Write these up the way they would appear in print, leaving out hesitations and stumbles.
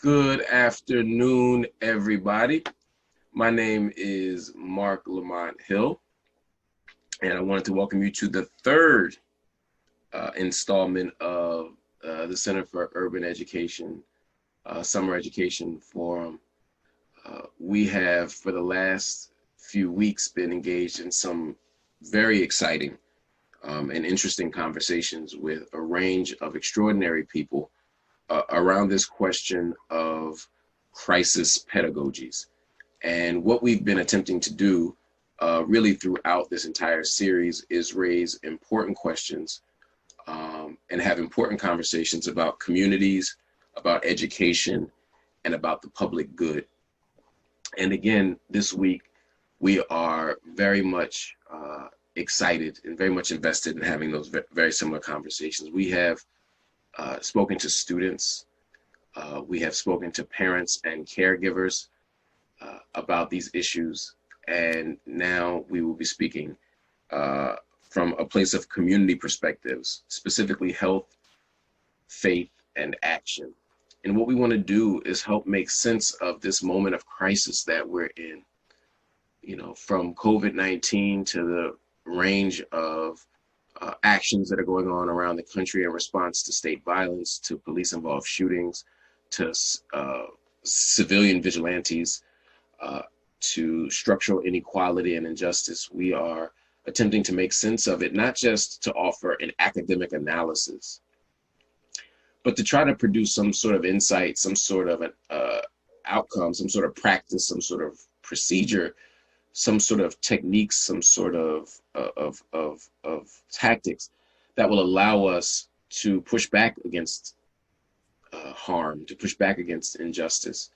Good afternoon, everybody. My name is Marc Lamont Hill, and I wanted to welcome you to the third installment of the Center for Urban Education Summer Education Forum. We have, for the last few weeks, been engaged in some very exciting and interesting conversations with a range of extraordinary people around this question of crisis pedagogies. And what we've been attempting to do really throughout this entire series is raise important questions and have important conversations about communities, about education, and about the public good. And again, this week, we are very much excited and very much invested in having those very similar conversations. We have spoken to students, we have spoken to parents and caregivers about these issues, and now we will be speaking from a place of community perspectives, specifically health, faith, and action. And what we want to do is help make sense of this moment of crisis that we're in. You know, from COVID-19 to the range of actions that are going on around the country in response to state violence, to police-involved shootings, to civilian vigilantes, to structural inequality and injustice. We are attempting to make sense of it, not just to offer an academic analysis, but to try to produce some sort of insight, some sort of an outcome, some sort of practice, some sort of procedure, some sort of techniques, some sort of tactics that will allow us to push back against harm, to push back against injustice,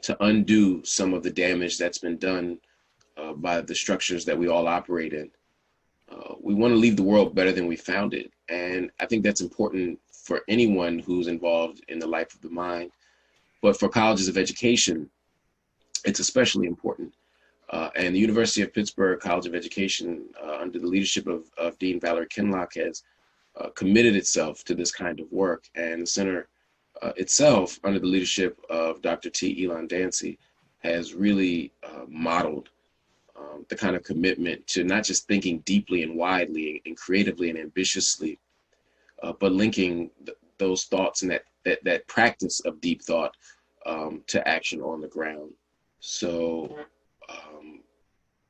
to undo some of the damage that's been done by the structures that we all operate in. We want to leave the world better than we found it. And I think that's important for anyone who's involved in the life of the mind. But for colleges of education, it's especially important. And the University of Pittsburgh College of Education, under the leadership of Dean Valerie Kinlock, has committed itself to this kind of work. And the center itself, under the leadership of Dr. T. Elon Dancy, has really modeled the kind of commitment to not just thinking deeply and widely and creatively and ambitiously, but linking those thoughts and that practice of deep thought to action on the ground. So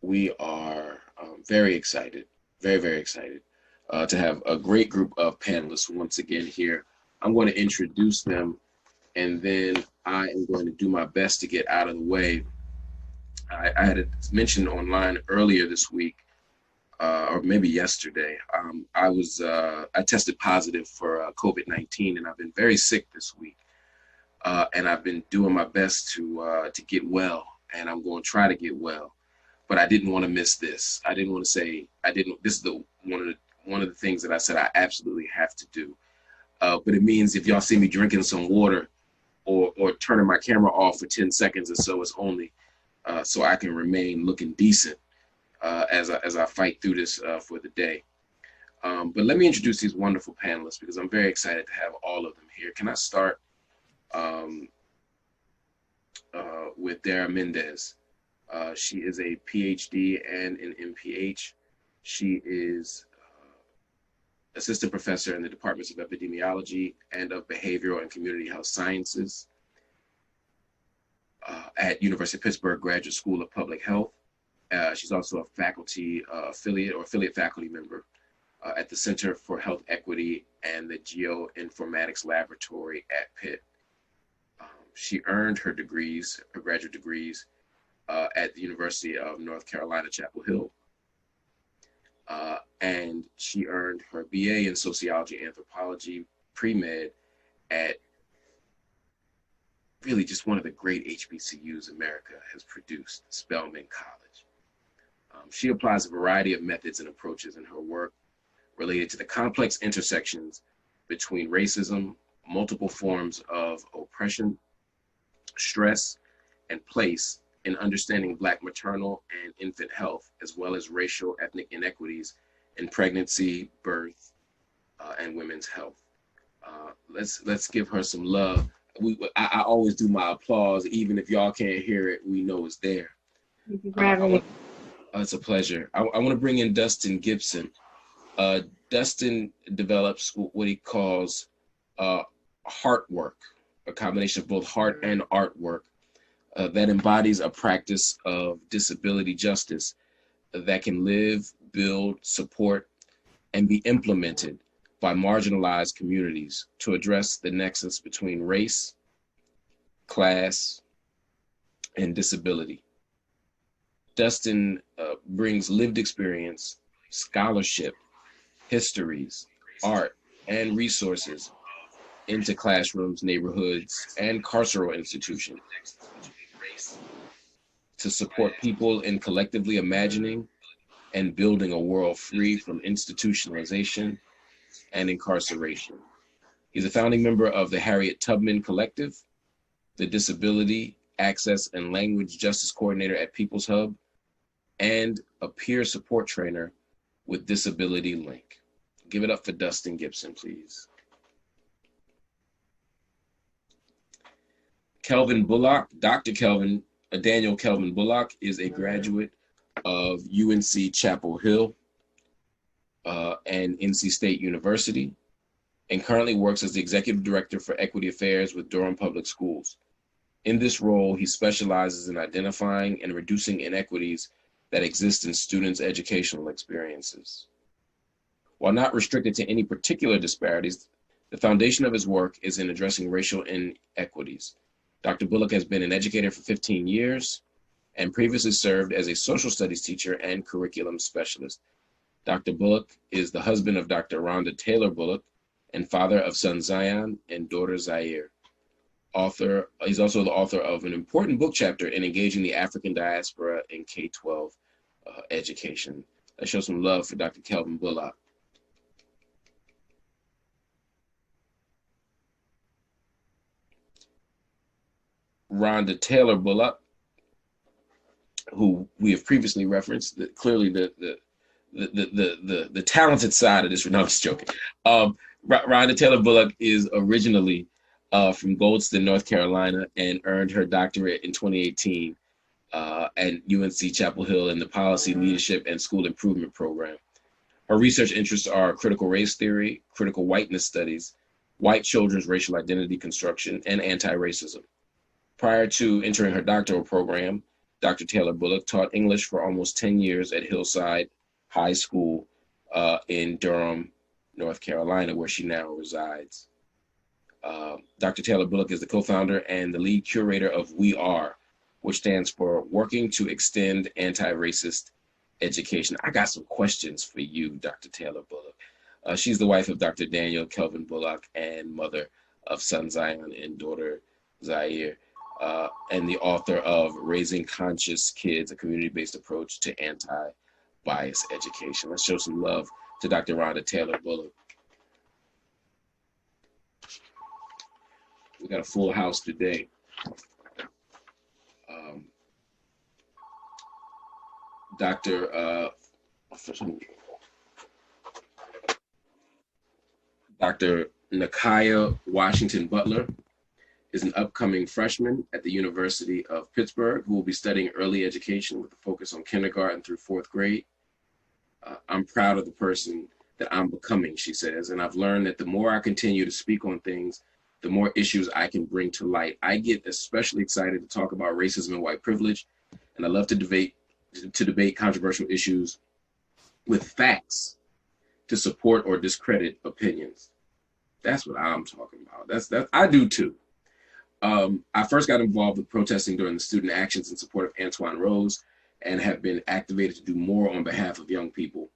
we are very excited, very excited to have a great group of panelists once again here. I'm going to introduce them, and then I am going to do my best to get out of the way. I had mentioned online earlier this week, or maybe yesterday, I tested positive for COVID-19, and I've been very sick this week. And I've been doing my best to get well, and I'm going to try to get well. But I didn't want to miss this. I didn't want to say this is one of the things that I said I absolutely have to do. But it means if y'all see me drinking some water or turning my camera off for 10 seconds or so, it's only so I can remain looking decent as I fight through this for the day. But let me introduce these wonderful panelists because I'm very excited to have all of them here. Can I start with Dara Mendez? She is a PhD and an MPH. She is assistant professor in the departments of epidemiology and of behavioral and community health sciences at University of Pittsburgh Graduate School of Public Health. She's also a faculty affiliate faculty member at the Center for Health Equity and the Geoinformatics Laboratory at Pitt. She earned her graduate degrees at the University of North Carolina, Chapel Hill. And she earned her BA in Sociology Anthropology pre-med at really just one of the great HBCUs America has produced, Spelman College. She applies a variety of methods and approaches in her work related to the complex intersections between racism, multiple forms of oppression, stress, and place in understanding Black maternal and infant health, as well as racial ethnic inequities in pregnancy, birth, and women's health. Let's give her some love. I always do my applause, even if y'all can't hear it. We know it's there. Thank you for having me. It's a pleasure. I want to bring in Dustin Gibson. Dustin develops what he calls heart work, a combination of both heart and artwork that embodies a practice of disability justice that can live, build, support, and be implemented by marginalized communities to address the nexus between race, class, and disability. Dustin brings lived experience, scholarship, histories, art, and resources into classrooms, neighborhoods, and carceral institutions to support people in collectively imagining and building a world free from institutionalization and incarceration. He's a founding member of the Harriet Tubman Collective, the Disability, Access, and Language Justice Coordinator at People's Hub, and a peer support trainer with Disability Link. Give it up for Dustin Gibson, please. Kelvin Bullock, Dr. Kelvin, Daniel Kelvin Bullock is a graduate of UNC Chapel Hill and NC State University, and currently works as the Executive Director for Equity Affairs with Durham Public Schools. In this role, he specializes in identifying and reducing inequities that exist in students' educational experiences. While not restricted to any particular disparities, the foundation of his work is in addressing racial inequities. Dr. Bullock has been an educator for 15 years and previously served as a social studies teacher and curriculum specialist. Dr. Bullock is the husband of Dr. Ronda Taylor Bullock and father of son Zion and daughter Zaire. He's also the author of an important book chapter in engaging the African diaspora in K-12 education. Let's show some love for Dr. Kelvin Bullock. Ronda Taylor Bullock, who we have previously referenced, clearly the talented side of this. No, I'm just joking. Ronda Taylor Bullock is originally from Goldston, North Carolina, and earned her doctorate in 2018 at UNC Chapel Hill in the Policy, Leadership, and School Improvement Program. Her research interests are critical race theory, critical whiteness studies, white children's racial identity construction, and anti-racism. Prior to entering her doctoral program, Dr. Taylor Bullock taught English for almost 10 years at Hillside High School in Durham, North Carolina, where she now resides. Dr. Taylor Bullock is the co-founder and the lead curator of We Are, which stands for Working to Extend Anti-Racist Education. I got some questions for you, Dr. Taylor Bullock. She's the wife of Dr. Daniel Kelvin Bullock and mother of son Zion and daughter Zaire. And the author of Raising Conscious Kids, a community-based approach to anti-bias education. Let's show some love to Dr. Ronda Taylor Bullock. We got a full house today. Dr. Nekiya Washington-Butler is an upcoming freshman at the University of Pittsburgh who will be studying early education with a focus on kindergarten through 4th grade. I'm proud of the person that I'm becoming, she says, and I've learned that the more I continue to speak on things, the more issues I can bring to light. I get especially excited to talk about racism and white privilege, and I love to debate controversial issues with facts to support or discredit opinions. That's what I'm talking about. I do too. I first got involved with protesting during the student actions in support of Antoine Rose and have been activated to do more on behalf of young people.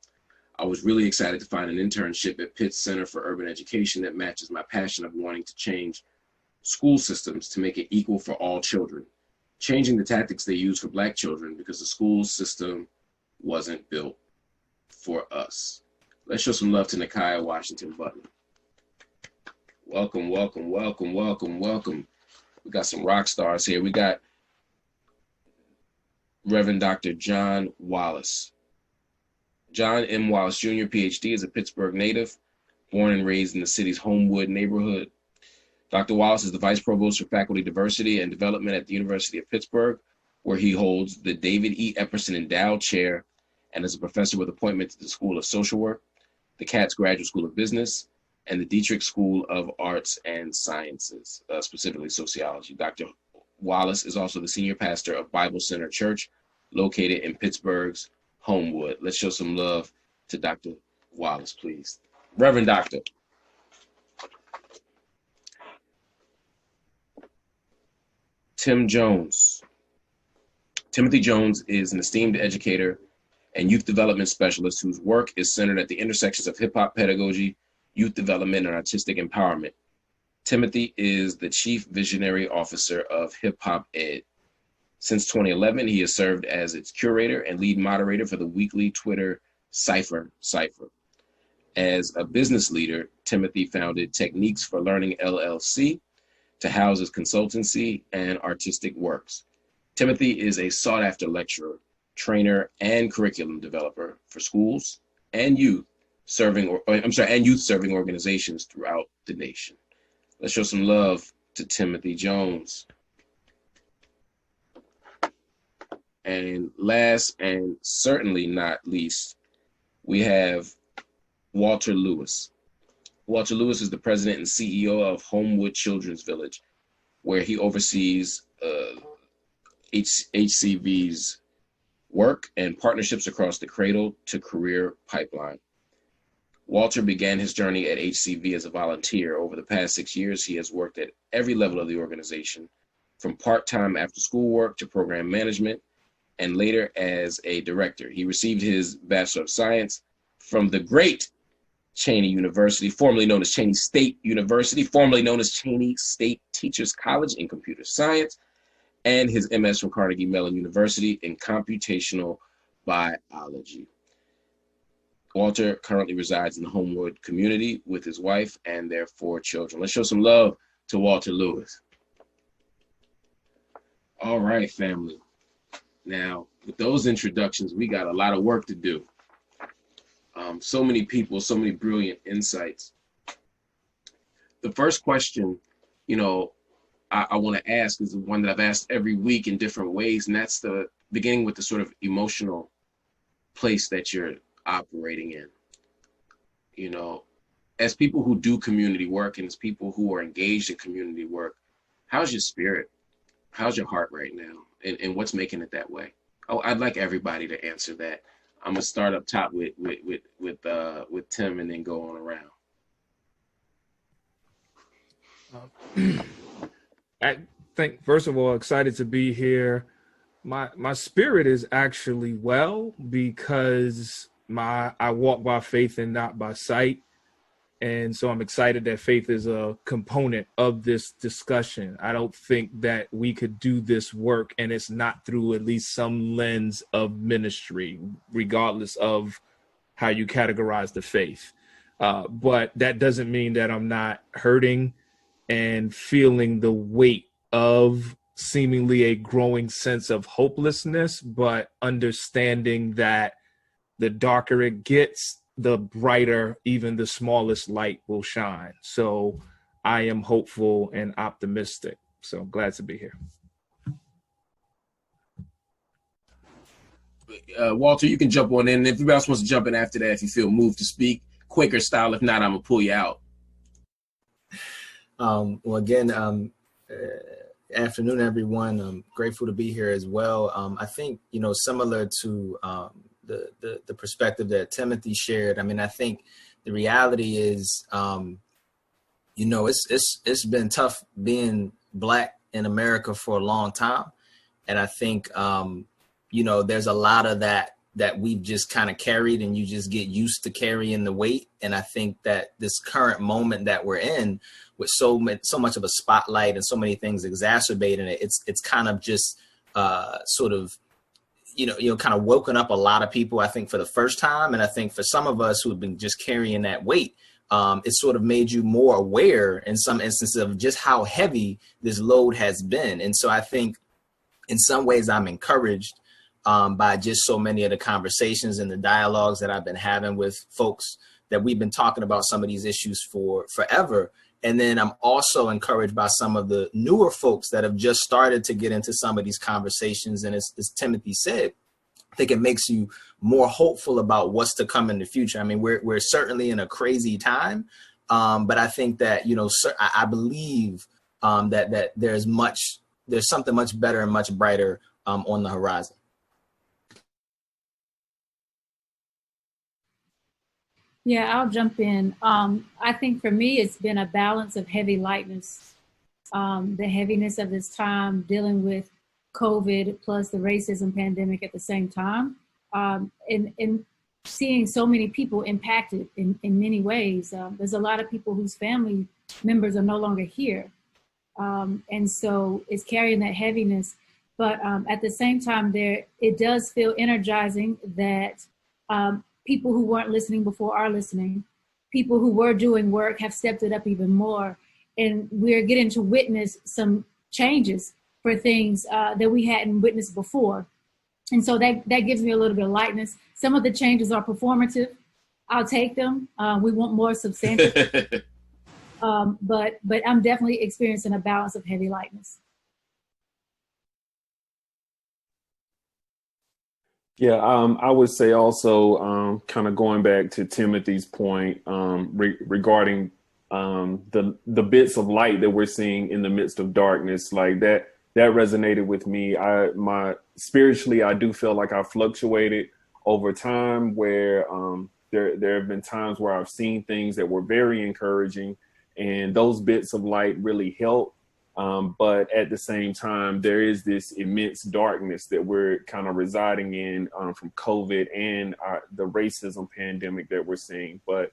I was really excited to find an internship at Pitt's Center for Urban Education that matches my passion of wanting to change school systems to make it equal for all children, changing the tactics they use for Black children because the school system wasn't built for us. Let's show some love to Nekiya Washington-Butler. Welcome, welcome, welcome, welcome, welcome. We got some rock stars here. We got Reverend Dr. John Wallace. John M. Wallace Jr., PhD, is a Pittsburgh native, born and raised in the city's Homewood neighborhood. Dr. Wallace is the Vice Provost for Faculty Diversity and Development at the University of Pittsburgh, where he holds the David E. Epperson Endowed Chair and is a professor with appointment to the School of Social Work, the Katz Graduate School of Business, and the Dietrich School of Arts and Sciences, specifically sociology. Dr. Wallace is also the senior pastor of Bible Center Church, located in Pittsburgh's Homewood. Let's show some love to Dr. Wallace, please. Reverend Doctor. Tim Jones. Timothy Jones is an esteemed educator and youth development specialist whose work is centered at the intersections of hip-hop pedagogy, youth development, and artistic empowerment. Timothy is the Chief Visionary Officer of Hip Hop Ed. Since 2011, he has served as its curator and lead moderator for the weekly Twitter Cypher. As a business leader, Timothy founded Techniques for Learning LLC to house his consultancy and artistic works. Timothy is a sought-after lecturer, trainer, and curriculum developer for schools and youth serving organizations throughout the nation. Let's show some love to Timothy Jones. And last and certainly not least, we have Walter Lewis. Walter Lewis is the president and CEO of Homewood Children's Village, where he oversees HCV's work and partnerships across the cradle to career pipeline. Walter began his journey at HCV as a volunteer. Over the past 6 years, he has worked at every level of the organization, from part-time after-school work to program management, and later as a director. He received his Bachelor of Science from the great Cheyney University, formerly known as Cheyney State University, formerly known as Cheyney State Teachers College in Computer Science, and his MS from Carnegie Mellon University in Computational Biology. Walter currently resides in the Homewood community with his wife and their 4 children. Let's show some love to Walter Lewis. All right, family. Now, with those introductions, we got a lot of work to do. So many people, so many brilliant insights. The first question, I want to ask is the one that I've asked every week in different ways, and that's the beginning with the sort of emotional place that you're operating in. As people who do community work and as people who are engaged in community work, how's your spirit? How's your heart right now? And what's making it that way? Oh, I'd like everybody to answer that. I'm gonna start up top with Tim and then go on around. I think, first of all, excited to be here. My spirit is actually well because I walk by faith and not by sight. And so I'm excited that faith is a component of this discussion. I don't think that we could do this work and it's not through at least some lens of ministry, regardless of how you categorize the faith. But that doesn't mean that I'm not hurting and feeling the weight of seemingly a growing sense of hopelessness, but understanding that the darker it gets, the brighter even the smallest light will shine. So I am hopeful and optimistic. So I'm glad to be here. Walter, you can jump on in. If anybody else wants to jump in after that, if you feel moved to speak, Quaker style. If not, I'm gonna pull you out. Well, again, afternoon, everyone. I'm grateful to be here as well. I think, similar to the perspective that Timothy shared. I mean, I think the reality is, it's been tough being Black in America for a long time. And I think, there's a lot of that we've just kind of carried and you just get used to carrying the weight. And I think that this current moment that we're in with so much of a spotlight and so many things exacerbating it, it's kind of just sort of, kind of woken up a lot of people, I think, for the first time. And I think for some of us who have been just carrying that weight, it sort of made you more aware in some instances of just how heavy this load has been. And so I think in some ways I'm encouraged by just so many of the conversations and the dialogues that I've been having with folks that we've been talking about some of these issues for forever. And then I'm also encouraged by some of the newer folks that have just started to get into some of these conversations. And as Timothy said, I think it makes you more hopeful about what's to come in the future. I mean, we're certainly in a crazy time, but I think that, you know, I believe that there's something much better and much brighter on the horizon. Yeah, I'll jump in. I think for me, it's been a balance of heavy lightness, the heaviness of this time dealing with COVID plus the racism pandemic at the same time, and seeing so many people impacted in many ways. There's a lot of people whose family members are no longer here. And so it's carrying that heaviness. But at the same time, it does feel energizing that people who weren't listening before are listening. People who were doing work have stepped it up even more. And we're getting to witness some changes for things that we hadn't witnessed before. And so that gives me a little bit of lightness. Some of the changes are performative. I'll take them. We want more substantial. But I'm definitely experiencing a balance of heavy lightness. Yeah, I would say also kind of going back to Timothy's point regarding the bits of light that we're seeing in the midst of darkness, like that resonated with me. Spiritually, I do feel like I fluctuated over time, where there have been times where I've seen things that were very encouraging, and those bits of light really help. But at the same time, there is this immense darkness that we're kind of residing in from COVID and the racism pandemic that we're seeing. But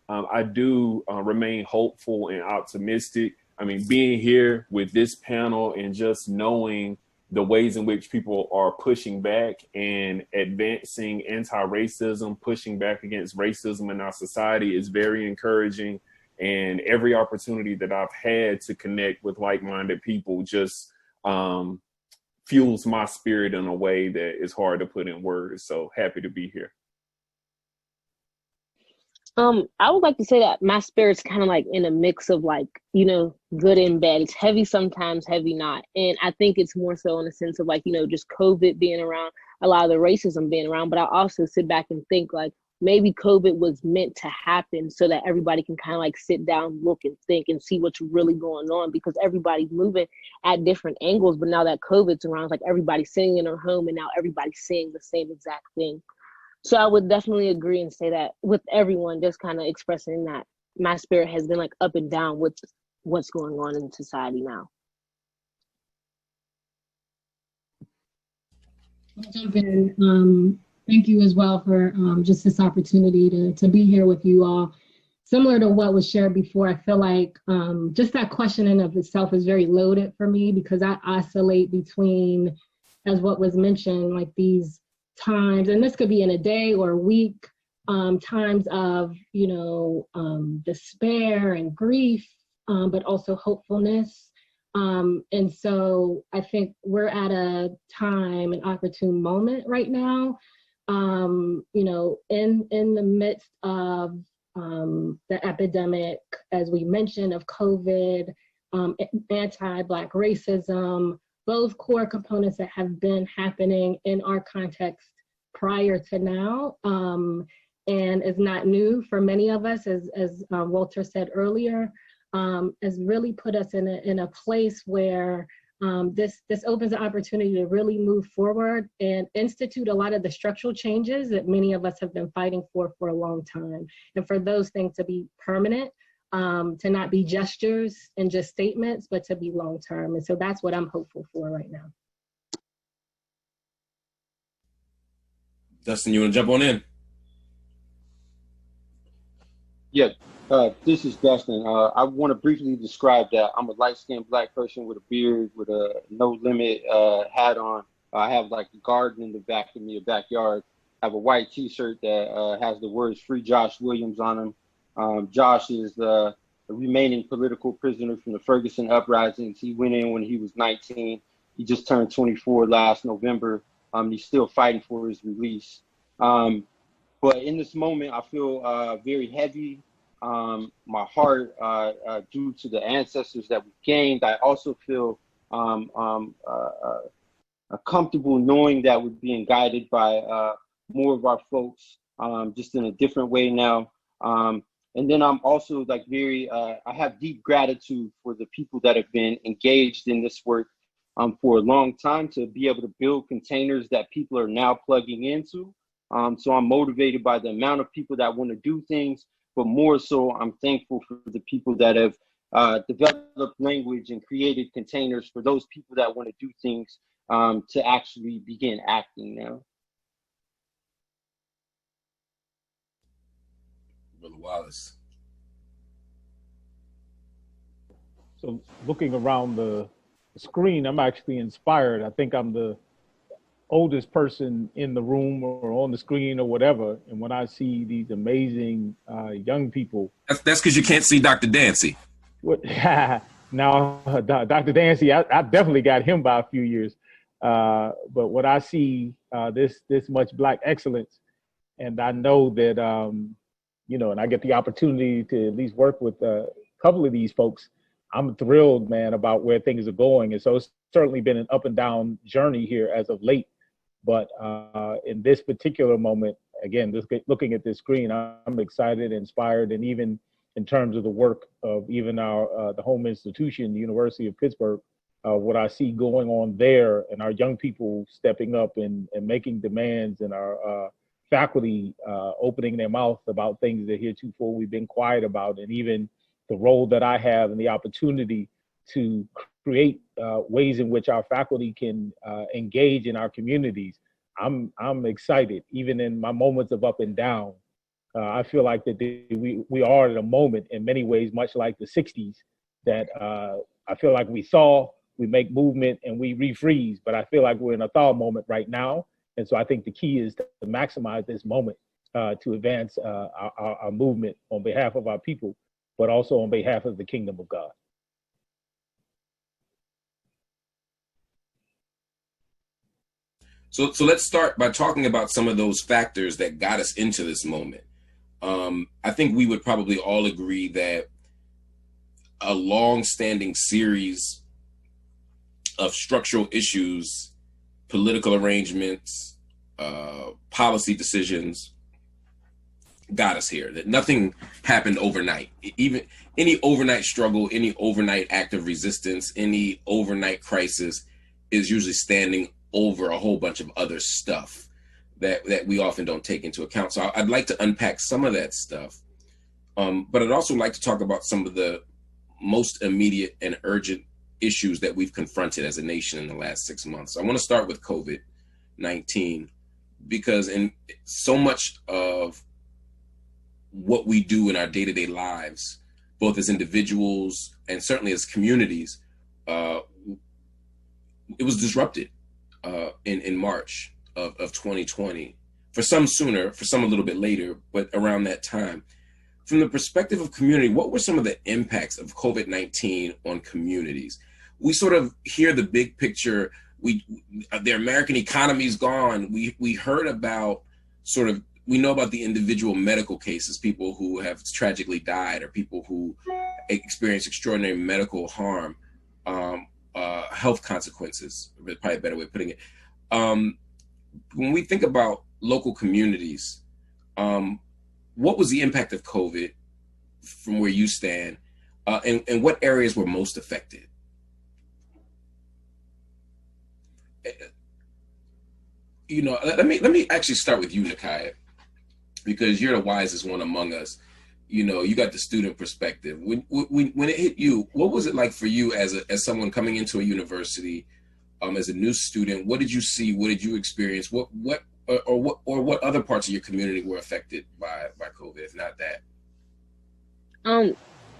I do remain hopeful and optimistic. I mean, being here with this panel and just knowing the ways in which people are pushing back and advancing anti-racism, pushing back against racism in our society is very encouraging. And every opportunity that I've had to connect with like-minded people just fuels my spirit in a way that is hard to put in words. So happy to be here. I would like to say that my spirit's kind of like in a mix of like, you know, good and bad. It's heavy sometimes, heavy not. And I think it's more so in the sense of like, you know, just COVID being around, a lot of the racism being around. But I also sit back and think like, maybe COVID was meant to happen so that everybody can kind of like sit down, look and think and see what's really going on, because everybody's moving at different angles. But now that COVID's around, it's like everybody's sitting in their home and now everybody's seeing the same exact thing. So I would definitely agree and say that with everyone, just kind of expressing that my spirit has been like up and down with what's going on in society now. I'll jump in. Thank you as well for just this opportunity to be here with you all. Similar to what was shared before, I feel like just that question in of itself is very loaded for me, because I oscillate between, as what was mentioned, like these times, and this could be in a day or a week, times of, you know, despair and grief, but also hopefulness. And so I think we're at a time, an opportune moment right now, you know, in the midst of the epidemic, as we mentioned, of COVID, anti-Black racism, both core components that have been happening in our context prior to now, and is not new for many of us, as Walter said earlier, has really put us in a place where this opens an opportunity to really move forward and institute a lot of the structural changes that many of us have been fighting for a long time, and for those things to be permanent. To not be gestures and just statements, but to be long-term. And so that's what I'm hopeful for right now. Dustin, you want to jump on in? Yeah, this is Dustin. I want to briefly describe that. I'm a light-skinned Black person with a beard, with a no-limit hat on. I have like a garden in the back of me, a backyard. I have a white t-shirt that has the words "Free Josh Williams" on them. Josh is the remaining political prisoner from the Ferguson uprisings. He went in when he was 19. He just turned 24 last November. He's still fighting for his release. But in this moment, I feel very heavy my heart due to the ancestors that we gained. I also feel comfortable knowing that we're being guided by more of our folks, just in a different way now. And then I'm also like I have deep gratitude for the people that have been engaged in this work for a long time, to be able to build containers that people are now plugging into. So I'm motivated by the amount of people that want to do things, but more so I'm thankful for the people that have developed language and created containers for those people that want to do things, to actually begin acting now. Brother Wallace. So looking around the screen, I'm actually inspired. I think I'm the oldest person in the room or on the screen or whatever. And when I see these amazing young people. That's because you can't see Dr. Dancy. What, now, Dr. Dancy, I definitely got him by a few years. But when I see this much Black excellence, and I know that, and I get the opportunity to at least work with a couple of these folks, I'm thrilled, man, about where things are going. And so it's certainly been an up and down journey here as of late. But in this particular moment, again, just looking at this screen, I'm excited, inspired, and even in terms of the work of even our the home institution, the University of Pittsburgh, what I see going on there, and our young people stepping up and making demands, and our faculty opening their mouth about things that heretofore we've been quiet about, and even the role that I have and the opportunity to create ways in which our faculty can engage in our communities. I'm excited, even in my moments of up and down. I feel like that we are at a moment in many ways, much like the 60s, that I feel like we make movement and we refreeze, but I feel like we're in a thaw moment right now. And so I think the key is to maximize this moment to advance our movement on behalf of our people, but also on behalf of the kingdom of God. So let's start by talking about some of those factors that got us into this moment. I think we would probably all agree that a long-standing series of structural issues, political arrangements, policy decisions got us here, that nothing happened overnight. Even any overnight struggle, any overnight act of resistance, any overnight crisis is usually standing over a whole bunch of other stuff that we often don't take into account. So I'd like to unpack some of that stuff. But I'd also like to talk about some of the most immediate and urgent issues that we've confronted as a nation in the last 6 months. I want to start with COVID-19, because in so much of what we do in our day-to-day lives, both as individuals and certainly as communities, it was disrupted in March of 2020. For some sooner, for some a little bit later, but around that time. From the perspective of community, what were some of the impacts of COVID-19 on communities? We sort of hear the big picture. The American economy's gone. We heard about we know about the individual medical cases, people who have tragically died, or people who experience extraordinary medical harm, health consequences, probably a better way of putting it. When we think about local communities, what was the impact of COVID from where you stand, and what areas were most affected? Let me actually start with you, Nekiya, because you're the wisest one among us. You got the student perspective. When it hit you, what was it like for you as someone coming into a university, as a new student? What did you see? What did you experience? What other parts of your community were affected by COVID, if not that?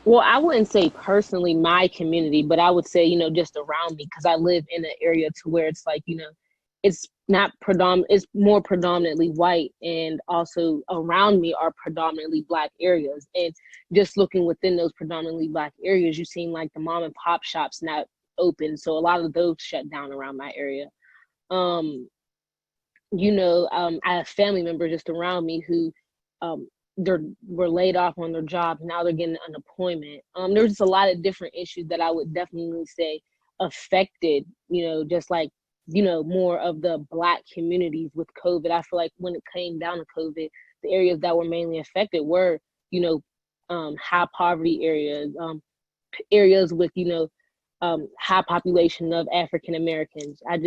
Well, I wouldn't say personally my community, but I would say, just around me, because I live in an area to where it's like, it's not it's more predominantly white, and also around me are predominantly Black areas. And just looking within those predominantly Black areas, you seem like the mom and pop shops not open. So a lot of those shut down around my area. I have family members just around me who were laid off on their jobs. Now they're getting unemployment. There's just a lot of different issues that I would definitely say affected, just like, more of the Black communities with COVID. I feel like when it came down to COVID, the areas that were mainly affected were, high poverty areas, areas with, high population of African Americans. I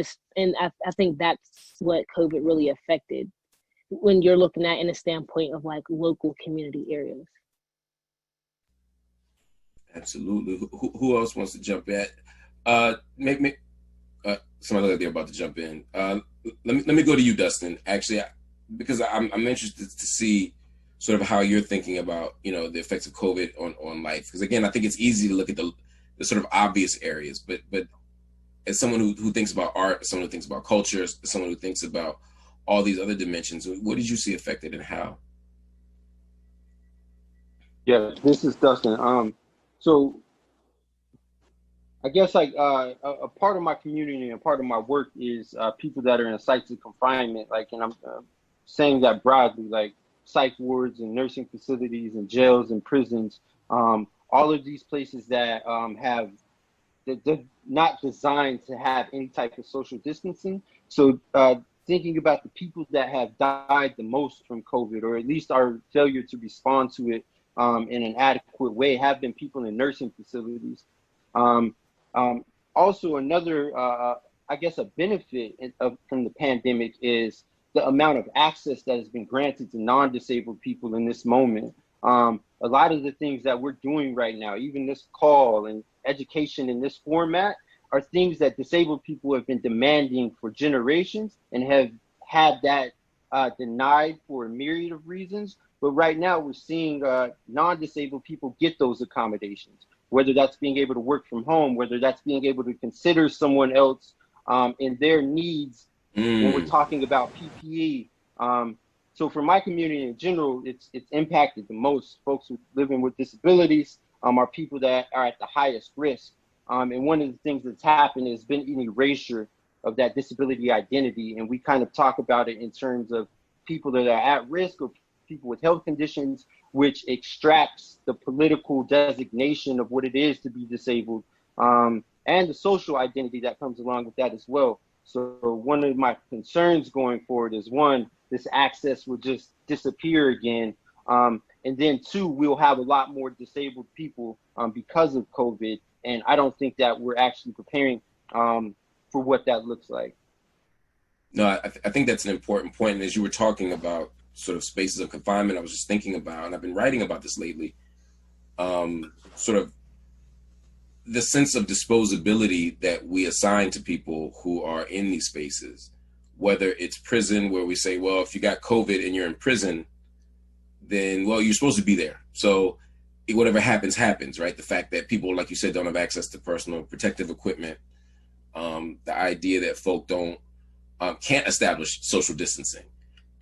think that's what COVID really affected when you're looking at in a standpoint of like local community areas. Absolutely. Who else wants to jump in? Somebody like they're about to jump in. Let me go to you, Dustin. Actually, because I'm interested to see sort of how you're thinking about the effects of COVID on life. Because again, I think it's easy to look at the sort of obvious areas, but as someone who thinks about art, as someone who thinks about culture, as someone who thinks about all these other dimensions, what did you see affected and how? Yeah, this is Dustin. So I guess like a part of my community and part of my work is people that are in sites of confinement, and I'm saying that broadly, like psych wards and nursing facilities and jails and prisons, all of these places that they're not designed to have any type of social distancing. So thinking about the people that have died the most from COVID, or at least our failure to respond to it in an adequate way, have been people in nursing facilities. Also, another, I guess, a benefit from the pandemic is the amount of access that has been granted to non-disabled people in this moment. A lot of the things that we're doing right now, even this call and education in this format, are things that disabled people have been demanding for generations and have had that denied for a myriad of reasons. But right now we're seeing non-disabled people get those accommodations, whether that's being able to work from home, whether that's being able to consider someone else in their needs when we're talking about PPE. So for my community in general, it's impacted the most. Folks who living with disabilities are people that are at the highest risk. And one of the things that's happened has been an erasure of that disability identity. And we kind of talk about it in terms of people that are at risk or people with health conditions, which extracts the political designation of what it is to be disabled, and the social identity that comes along with that as well. So one of my concerns going forward is, one, this access will just disappear again. And then two, we'll have a lot more disabled people because of COVID. And I don't think that we're actually preparing for what that looks like. No, I think that's an important point. And as you were talking about sort of spaces of confinement, I was just thinking about, and I've been writing about this lately, sort of the sense of disposability that we assign to people who are in these spaces, whether it's prison, where we say, well, if you got COVID and you're in prison, then, well, you're supposed to be there. So whatever happens, happens, right? The fact that people, like you said, don't have access to personal protective equipment, the idea that folk can't establish social distancing,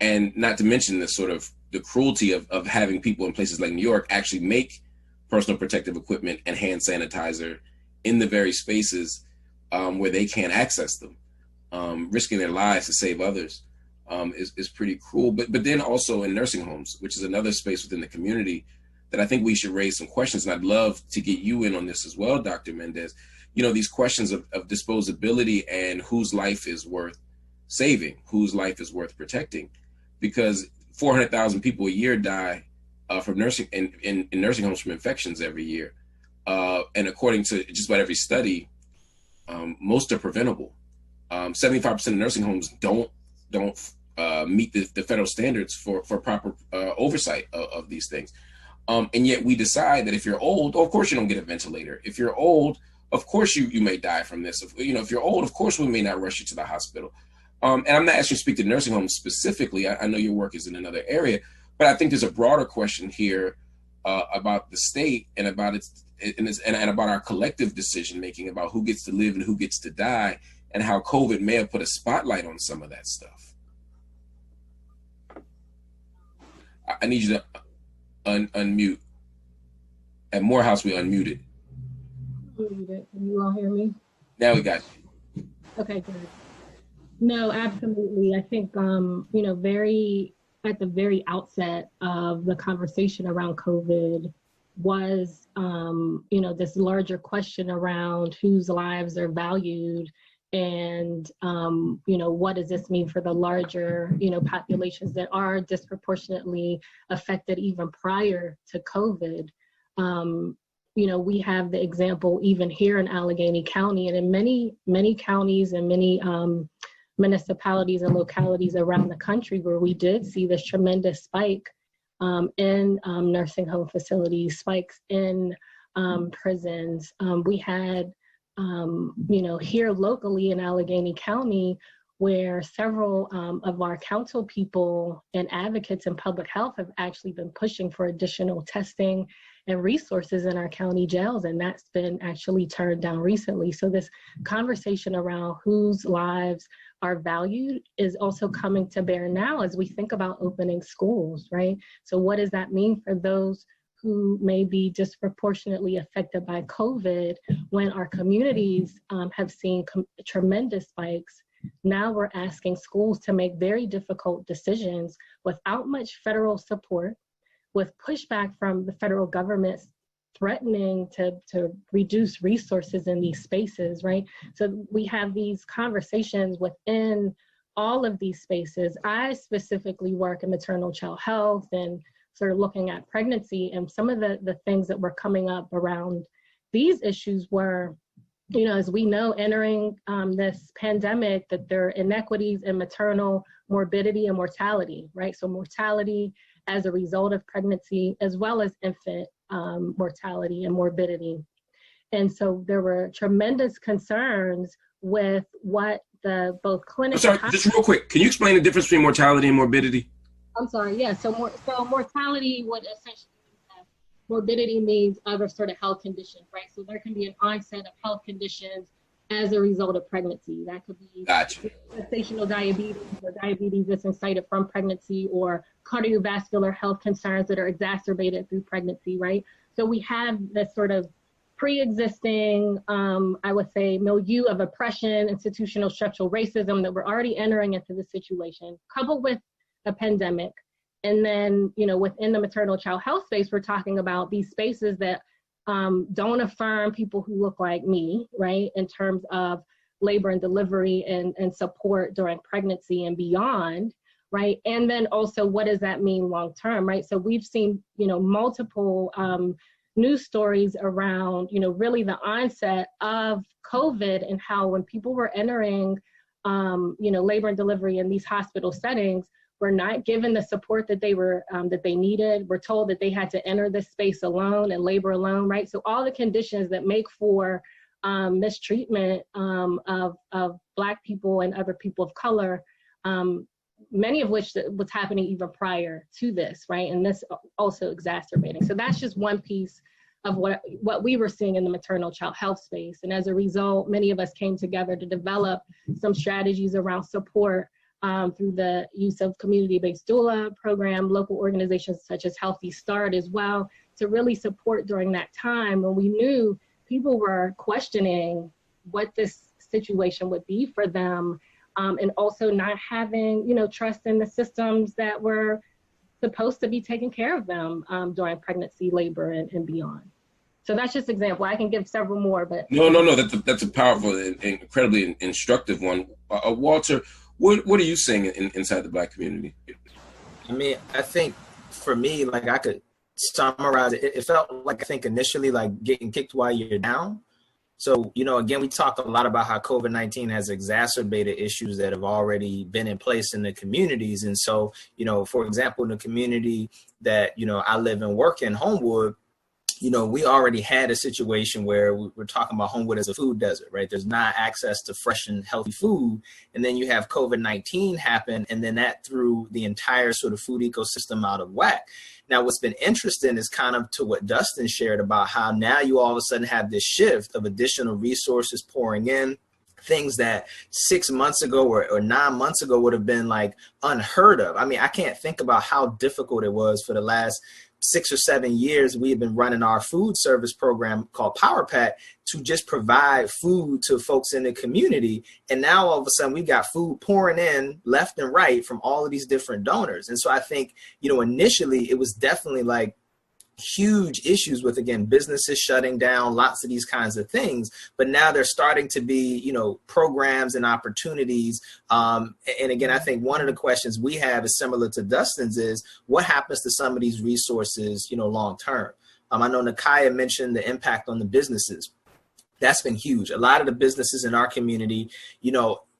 and not to mention the sort of the cruelty of having people in places like New York actually make personal protective equipment and hand sanitizer in the very spaces where they can't access them, risking their lives to save others, is pretty cruel. But then also in nursing homes, which is another space within the community that I think we should raise some questions. And I'd love to get you in on this as well, Dr. Mendez. These questions of disposability and whose life is worth saving, whose life is worth protecting, because 400,000 people a year die from nursing in nursing homes from infections every year. And according to just about every study, most are preventable. 75% of nursing homes don't meet the federal standards for proper oversight of these things. And yet we decide that if you're old, of course you don't get a ventilator. If you're old, of course you may die from this. If you're old, of course we may not rush you to the hospital. And I'm not asking you to speak to nursing homes specifically. I know your work is in another area, but I think there's a broader question here about the state and about and about our collective decision making about who gets to live and who gets to die, and how COVID may have put a spotlight on some of that stuff. I need you to unmute. At Morehouse, we unmuted. Can you all hear me? Now we got you. Okay, good. No, absolutely. I think, very at the very outset of the conversation around COVID was, this larger question around whose lives are valued and, what does this mean for the larger, populations that are disproportionately affected even prior to COVID. We have the example even here in Allegheny County and in many counties and many municipalities and localities around the country where we did see this tremendous spike in nursing home facilities, spikes in prisons. We had, here locally in Allegheny County, where several of our council people and advocates in public health have actually been pushing for additional testing and resources in our county jails, and that's been actually turned down recently. So this conversation around whose lives are valued is also coming to bear now as we think about opening schools, right? So what does that mean for those who may be disproportionately affected by COVID when our communities have seen tremendous spikes? Now we're asking schools to make very difficult decisions without much federal support, with pushback from the federal government threatening to reduce resources in these spaces, right? So we have these conversations within all of these spaces. I specifically work in maternal child health and sort of looking at pregnancy, and some of the things that were coming up around these issues were, as we know, entering this pandemic, that there are inequities in maternal morbidity and mortality, right? So mortality as a result of pregnancy, as well as infant mortality and morbidity. And so there were tremendous concerns with what the both clinical— I'm sorry, just real quick, can you explain the difference between mortality and morbidity? I'm sorry, yeah, so mortality would essentially mean morbidity means other sort of health conditions, right? So there can be an onset of health conditions as a result of pregnancy. That could be gestational diabetes or diabetes that's incited from pregnancy, or cardiovascular health concerns that are exacerbated through pregnancy, right? So we have this sort of pre-existing, I would say, milieu of oppression, institutional structural racism that we're already entering into the situation, coupled with a pandemic. And then, within the maternal child health space, we're talking about these spaces that don't affirm people who look like me, right, in terms of labor and delivery and support during pregnancy and beyond, right? And then also, what does that mean long term, right? So we've seen, multiple news stories around, really the onset of COVID and how when people were entering, labor and delivery in these hospital settings, were not given the support that they needed. We're told that they had to enter this space alone and labor alone, right? So all the conditions that make for mistreatment of Black people and other people of color, many of which was happening even prior to this, right? And this also exacerbating. So that's just one piece of what we were seeing in the maternal child health space. And as a result, many of us came together to develop some strategies around support through the use of community-based doula program, local organizations such as Healthy Start as well, to really support during that time when we knew people were questioning what this situation would be for them, and also not having, trust in the systems that were supposed to be taking care of them during pregnancy, labor, and beyond. So that's just an example. I can give several more, but no. That's a powerful and incredibly instructive one. Walter, what are you seeing inside the Black community? I mean, I think for me, like I could summarize it. It felt like, I think initially, like getting kicked while you're down. So, again, we talk a lot about how COVID-19 has exacerbated issues that have already been in place in the communities. And so, for example, in the community that, I live and work in, Homewood, we already had a situation where we're talking about Homewood as a food desert, right? There's not access to fresh and healthy food. And then you have COVID-19 happen, and then that threw the entire sort of food ecosystem out of whack. Now, what's been interesting is kind of to what Dustin shared about how now you all of a sudden have this shift of additional resources pouring in, things that 6 months ago or 9 months ago would have been like unheard of. I mean, I can't think about how difficult it was for the last 6 or 7 years, we have been running our food service program called Power Pack to just provide food to folks in the community. And now all of a sudden we've got food pouring in left and right from all of these different donors. And so I think, initially it was definitely like huge issues with, again, businesses shutting down, lots of these kinds of things. But now they're starting to be, programs and opportunities. And again, I think one of the questions we have is similar to Dustin's is what happens to some of these resources, long term? I know Nekiya mentioned the impact on the businesses. That's been huge. A lot of the businesses in our community,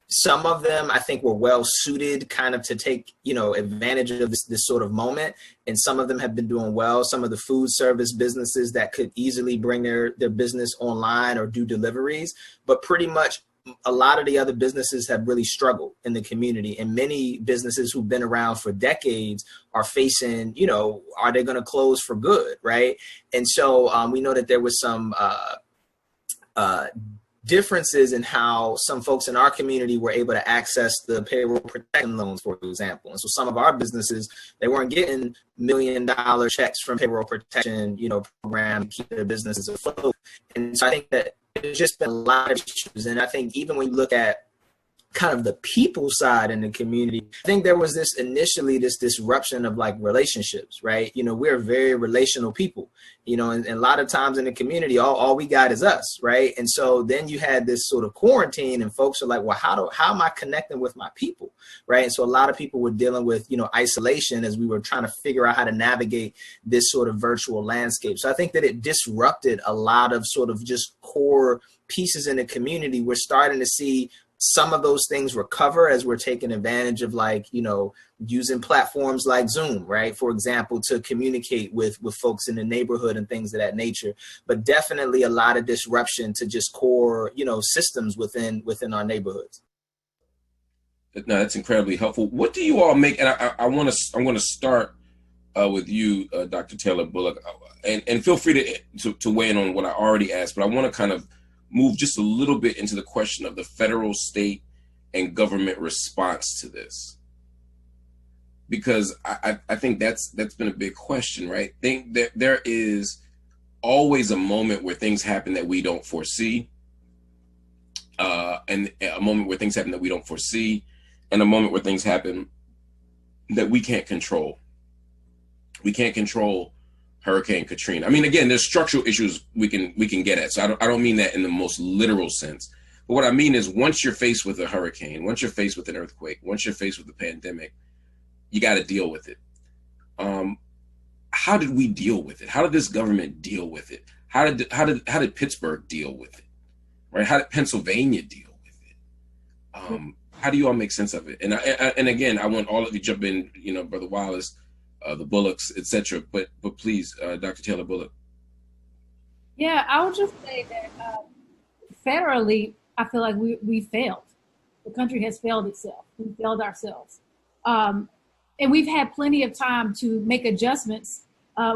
some of them I think were well suited kind of to take, advantage of this sort of moment. And some of them have been doing well. Some of the food service businesses that could easily bring their business online or do deliveries. But pretty much a lot of the other businesses have really struggled in the community. And many businesses who've been around for decades are facing, are they going to close for good, right? And so we know that there was some differences in how some folks in our community were able to access the payroll protection loans, for example. And so some of our businesses, they weren't getting $1 million checks from payroll protection, program to keep their businesses afloat. And so I think that there's just been a lot of issues. And I think even when you look at kind of the people side in the community, I think there was initially this disruption of like relationships, right? We're very relational people, and a lot of times in the community, all we got is us, right? And so then you had this sort of quarantine and folks are like, well, how am I connecting with my people, right? And so a lot of people were dealing with, isolation as we were trying to figure out how to navigate this sort of virtual landscape. So I think that it disrupted a lot of sort of just core pieces in the community. We're starting to see some of those things recover as we're taking advantage of using platforms like Zoom, right? For example, to communicate with folks in the neighborhood and things of that nature, but definitely a lot of disruption to just core, systems within our neighborhoods. No, that's incredibly helpful. What do you all make? And I'm going to start with you, Dr. Taylor Bullock, and feel free to weigh in on what I already asked, but I want to kind of move just a little bit into the question of the federal, state, and government response to this, because I think that's been a big question, right? I think that there is always a moment where things happen that we don't foresee, and a moment where things happen that we don't foresee, and a moment where things happen that we can't control. We can't control Hurricane Katrina. I mean, again, there's structural issues we can get at. So I don't mean that in the most literal sense. But what I mean is once you're faced with a hurricane, once you're faced with an earthquake, once you're faced with a pandemic, you got to deal with it. How did we deal with it? How did this government deal with it? How did Pittsburgh deal with it? Right? How did Pennsylvania deal with it? How do you all make sense of it? And again, I want all of you to jump in, Brother Wallace, the Bullocks, etc. But please, Dr. Taylor Bullock. Yeah, I would just say that federally, I feel like we failed. The country has failed itself. We failed ourselves. And we've had plenty of time to make adjustments.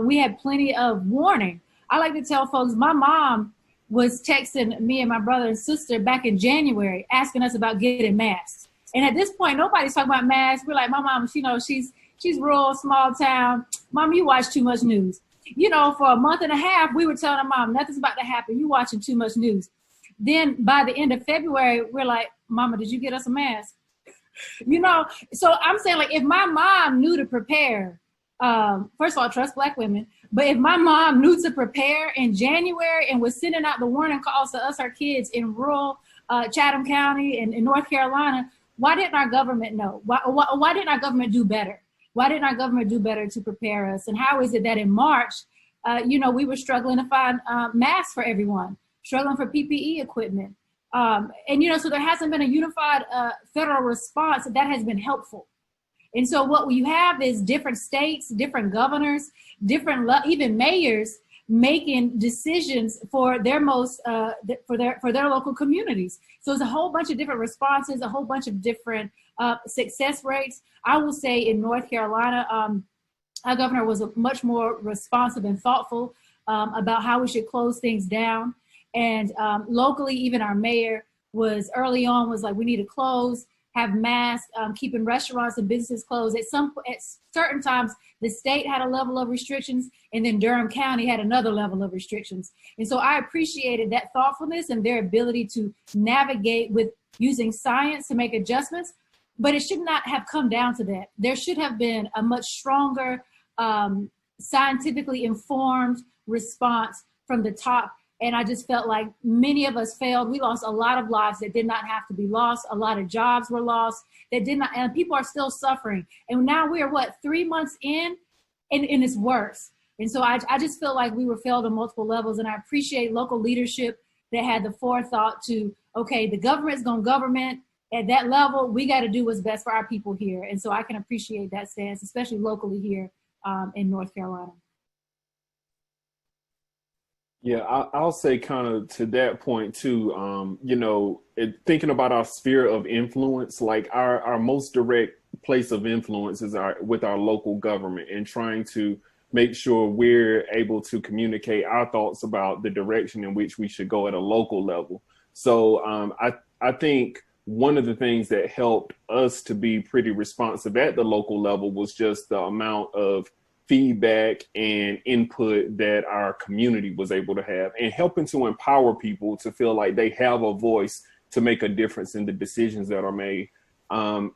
We had plenty of warning. I like to tell folks, my mom was texting me and my brother and sister back in January, asking us about getting masks. And at this point, nobody's talking about masks. We're like, my mom, she's rural, small town. Mom, you watch too much news. For a month and a half, we were telling our mom, nothing's about to happen. You watching too much news. Then by the end of February, we're like, Mama, did you get us a mask? So I'm saying, like, if my mom knew to prepare, first of all, trust Black women. But if my mom knew to prepare in January and was sending out the warning calls to us, our kids in rural Chatham County and in North Carolina, why didn't our government know? Why didn't our government do better? Why didn't our government do better to prepare us? And how is it that in March, we were struggling to find masks for everyone, struggling for PPE equipment. So there hasn't been a unified federal response that has been helpful. And so what we have is different states, different governors, different even mayors making decisions for their for their local communities. So it's a whole bunch of different responses, a whole bunch of different success rates. I will say in North Carolina, our governor was much more responsive and thoughtful about how we should close things down. And locally, even our mayor was early on was like, we need to close, have masks, keeping restaurants and businesses closed. At certain times, the state had a level of restrictions, and then Durham County had another level of restrictions. And so I appreciated that thoughtfulness and their ability to navigate with using science to make adjustments, but it should not have come down to that. There should have been a much stronger, scientifically informed response from the top. And I just felt like many of us failed. We lost a lot of lives that did not have to be lost. A lot of jobs were lost that did not, and people are still suffering. And now we are 3 months in, and it's worse. And so I just feel like we were failed on multiple levels. And I appreciate local leadership that had the forethought to, okay, the government's going to government at that level. We got to do what's best for our people here. And so I can appreciate that stance, especially locally here in North Carolina. Yeah, I'll say kind of to that point too, thinking about our sphere of influence, like our most direct place of influence is with our local government, and trying to make sure we're able to communicate our thoughts about the direction in which we should go at a local level. So I think one of the things that helped us to be pretty responsive at the local level was just the amount of feedback and input that our community was able to have, and helping to empower people to feel like they have a voice to make a difference in the decisions that are made.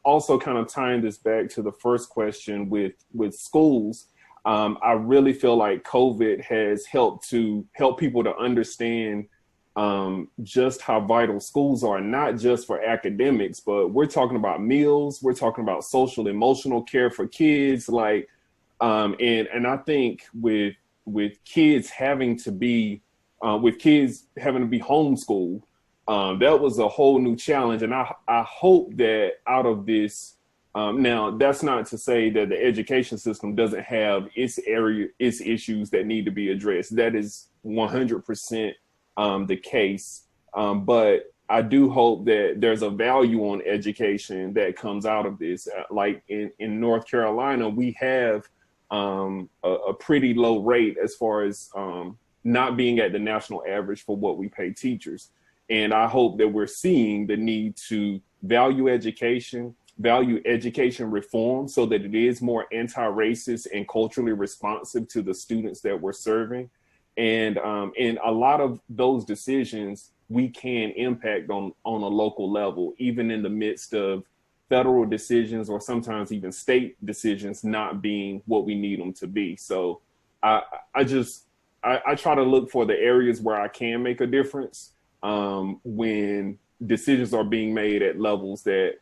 Also kind of tying this back to the first question with schools, I really feel like COVID has helped people to understand just how vital schools are, not just for academics, but we're talking about meals, we're talking about social emotional care for kids, like and I think with kids having to be homeschooled, that was a whole new challenge. And I hope that out of this, now that's not to say that the education system doesn't have its issues that need to be addressed. That is 100% the case. But I do hope that there's a value on education that comes out of this. Like in North Carolina, we have a pretty low rate as far as not being at the national average for what we pay teachers. And I hope that we're seeing the need to value education reform so that it is more anti-racist and culturally responsive to the students that we're serving. And a lot of those decisions we can impact on a local level, even in the midst of federal decisions or sometimes even state decisions not being what we need them to be. So I try to look for the areas where I can make a difference when decisions are being made at levels that,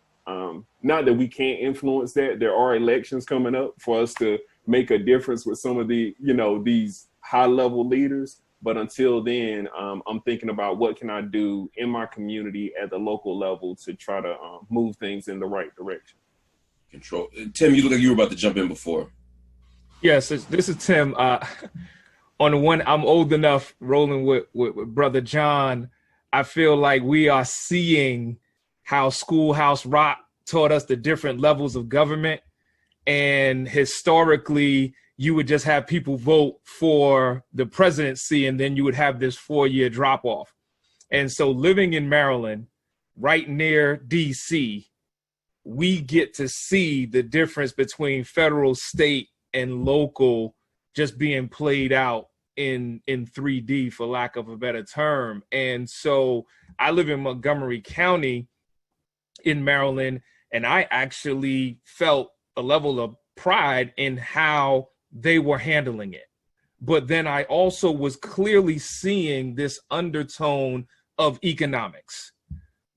not that we can't influence that. There are elections coming up for us to make a difference with some of the, these high level leaders. But until then, I'm thinking about what can I do in my community at the local level to try to move things in the right direction. Control. Tim, you look like you were about to jump in before. Yes, this is Tim. On the one, I'm old enough, rolling with Brother John. I feel like we are seeing how Schoolhouse Rock taught us the different levels of government. And historically, you would just have people vote for the presidency, and then you would have this 4-year drop off. And so living in Maryland, right near DC, we get to see the difference between federal, state, and local just being played out in 3D, for lack of a better term. And so I live in Montgomery County in Maryland, and I actually felt a level of pride in how they were handling it. But then I also was clearly seeing this undertone of economics.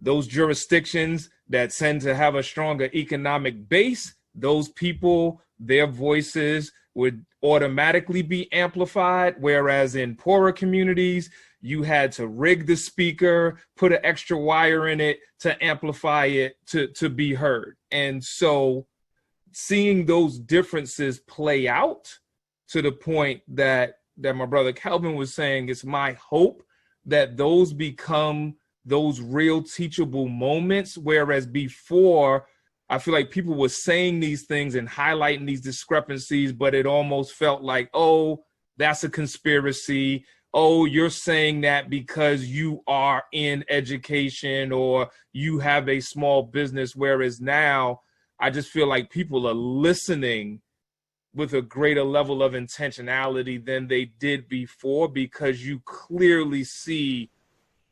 Those jurisdictions that tend to have a stronger economic base, those people, their voices would automatically be amplified, whereas in poorer communities, you had to rig the speaker, put an extra wire in it to amplify it to be heard. And so seeing those differences play out to the point that my brother Kelvin was saying, it's my hope that those become those real teachable moments. Whereas before, I feel like people were saying these things and highlighting these discrepancies, but it almost felt like, oh, that's a conspiracy, oh, you're saying that because you are in education or you have a small business. Whereas now I just feel like people are listening with a greater level of intentionality than they did before, because you clearly see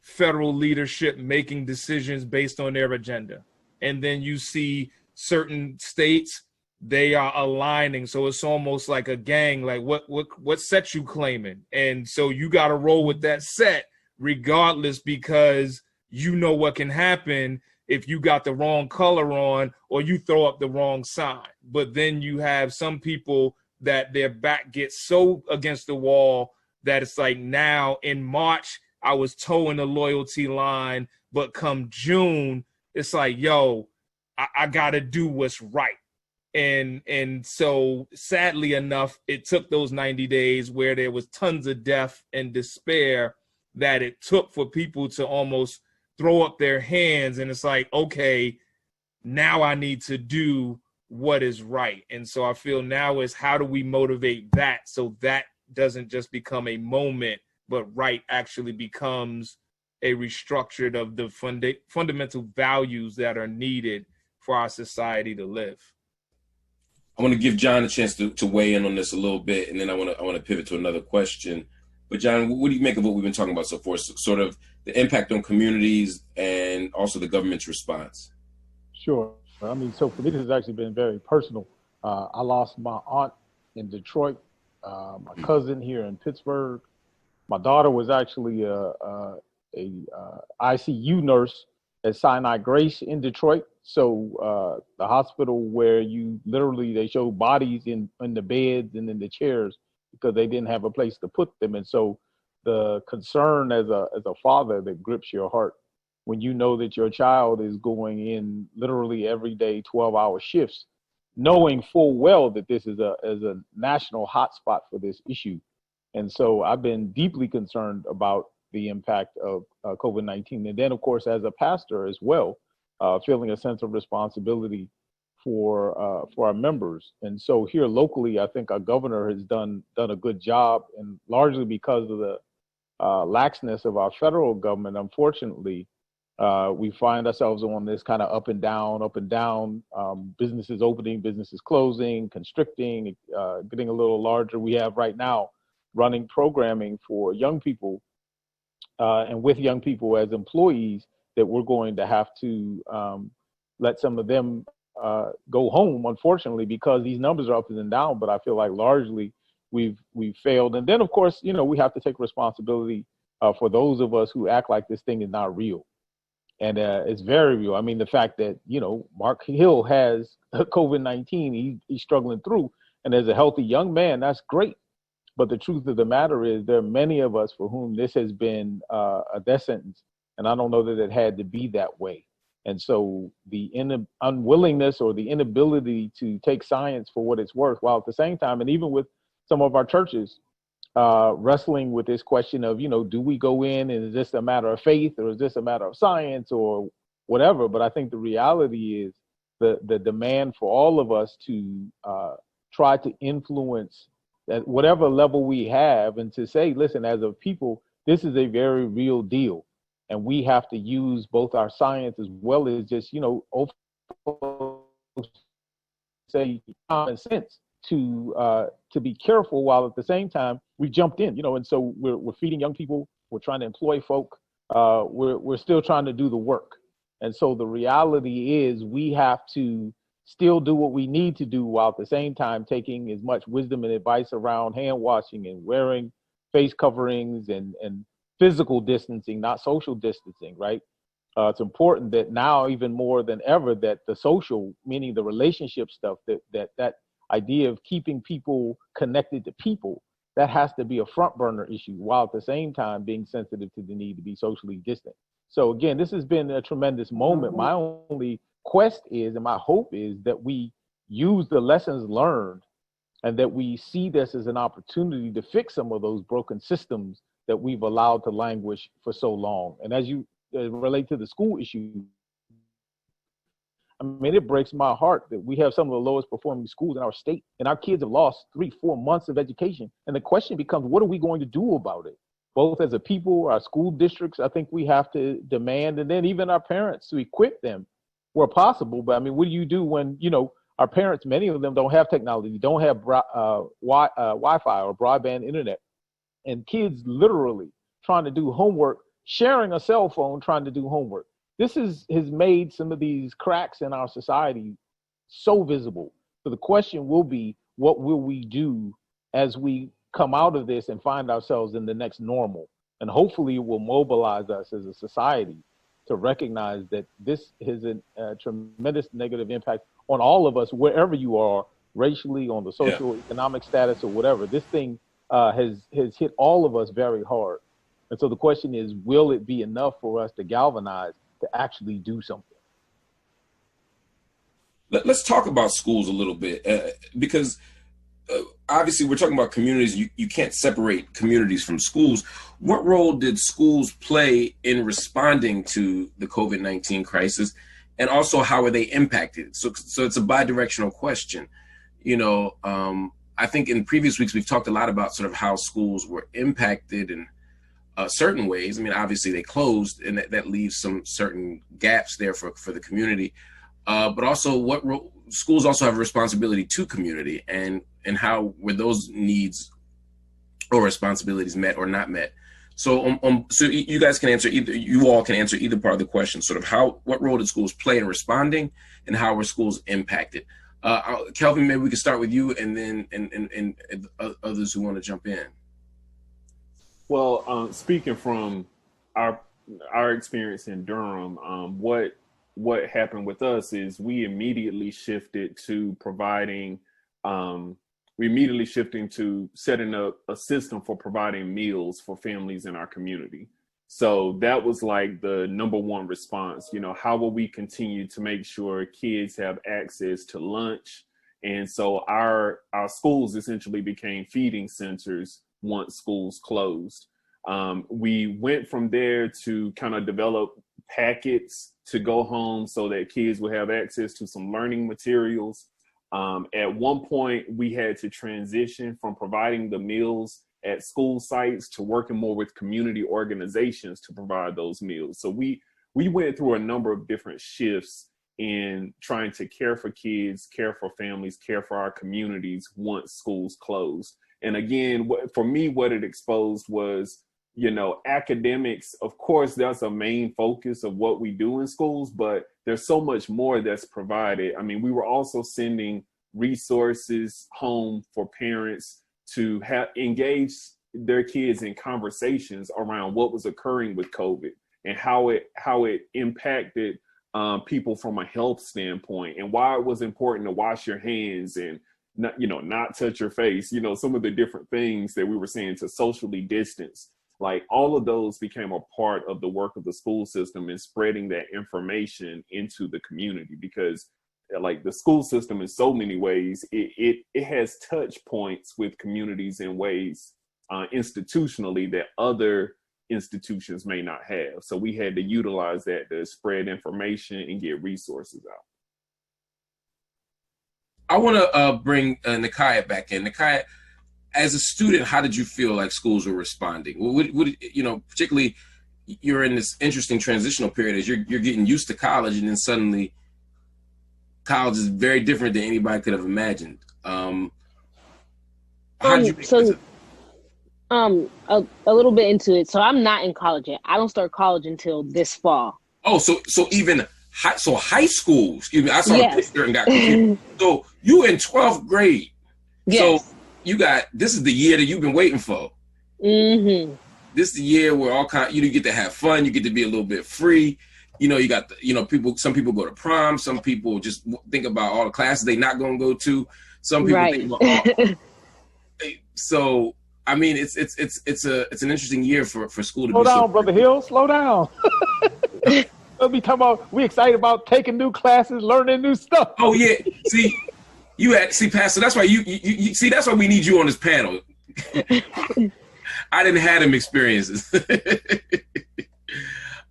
federal leadership making decisions based on their agenda. And then you see certain states, they are aligning. So it's almost like a gang, like what set you claiming? And so you got to roll with that set regardless, because you know what can happen if you got the wrong color on or you throw up the wrong sign. But then you have some people that their back gets so against the wall that it's like, now in March, I was towing the loyalty line, but come June, it's like, yo, I got to do what's right. And so sadly enough, it took those 90 days where there was tons of death and despair that it took for people to almost throw up their hands. And it's like, okay, now I need to do what is right. And so I feel now is, how do we motivate that so that doesn't just become a moment, but right actually becomes a restructured of the fundamental values that are needed for our society to live. I want to give John a chance to weigh in on this a little bit, and then I want to pivot to another question. But John, what do you make of what we've been talking about so far? Sort of the impact on communities and also the government's response. Sure. I mean, so for me, this has actually been very personal. I lost my aunt in Detroit, my cousin here in Pittsburgh. My daughter was actually a ICU nurse at Sinai Grace in Detroit. So the hospital where they show bodies in the beds and in the chairs because they didn't have a place to put them. And so the concern as a father that grips your heart when you know that your child is going in literally every day 12-hour shifts, knowing full well that this is a national hotspot for this issue. And so I've been deeply concerned about the impact of COVID-19. And then, of course, as a pastor as well, feeling a sense of responsibility for our members. And so here locally, I think our governor has done a good job, and largely because of the laxness of our federal government, unfortunately, we find ourselves on this kind of up and down, businesses opening, businesses closing, constricting, getting a little larger. We have right now running programming for young people and with young people as employees that we're going to have to let some of them go home, unfortunately, because these numbers are up and down. But I feel like largely we've failed. And then, of course, we have to take responsibility for those of us who act like this thing is not real. And it's very real. I mean, the fact that, Marc Hill has COVID-19, he's struggling through. And as a healthy young man, that's great. But the truth of the matter is there are many of us for whom this has been a death sentence. And I don't know that it had to be that way. And so the unwillingness or the inability to take science for what it's worth, while at the same time, and even with some of our churches, wrestling with this question of, do we go in and is this a matter of faith or is this a matter of science or whatever? But I think the reality is the demand for all of us to try to influence at whatever level we have and to say, listen, as a people, this is a very real deal. And we have to use both our science as well as just, say common sense to be careful, while at the same time we jumped in, and so we're feeding young people, we're trying to employ folk, we're still trying to do the work. And so the reality is we have to still do what we need to do while at the same time taking as much wisdom and advice around hand washing and wearing face coverings and physical distancing, not social distancing, right? It's important that now even more than ever that the social, meaning the relationship stuff, that idea of keeping people connected to people, that has to be a front burner issue while at the same time being sensitive to the need to be socially distant. So again, this has been a tremendous moment. My only quest is, and my hope is that we use the lessons learned and that we see this as an opportunity to fix some of those broken systems that we've allowed to languish for so long. And as you relate to the school issue, I mean, it breaks my heart that we have some of the lowest performing schools in our state, and our kids have lost 3-4 months of education. And the question becomes, what are we going to do about it? both as a people, our school districts, I think we have to demand, and then even our parents to equip them where possible. But I mean, what do you do when, our parents, many of them don't have technology, don't have Wi-Fi or broadband internet, and kids literally trying to do homework, sharing a cell phone, trying to do homework. This has made some of these cracks in our society so visible. So the question will be, what will we do as we come out of this and find ourselves in the next normal? And hopefully it will mobilize us as a society to recognize that this has a tremendous negative impact on all of us, wherever you are, racially, on the social economic status or whatever. This thing has hit all of us very hard. And so the question is, will it be enough for us to galvanize to actually do something? Let's talk about schools a little bit, because obviously we're talking about communities. You can't separate communities from schools. What role did schools play in responding to the COVID-19 crisis? And also, how are they impacted? So it's a bi-directional question. I think in previous weeks, we've talked a lot about sort of how schools were impacted in certain ways. I mean, obviously they closed, and that leaves some certain gaps there for the community. But also, schools also have a responsibility to community, and how were those needs or responsibilities met or not met? So, so you guys can answer either. You all can answer either part of the question. Sort of what role did schools play in responding, and how were schools impacted? Kelvin, maybe we can start with you, and then and others who want to jump in. Well, speaking from our experience in Durham, what happened with us is we immediately shifted to setting up a system for providing meals for families in our community. So that was like the number one response. How will we continue to make sure kids have access to lunch? And so our schools essentially became feeding centers once schools closed. We went from there to kind of develop packets to go home so that kids would have access to some learning materials. At one point, we had to transition from providing the meals at school sites to working more with community organizations to provide those meals. So we went through a number of different shifts in trying to care for kids, care for families, care for our communities once schools closed. And again, for me, what it exposed was, academics, of course, that's a main focus of what we do in schools, but there's so much more that's provided. I mean, we were also sending resources home for parents to engage their kids in conversations around what was occurring with COVID and how it impacted people from a health standpoint, and why it was important to wash your hands and not touch your face. Some of the different things that we were saying to socially distance. Like, all of those became a part of the work of the school system and spreading that information into the community, because like the school system in so many ways, it has touch points with communities in ways institutionally that other institutions may not have. So we had to utilize that to spread information and get resources out. I want to bring Nekiya back in. Nekiya, as a student, how did you feel like schools were responding? Particularly, you're in this interesting transitional period as you're getting used to college, and then suddenly college is very different than anybody could have imagined. How did you? A little bit into it. So I'm not in college yet. I don't start college until this fall. Oh, so even high school. Excuse me, I saw a picture and got confused. So you in 12th grade. Yes. So this is the year that you've been waiting for. Mm-hmm. This is the year where you get to have fun. You get to be a little bit free. You got people. Some people go to prom. Some people just think about all the classes they're not going to go to. Some people think about. So I mean, it's an interesting year for school to slow down, Brother Hill. Slow down. We'll be talking about, we excited about taking new classes, learning new stuff. Oh yeah, Pastor. That's why you see. That's why we need you on this panel. I didn't have them experiences.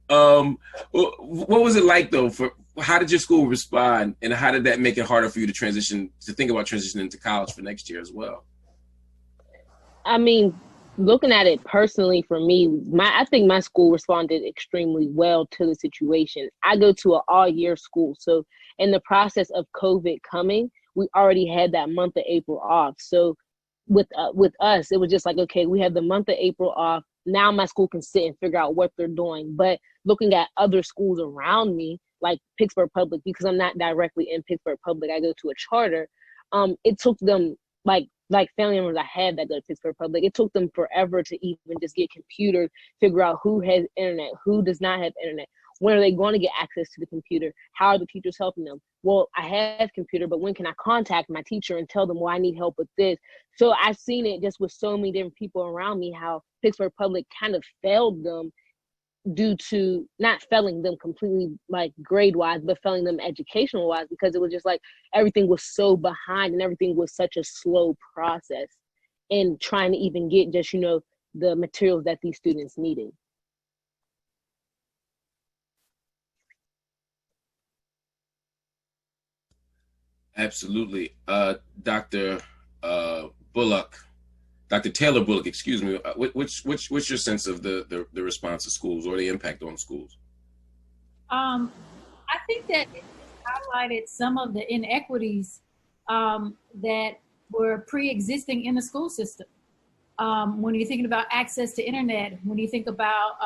What was it like though? How did your school respond, and how did that make it harder for you to think about transitioning into college for next year as well? I mean, looking at it personally for me, I think my school responded extremely well to the situation. I go to an all-year school, so in the process of COVID coming, we already had that month of April off. So with us, it was just like, okay, we have the month of April off. Now my school can sit and figure out what they're doing. But looking at other schools around me, like Pittsburgh Public, because I'm not directly in Pittsburgh Public, I go to a charter. It took them like family members I had that go to Pittsburgh Public, it took them forever to even just get computers, figure out who has internet, who does not have internet. When are they going to get access to the computer? How are the teachers helping them? Well, I have computer, but when can I contact my teacher and tell them, well, I need help with this? So I've seen it just with so many different people around me, how Pittsburgh Public kind of failed them due to not failing them completely like grade wise, but failing them educational wise, because it was just like everything was so behind and everything was such a slow process in trying to even get just, the materials that these students needed. Absolutely. Dr. Bullock, Dr. Taylor Bullock, excuse me, what's your sense of the response to schools or the impact on schools? I think that it highlighted some of the inequities that were pre-existing in the school system. When you're thinking about access to internet, when you think about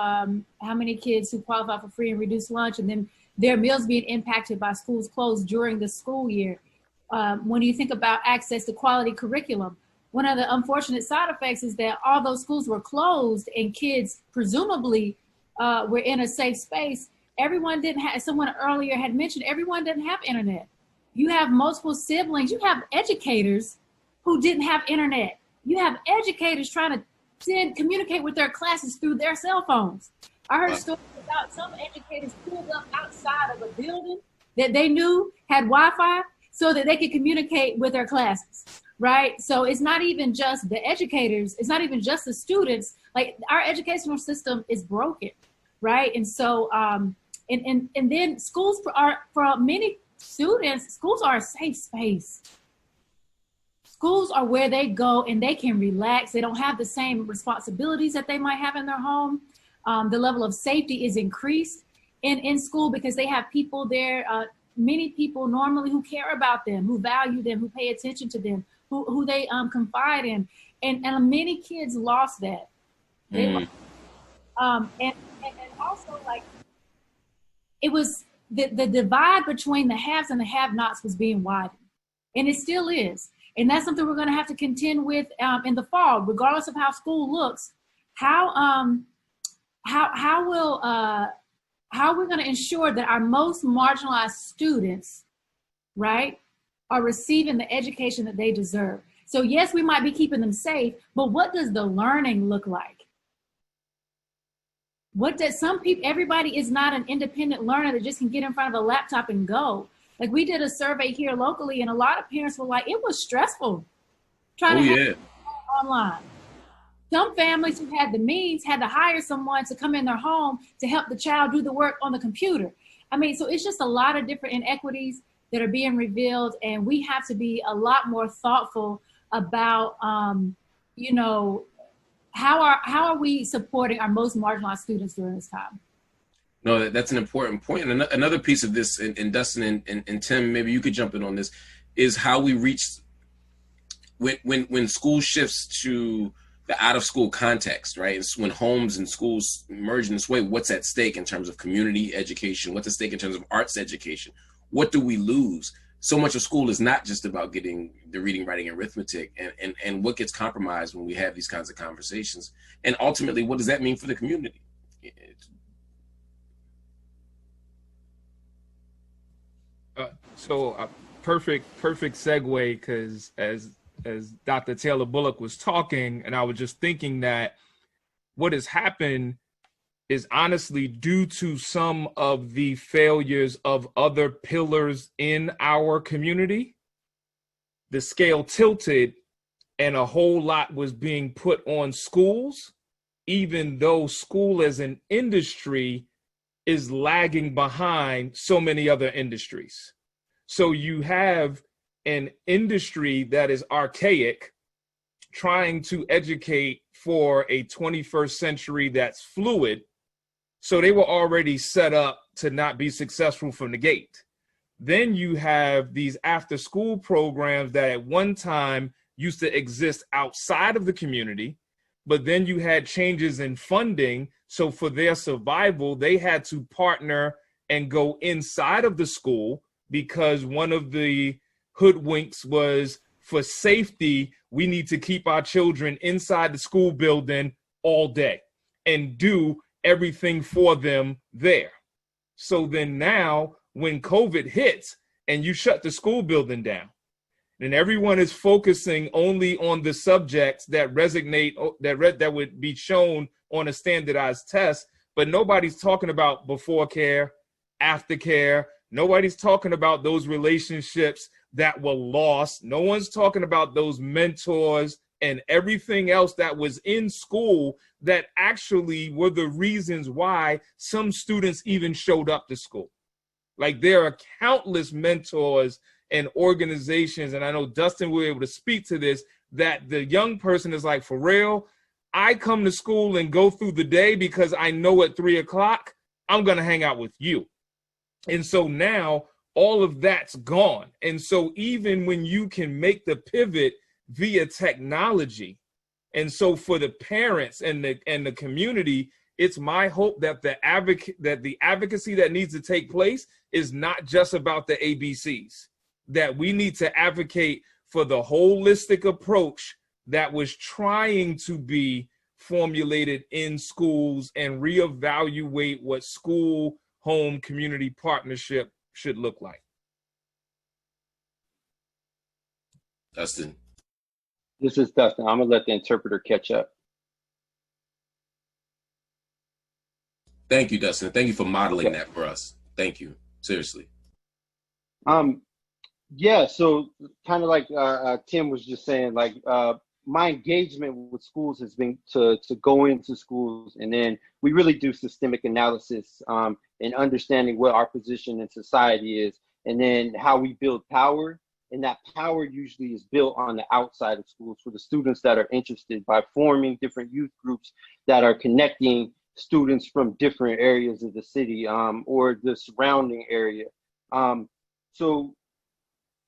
how many kids who qualify for free and reduced lunch and then their meals being impacted by schools closed during the school year. When you think about access to quality curriculum, one of the unfortunate side effects is that all those schools were closed and kids presumably were in a safe space. Everyone didn't have, someone earlier had mentioned, everyone didn't have internet. You have multiple siblings, you have educators who didn't have internet. You have educators trying to communicate with their classes through their cell phones. I heard stories about some educators pulled up outside of a building that they knew had Wi-Fi so that they could communicate with their classes, right? So it's not even just the educators, it's not even just the students. Like our educational system is broken, right? And so, and then schools are, for many students, schools are a safe space. Schools are where they go and they can relax. They don't have the same responsibilities that they might have in their home. The level of safety is increased in school because they have people there, many people normally who care about them, who value them, who pay attention to them, who they confide in. And many kids lost that. And also like, it was the divide between the haves and the have-nots was being widened. And it still is. And that's something we're gonna have to contend with in the fall, regardless of how school looks. How we're going to ensure that our most marginalized students, right, are receiving the education that they deserve. So yes, we might be keeping them safe, but what does the learning look like? What does everybody is not an independent learner that just can get in front of a laptop and go. Like we did a survey here locally and a lot of parents were like, it was stressful trying to have online. Some families who had the means had to hire someone to come in their home to help the child do the work on the computer. I mean, so it's just a lot of different inequities that are being revealed, and we have to be a lot more thoughtful about, how are we supporting our most marginalized students during this time? No, that's an important point. And another piece of this, and Dustin and Tim, maybe you could jump in on this, is how we reach when school shifts to the out-of-school context, right? It's when homes and schools merge in this way, what's at stake in terms of community education? What's at stake in terms of arts education? What do we lose? So much of school is not just about getting the reading, writing, and arithmetic, and what gets compromised when we have these kinds of conversations. And ultimately, what does that mean for the community? Perfect segue, because as Dr. Taylor Bullock was talking, and I was just thinking that what has happened is honestly due to some of the failures of other pillars in our community. The scale tilted and a whole lot was being put on schools, even though school as an industry is lagging behind so many other industries. So you have an industry that is archaic, trying to educate for a 21st century that's fluid. So they were already set up to not be successful from the gate. Then you have these after school programs that at one time used to exist outside of the community, but then you had changes in funding. So for their survival, they had to partner and go inside of the school, because one of the hoodwinks was, for safety, we need to keep our children inside the school building all day and do everything for them there. So then now when COVID hits and you shut the school building down, and everyone is focusing only on the subjects that resonate, that would be shown on a standardized test, but nobody's talking about before care, after care. Nobody's talking about those relationships that were lost. No one's talking about those mentors and everything else that was in school that actually were the reasons why some students even showed up to school. Like, there are countless mentors and organizations, and I know Dustin will be able to speak to this, that the young person is like, for real, I come to school and go through the day because I know at 3 o'clock, I'm going to hang out with you. And so now all of that's gone. And so even when you can make the pivot via technology, and so for the parents and the community, it's my hope that the advocacy that needs to take place is not just about the ABCs, that we need to advocate for the holistic approach that was trying to be formulated in schools and reevaluate what school home community partnership should look like. Dustin. This is Dustin. I'm gonna let the interpreter catch up. Thank you, Dustin. Thank you for modeling that for us. Thank you. Seriously. Yeah, so kind of like Tim was just saying, like my engagement with schools has been to go into schools, and then we really do systemic analysis and understanding what our position in society is, and then how we build power. And that power usually is built on the outside of schools for the students that are interested, by forming different youth groups that are connecting students from different areas of the city or the surrounding area. So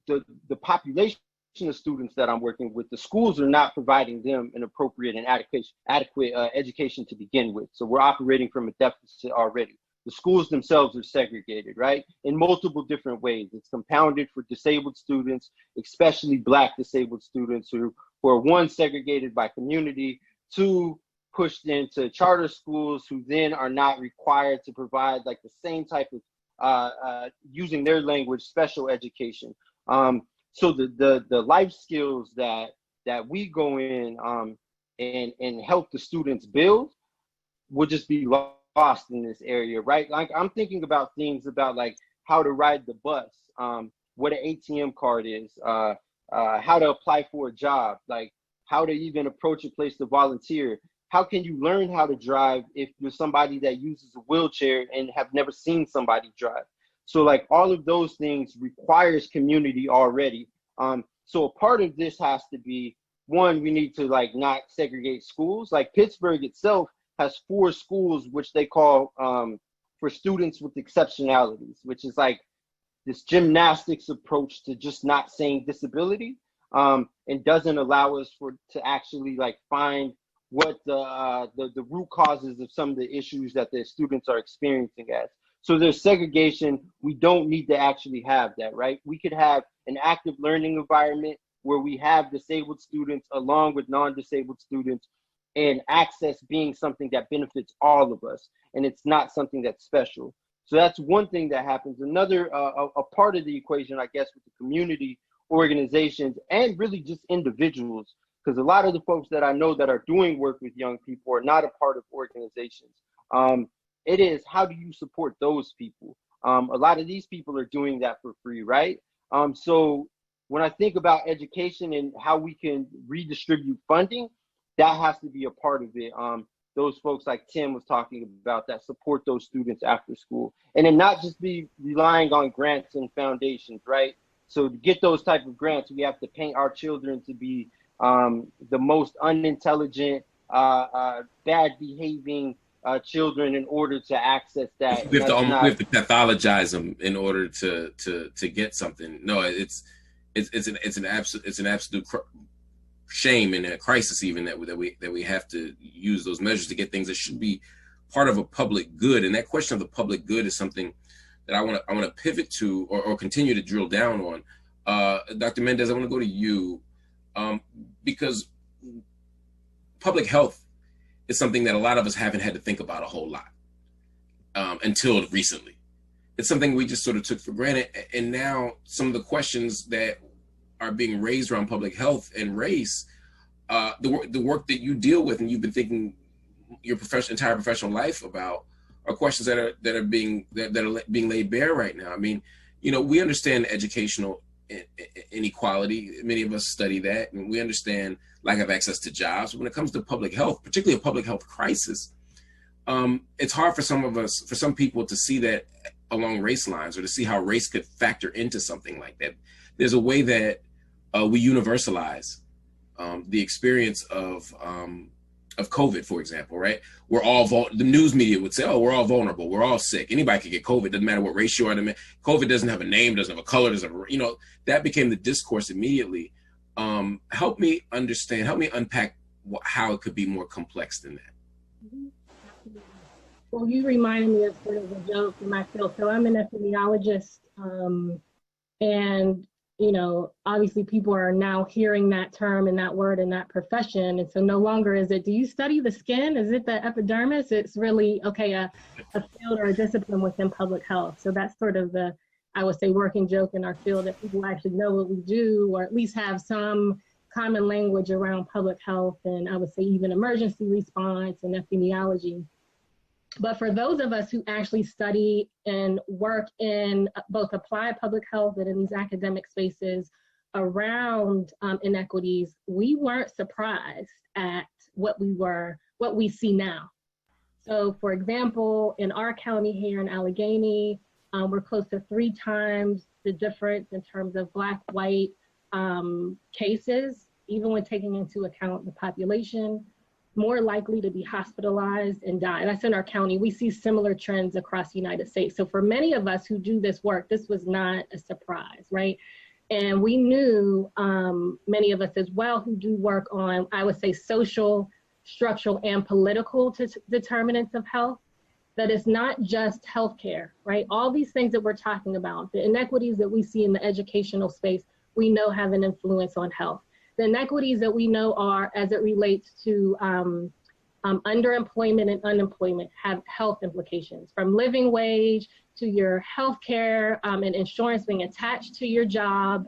the population of students that I'm working with, the schools are not providing them an appropriate and adequate education to begin with. So we're operating from a deficit already. The schools themselves are segregated, right? In multiple different ways. It's compounded for disabled students, especially Black disabled students who are, one, segregated by community, two, pushed into charter schools who then are not required to provide like the same type of, using their language, special education. So the life skills that we go in and help the students build will just be lost in this area, right? Like, I'm thinking about things about like how to ride the bus, what an ATM card is, how to apply for a job, like how to even approach a place to volunteer. How can you learn how to drive if you're somebody that uses a wheelchair and have never seen somebody drive? So like all of those things requires community already. So a part of this has to be, one, we need to like not segregate schools. Like Pittsburgh itself has 4 schools, which they call for students with exceptionalities, which is like this gymnastics approach to just not saying disability, and doesn't allow us to actually like find what the root causes of some of the issues that the students are experiencing as. So there's segregation. We don't need to actually have that, right? We could have an active learning environment where we have disabled students along with non-disabled students, and access being something that benefits all of us, and it's not something that's special. So that's one thing that happens. Another a part of the equation, I guess, with the community organizations and really just individuals, because a lot of the folks that I know that are doing work with young people are not a part of organizations. It is, how do you support those people? A lot of these people are doing that for free, right? So when I think about education and how we can redistribute funding, that has to be a part of it. Those folks like Tim was talking about that support those students after school, and then not just be relying on grants and foundations, right? So to get those type of grants, we have to paint our children to be the most unintelligent, bad behaving children in order to access that. We have to pathologize them in order to get something. No, it's an absolute shame and a crisis even that we have to use those measures to get things that should be part of a public good. And that question of the public good is something that I want to pivot to or continue to drill down on. Dr. Mendez, I want to go to you because public health is something that a lot of us haven't had to think about a whole lot until recently. It's something we just sort of took for granted. And now some of the questions that are being raised around public health and race, the work that you deal with and you've been thinking your entire professional life about are questions that are being laid bare right now. I mean, we understand educational inequality. Many of us study that, and we understand lack of access to jobs. But when it comes to public health, particularly a public health crisis, it's hard for some people to see that along race lines or to see how race could factor into something like that. There's a way that we universalize the experience of COVID, for example, right? We're all the news media would say, "Oh, we're all vulnerable. We're all sick. Anybody could get COVID. Doesn't matter what race you are. COVID doesn't have a name, doesn't have a color, doesn't have that became the discourse immediately. Help me understand. Help me unpack how it could be more complex than that. Well, you reminded me of sort of a joke in my field. So I'm an epidemiologist, and obviously people are now hearing that term and that word and that profession. And so no longer is it, do you study the skin? Is it the epidermis? It's really, okay, a field or a discipline within public health. So that's sort of the, I would say, working joke in our field, that people actually know what we do, or at least have some common language around public health, and I would say even emergency response and epidemiology. But for those of us who actually study and work in both applied public health and in these academic spaces around inequities, we weren't surprised at what we see now. So for example, in our county here in Allegheny, we're close to 3 times the difference in terms of Black, white cases, even when taking into account the population, more likely to be hospitalized and die. That's in our county. We see similar trends across the United States. So for many of us who do this work, this was not a surprise, right? And we knew, many of us as well who do work on, I would say, social, structural, and political determinants of health, that it's not just healthcare, right? All these things that we're talking about, the inequities that we see in the educational space, we know have an influence on health. The inequities that we know are, as it relates to underemployment and unemployment, have health implications, from living wage to your health care and insurance being attached to your job.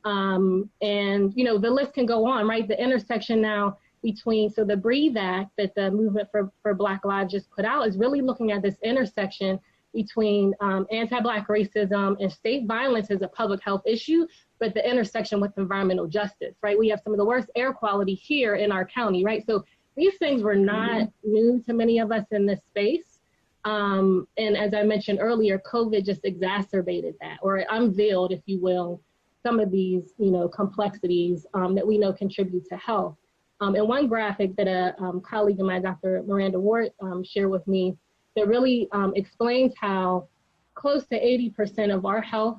And the list can go on, right? The intersection now between, so the BREATHE Act that the Movement for Black Lives just put out is really looking at this intersection between anti-Black racism and state violence as a public health issue, but the intersection with environmental justice, right? We have some of the worst air quality here in our county, right? So these things were not new to many of us in this space. And as I mentioned earlier, COVID just exacerbated that, or unveiled, if you will, some of these, complexities that we know contribute to health. And one graphic that a colleague of mine, Dr. Miranda Ward, shared with me, that really explains how close to 80% of our health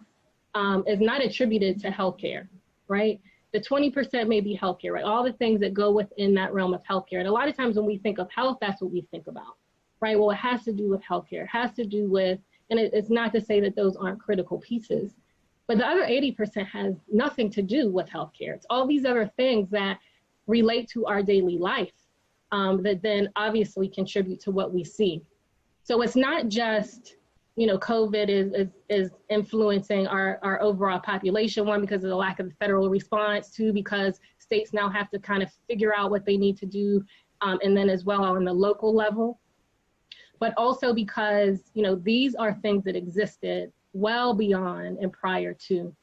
is not attributed to healthcare, right? The 20% may be healthcare, right? All the things that go within that realm of healthcare. And a lot of times when we think of health, that's what we think about, right? Well, it has to do with healthcare, it has to do with, and it's not to say that those aren't critical pieces, but the other 80% has nothing to do with healthcare. It's all these other things that relate to our daily life that then obviously contribute to what we see. So it's not just, COVID is influencing our overall population, one, because of the lack of the federal response, two, because states now have to kind of figure out what they need to do, and then as well on the local level, but also because, these are things that existed well beyond and prior to,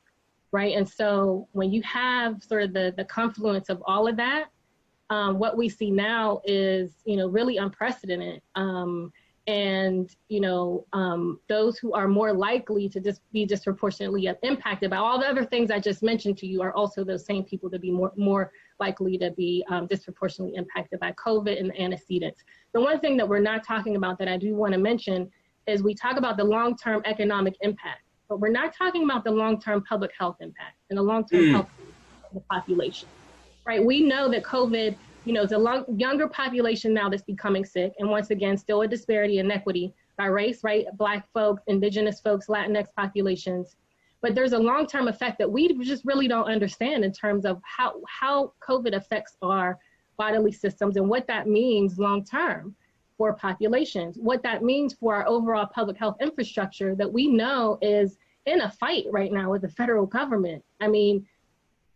right? And so when you have sort of the confluence of all of that, what we see now is, really unprecedented. And, those who are more likely to just be disproportionately impacted by all the other things I just mentioned to you are also those same people to be more likely to be disproportionately impacted by COVID and the antecedents. The one thing that we're not talking about that I do want to mention is we talk about the long-term economic impact, but we're not talking about the long-term public health impact and the long-term health of the population, right? We know that COVID, it's a younger population now that's becoming sick. And once again, still a disparity, inequity by race, right? Black folks, indigenous folks, Latinx populations. But there's a long-term effect that we just really don't understand in terms of how COVID affects our bodily systems and what that means long-term for populations, what that means for our overall public health infrastructure that we know is in a fight right now with the federal government. I mean,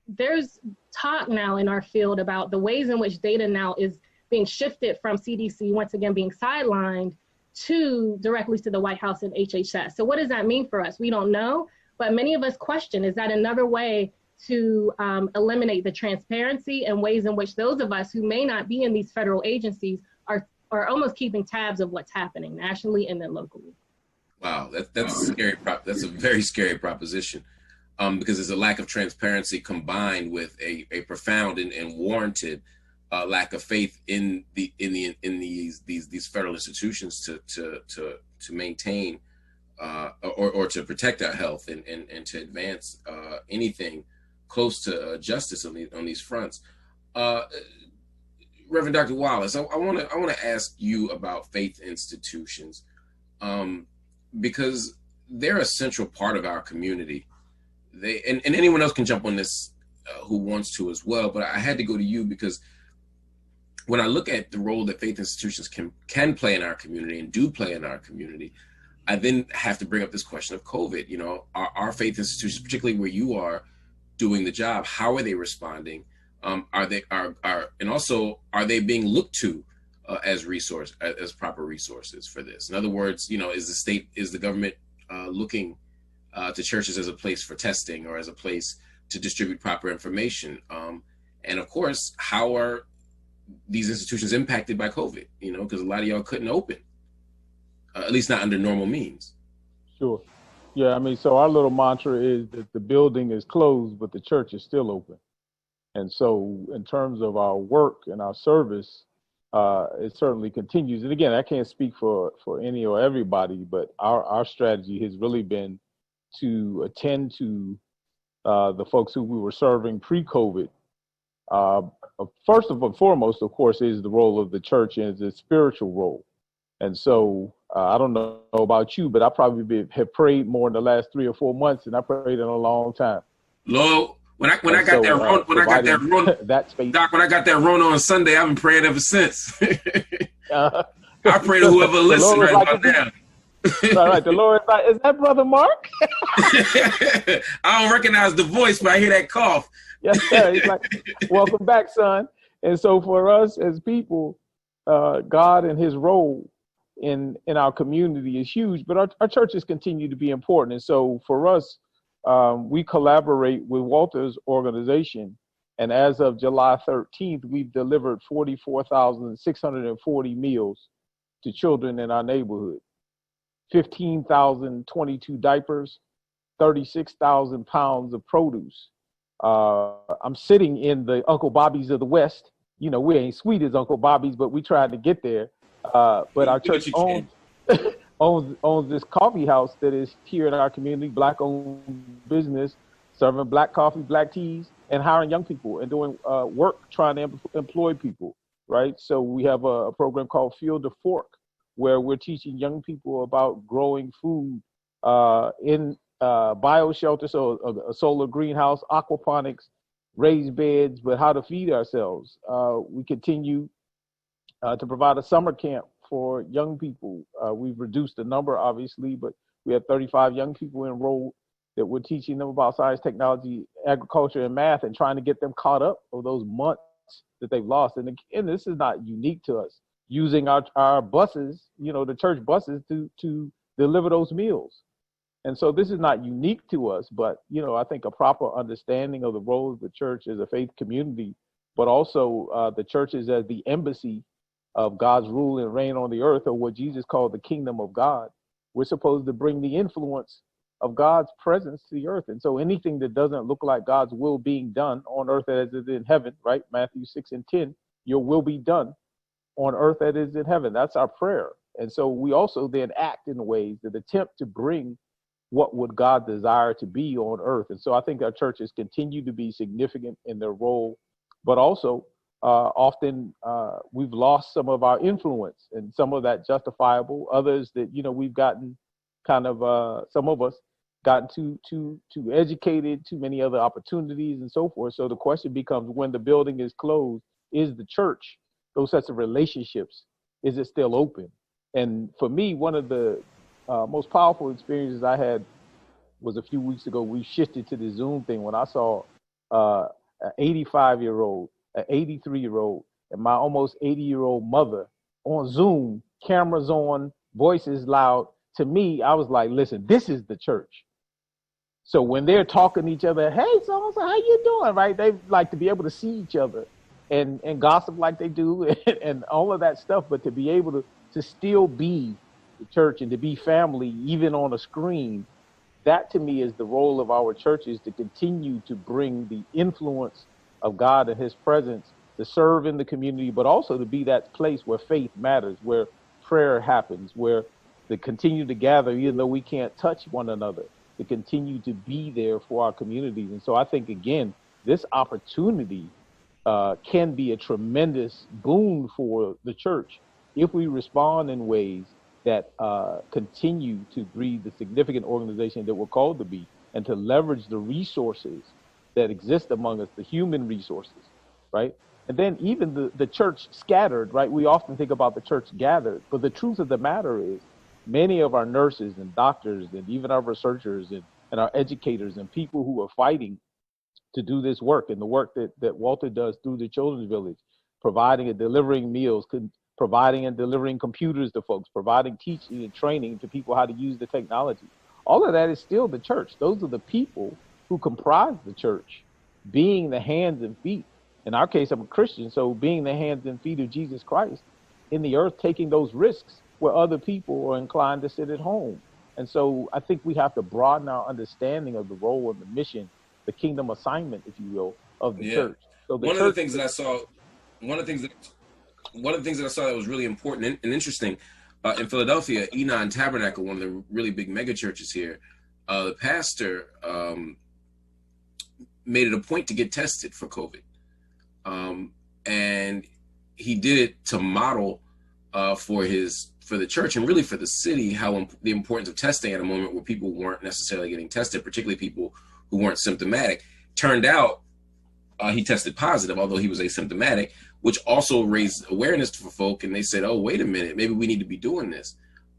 there's talk now in our field about the ways in which data now is being shifted from CDC, once again, being sidelined to directly to the White House and HHS. So what does that mean for us? We don't know, but many of us question, is that another way to eliminate the transparency and ways in which those of us who may not be in these federal agencies are almost keeping tabs of what's happening nationally and then locally? Wow, that's a scary that's a very scary proposition, because there's a lack of transparency combined with a profound and warranted lack of faith in these federal institutions to maintain or to protect our health and to advance anything close to justice on these fronts. Reverend Dr. Wallace, I want to ask you about faith institutions, because they're a central part of our community. And anyone else can jump on this who wants to as well, but I had to go to you because when I look at the role that faith institutions can play in our community and do play in our community, I then have to bring up this question of COVID. Are faith institutions, particularly where you are doing the job, how are they responding? Are they being looked to as proper resources for this? In other words, is the government looking to churches as a place for testing or as a place to distribute proper information? And of course, how are these institutions impacted by COVID? Because a lot of y'all couldn't open, at least not under normal means. Sure. Yeah, I mean, so our little mantra is that the building is closed, but the church is still open. And so in terms of our work and our service, it certainly continues. And again, I can't speak for any or everybody, but our strategy has really been to attend to the folks who we were serving pre-COVID. First and foremost, of course, is the role of the church and the spiritual role. And so I don't know about you, but I probably have prayed more in the last 3 or 4 months than I prayed in a long time. Lord, when I got that Rona on Sunday, I've been praying ever since. I pray to whoever listens right about now. Right, the Lord is like, is that Brother Marc? I don't recognize the voice, but I hear that cough. Yes, sir. He's like, welcome back, son. And so for us as people, God and his role in our community is huge, but our churches continue to be important. And so for us, we collaborate with Walter's organization. And as of July 13th, we've delivered 44,640 meals to children in our neighborhood, 15,022 diapers, 36,000 pounds of produce. I'm sitting in the Uncle Bobby's of the West. We ain't sweet as Uncle Bobby's, but we tried to get there. But our church owns this coffee house that is here in our community, Black-owned business, serving Black coffee, Black teas, and hiring young people and doing work trying to employ people, right? So we have a program called Field to Fork, where we're teaching young people about growing food in bioshelter, so a solar greenhouse, aquaponics, raised beds, but how to feed ourselves. We continue to provide a summer camp for young people. We've reduced the number, obviously, but we have 35 young people enrolled that we're teaching them about science, technology, agriculture, and math, and trying to get them caught up of those months that they've lost. And again, this is not unique to us, using our buses, the church buses to deliver those meals. And so this is not unique to us, but, I think a proper understanding of the role of the church as a faith community, but also the churches as the embassy of God's rule and reign on the earth, or what Jesus called the kingdom of God. We're supposed to bring the influence of God's presence to the earth. And so anything that doesn't look like God's will being done on earth as it is in heaven, right? Matthew 6:10, your will be done on earth as it is in heaven. That's our prayer. And so we also then act in ways that attempt to bring what would God desire to be on earth. And so I think our churches continue to be significant in their role, but also often we've lost some of our influence, and some of that justifiable, others that, we've gotten kind of, some of us gotten too educated, too many other opportunities and so forth. So the question becomes, when the building is closed, is the church, those sets of relationships, is it still open? And for me, one of the most powerful experiences I had was a few weeks ago. We shifted to the Zoom thing when I saw an 85-year-old, an 83-year-old, and my almost 80-year-old mother on Zoom, cameras on, voices loud. To me, I was like, listen, this is the church. So when they're talking to each other, hey, so-and-so, how you doing, right? They like to be able to see each other and gossip like they do and all of that stuff, but to be able to still be the church and to be family, even on a screen, that to me is the role of our churches, to continue to bring the influence of God and his presence, to serve in the community, but also to be that place where faith matters, where prayer happens, where they continue to gather, even though we can't touch one another, to continue to be there for our communities. And so I think, again, this opportunity can be a tremendous boon for the church if we respond in ways that continue to breed the significant organization that we're called to be, and to leverage the resources that exist among us, the human resources, right? And then even the church scattered, right? We often think about the church gathered, but the truth of the matter is many of our nurses and doctors and even our researchers and our educators and people who are fighting to do this work, and the work that Walter does through the Children's Village, providing and delivering meals, providing and delivering computers to folks, providing teaching and training to people how to use the technology. All of that is still the church. Those are the people who comprise the church, being the hands and feet. In our case, I'm a Christian, so being the hands and feet of Jesus Christ in the earth, taking those risks where other people are inclined to sit at home. And so I think we have to broaden our understanding of the role and the mission, the kingdom assignment, if you will, of the church. So one of the things that I saw that was really important and interesting in Philadelphia, Enon Tabernacle, one of the really big mega churches here, the pastor made it a point to get tested for COVID. And he did it to model for the church and really for the city, how the importance of testing at a moment where people weren't necessarily getting tested, particularly people who weren't symptomatic. Turned out he tested positive, although he was asymptomatic, which also raised awareness for folk. And they said, oh, wait a minute, maybe we need to be doing this.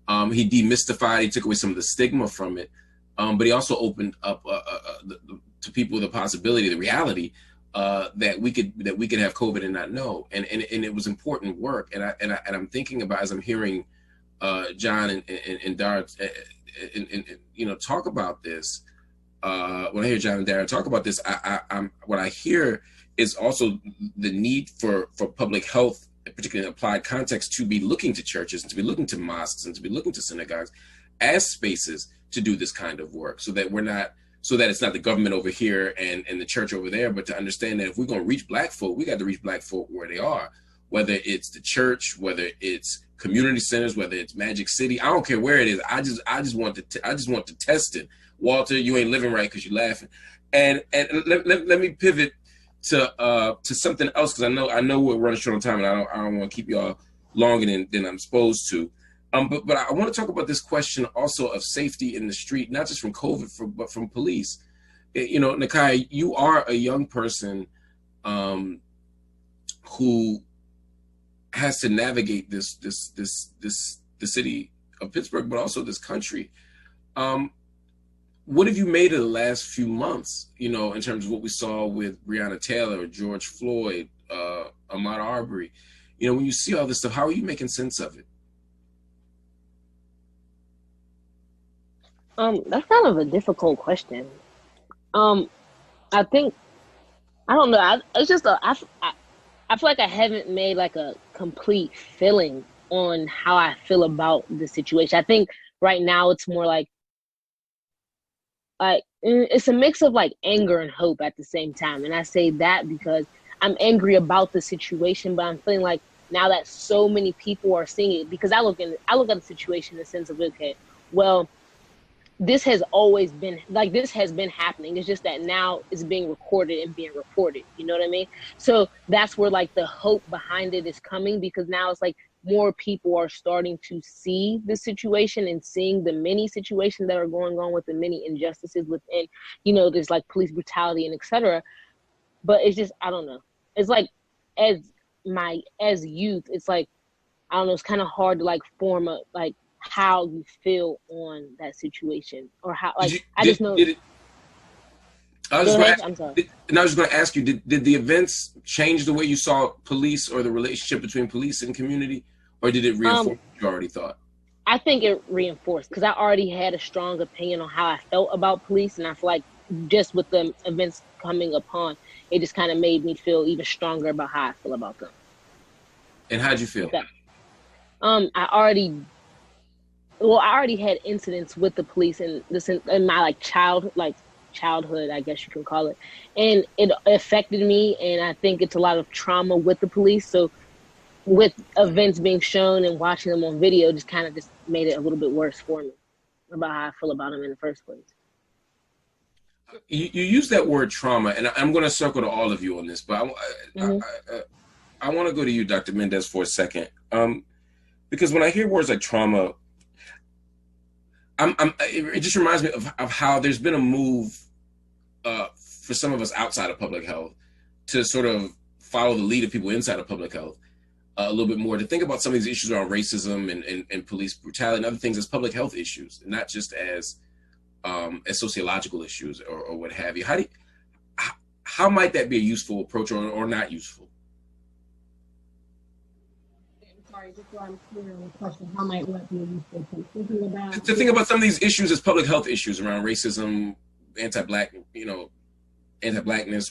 He demystified, he took away some of the stigma from it. But he also opened up to people the possibility, the reality that we could have COVID and not know. And it was important work. And I'm thinking about, as I'm hearing John and Dara talk about this, when I hear John and Dara talk about this, what I hear is also the need for public health, particularly in applied context, to be looking to churches and to be looking to mosques and to be looking to synagogues as spaces to do this kind of work, so that it's not the government over here and the church over there, but to understand that if we're going to reach Black folk, we got to reach Black folk where they are, whether it's the church, whether it's community centers, whether it's Magic City. I don't care where it is. I just want to test it. Walter, you ain't living right because you're laughing. And let me pivot to something else, because I know we're running short on time, and I don't want to keep y'all longer than I'm supposed to. But I want to talk about this question also of safety in the street, not just from COVID, but from police. Nekiya, you are a young person who has to navigate the city of Pittsburgh, but also this country. What have you made of the last few months, in terms of what we saw with Breonna Taylor, George Floyd, Ahmaud Arbery? When you see all this stuff, how are you making sense of it? That's kind of a difficult question. I think, I don't know. It's just I feel like I haven't made like a complete feeling on how I feel about the situation. I think right now it's more like like, it's a mix of like anger and hope at the same time. And I say that because I'm angry about the situation, but I'm feeling like now that so many people are seeing it, because I look at the situation in the sense of, okay, well, this has always been like, this has been happening. It's just that now it's being recorded and being reported. You know what I mean? So that's where like the hope behind it is coming, because now it's like more people are starting to see the situation and seeing the many situations that are going on with the many injustices within, you know, there's like police brutality and etc. But it's just, I don't know. It's like, as youth, it's like, I don't know, it's kind of hard to like form a, like, how you feel on that situation, or how, like, I was just going to ask you, did the events change the way you saw police or the relationship between police and community, or did it reinforce what you already thought? I think it reinforced, because I already had a strong opinion on how I felt about police, and I feel like just with the events coming upon, it just kind of made me feel even stronger about how I feel about them. And how'd you feel? I already had incidents with the police in my childhood, I guess you can call it, and it affected me. And I think it's a lot of trauma with the police. So with events being shown and watching them on video, just kind of just made it a little bit worse for me about how I feel about them in the first place. You use that word trauma, and I'm going to circle to all of you on this, but I want to go to you, Dr. Mendez, for a second, because when I hear words like trauma, it just reminds me of how there's been a move for some of us outside of public health to sort of follow the lead of people inside of public health a little bit more, to think about some of these issues around racism and police brutality and other things as public health issues, and not just as sociological issues or what have you. How might that be a useful approach or not useful? Sorry, just so I'm clear on the question, how might what be a useful approach? To think about some of these issues as public health issues around racism, anti-blackness,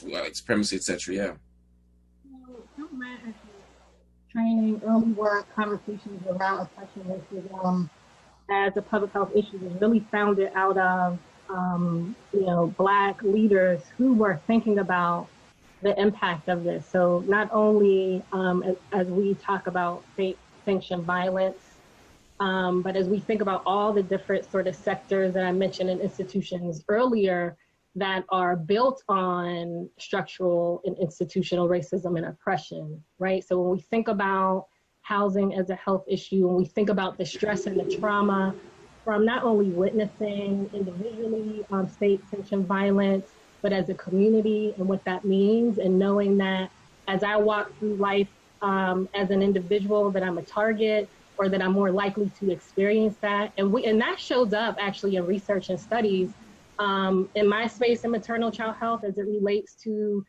white supremacy, etc. Yeah. Some of my training, early work, conversations around oppression, racism as a public health issue was really founded out of, Black leaders who were thinking about the impact of this. So not only as we talk about state-sanctioned violence, but as we think about all the different sort of sectors that I mentioned in institutions earlier that are built on structural and institutional racism and oppression, right? So when we think about housing as a health issue, when we think about the stress and the trauma from not only witnessing individually state-sanctioned violence, but as a community and what that means, and knowing that as I walk through life as an individual, that I'm a target or that I'm more likely to experience that. And that shows up actually in research and studies in my space in maternal child health as it relates to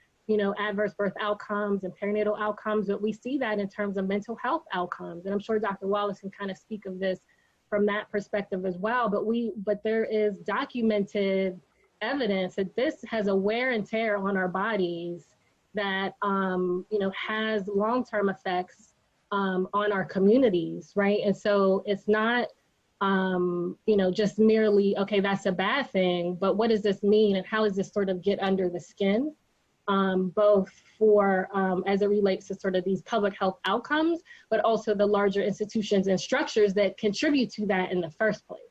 adverse birth outcomes and perinatal outcomes, but we see that in terms of mental health outcomes. And I'm sure Dr. Wallace can kind of speak of this from that perspective as well. But there is documented evidence that this has a wear and tear on our bodies that has long-term effects on our communities, right? And so it's not just merely, okay, that's a bad thing, but what does this mean and how does this sort of get under the skin, both for as it relates to sort of these public health outcomes, but also the larger institutions and structures that contribute to that in the first place.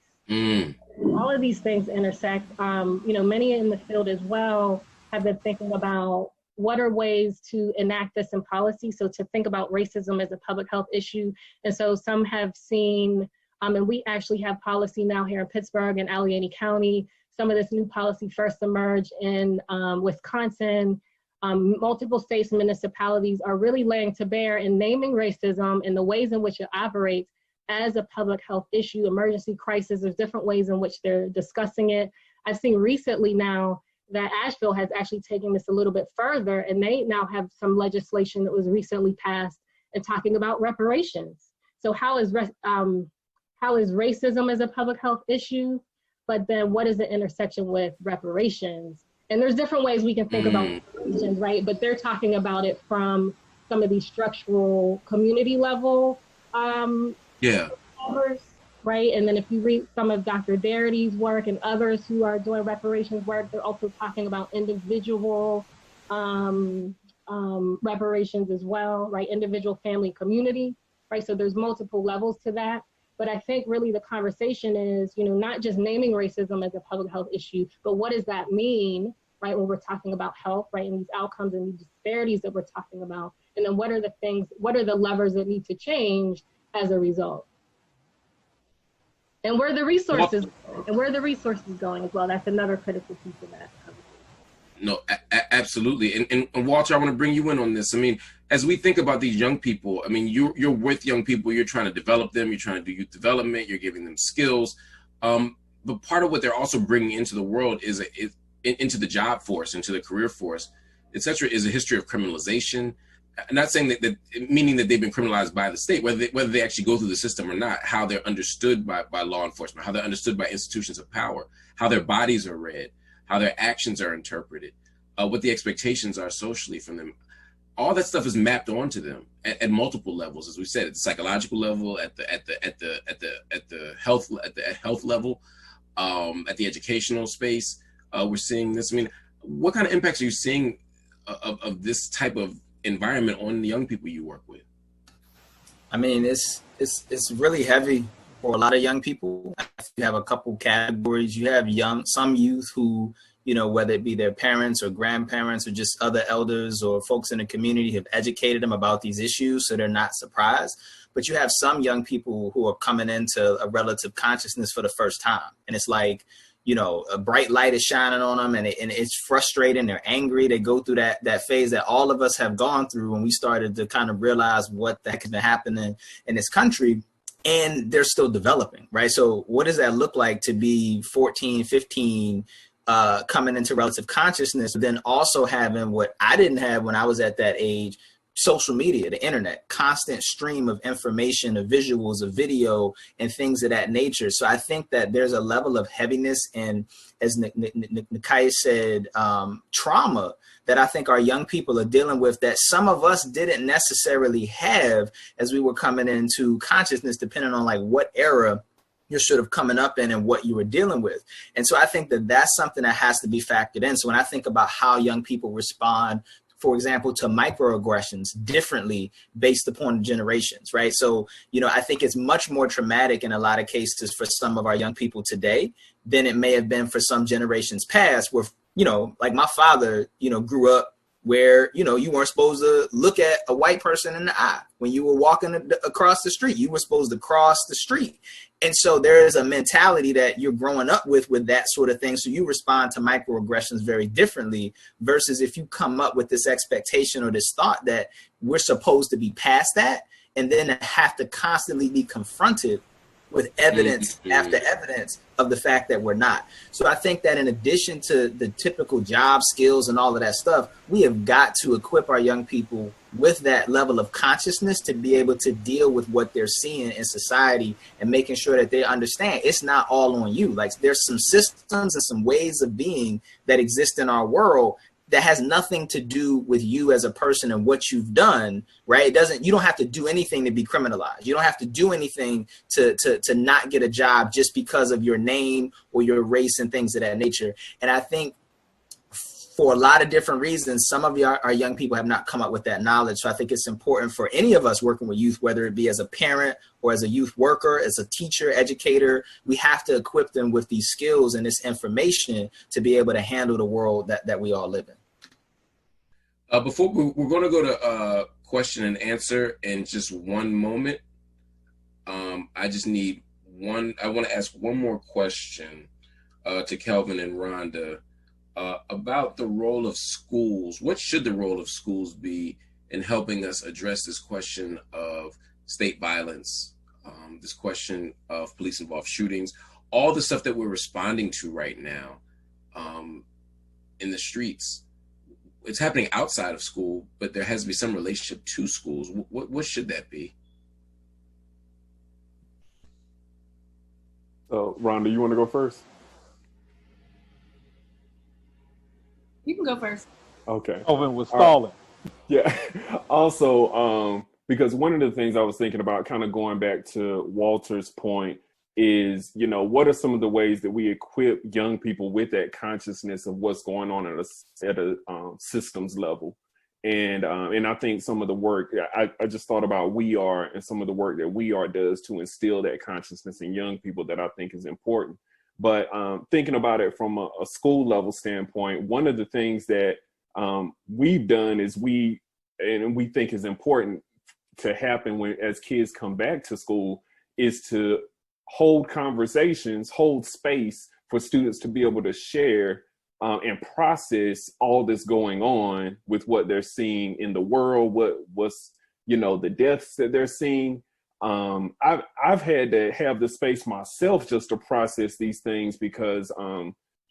All of these things intersect. Many in the field as well have been thinking about what are ways to enact this in policy. So to think about racism as a public health issue. And so some have seen, and we actually have policy now here in Pittsburgh and Allegheny County. Some of this new policy first emerged in Wisconsin. Multiple states and municipalities are really laying to bear in naming racism and the ways in which it operates as a public health issue, emergency crisis. There's different ways in which they're discussing it. I've seen recently now that Asheville has actually taken this a little bit further, and they now have some legislation that was recently passed and talking about reparations. So how is racism as a public health issue, but then what is the intersection with reparations? And there's different ways we can think about reparations, right? But they're talking about it from some of these structural community level right? And then if you read some of Dr. Dara's work and others who are doing reparations work, they're also talking about individual reparations as well, right? Individual, family, community, right? So there's multiple levels to that. But I think really the conversation is, not just naming racism as a public health issue, but what does that mean, right, when we're talking about health, right, and these outcomes and these disparities that we're talking about? And then what are the levers that need to change as a result? And where are the resources going as well? That's another critical piece of that. No, absolutely. And Walter, I want to bring you in on this. I mean, as we think about these young people, I mean, you're with young people, you're trying to develop them, you're trying to do youth development, you're giving them skills. But part of what they're also bringing into the world is into the job force, into the career force, et cetera, is a history of criminalization. I'm not saying that meaning that they've been criminalized by the state, whether they actually go through the system or not, how they're understood by law enforcement, how they're understood by institutions of power, how their bodies are read, how their actions are interpreted, what the expectations are socially from them. All that stuff is mapped onto them at multiple levels, as we said, at the psychological level, at the health level, at the educational space. We're seeing this. I mean, what kind of impacts are you seeing of this type of environment on the young people you work with? I mean, it's really heavy for a lot of young people. You have a couple categories. You have some youth who, whether it be their parents or grandparents or just other elders or folks in the community have educated them about these issues, so they're not surprised. But you have some young people who are coming into a relative consciousness for the first time. And it's like, a bright light is shining on them and it's frustrating. They're angry. They go through that phase that all of us have gone through when we started to kind of realize what the heck has been happening in this country. And they're still developing, right? So what does that look like to be 14, 15, coming into relative consciousness, but then also having what I didn't have when I was at that age, social media, the internet, constant stream of information, of visuals, of video, and things of that nature. So I think that there's a level of heaviness and, as Nekiya said, trauma that I think our young people are dealing with that some of us didn't necessarily have as we were coming into consciousness, depending on like what era you're sort of coming up in and what you were dealing with. And so I think that that's something that has to be factored in. So when I think about how young people respond, for example, to microaggressions differently based upon generations, right? So, I think it's much more traumatic in a lot of cases for some of our young people today than it may have been for some generations past where, like my father, grew up where, you weren't supposed to look at a white person in the eye. When you were walking across the street, you were supposed to cross the street. And so there is a mentality that you're growing up with that sort of thing. So you respond to microaggressions very differently versus if you come up with this expectation or this thought that we're supposed to be past that and then have to constantly be confronted with evidence after evidence of the fact that we're not. So I think that in addition to the typical job skills and all of that stuff, we have got to equip our young people with that level of consciousness to be able to deal with what they're seeing in society and making sure that they understand it's not all on you. Like there's some systems and some ways of being that exist in our world that has nothing to do with you as a person and what you've done, right? You don't have to do anything to be criminalized. You don't have to do anything to not get a job just because of your name or your race and things of that nature. And I think for a lot of different reasons, some of our young people have not come up with that knowledge. So I think it's important for any of us working with youth, whether it be as a parent or as a youth worker, as a teacher, educator, we have to equip them with these skills and this information to be able to handle the world that we all live in. Before we're going to go to question and answer in just one moment. I just need I want to ask one more question to Kelvin and Ronda. About the role of schools. What should the role of schools be in helping us address this question of state violence, this question of police-involved shootings, all the stuff that we're responding to right now in the streets? It's happening outside of school, but there has to be some relationship to schools. What should that be? Ronda, you want to go first? You can go first. Okay. Kelvin was stalling. Yeah. Also, because one of the things I was thinking about, kind of going back to Walter's point, is, you know, what are some of the ways that we equip young people with that consciousness of what's going on at a systems level? And I think some of the work, I just thought about We Are and some of the work that We Are does to instill that consciousness in young people that I think is important. But thinking about it from a school level standpoint, one of the things that we've done is we think is important to happen as kids come back to school is to hold conversations, hold space for students to be able to share and process all this going on with what they're seeing in the world, what's, you know, the deaths that they're seeing. I've had to have the space myself just to process these things because,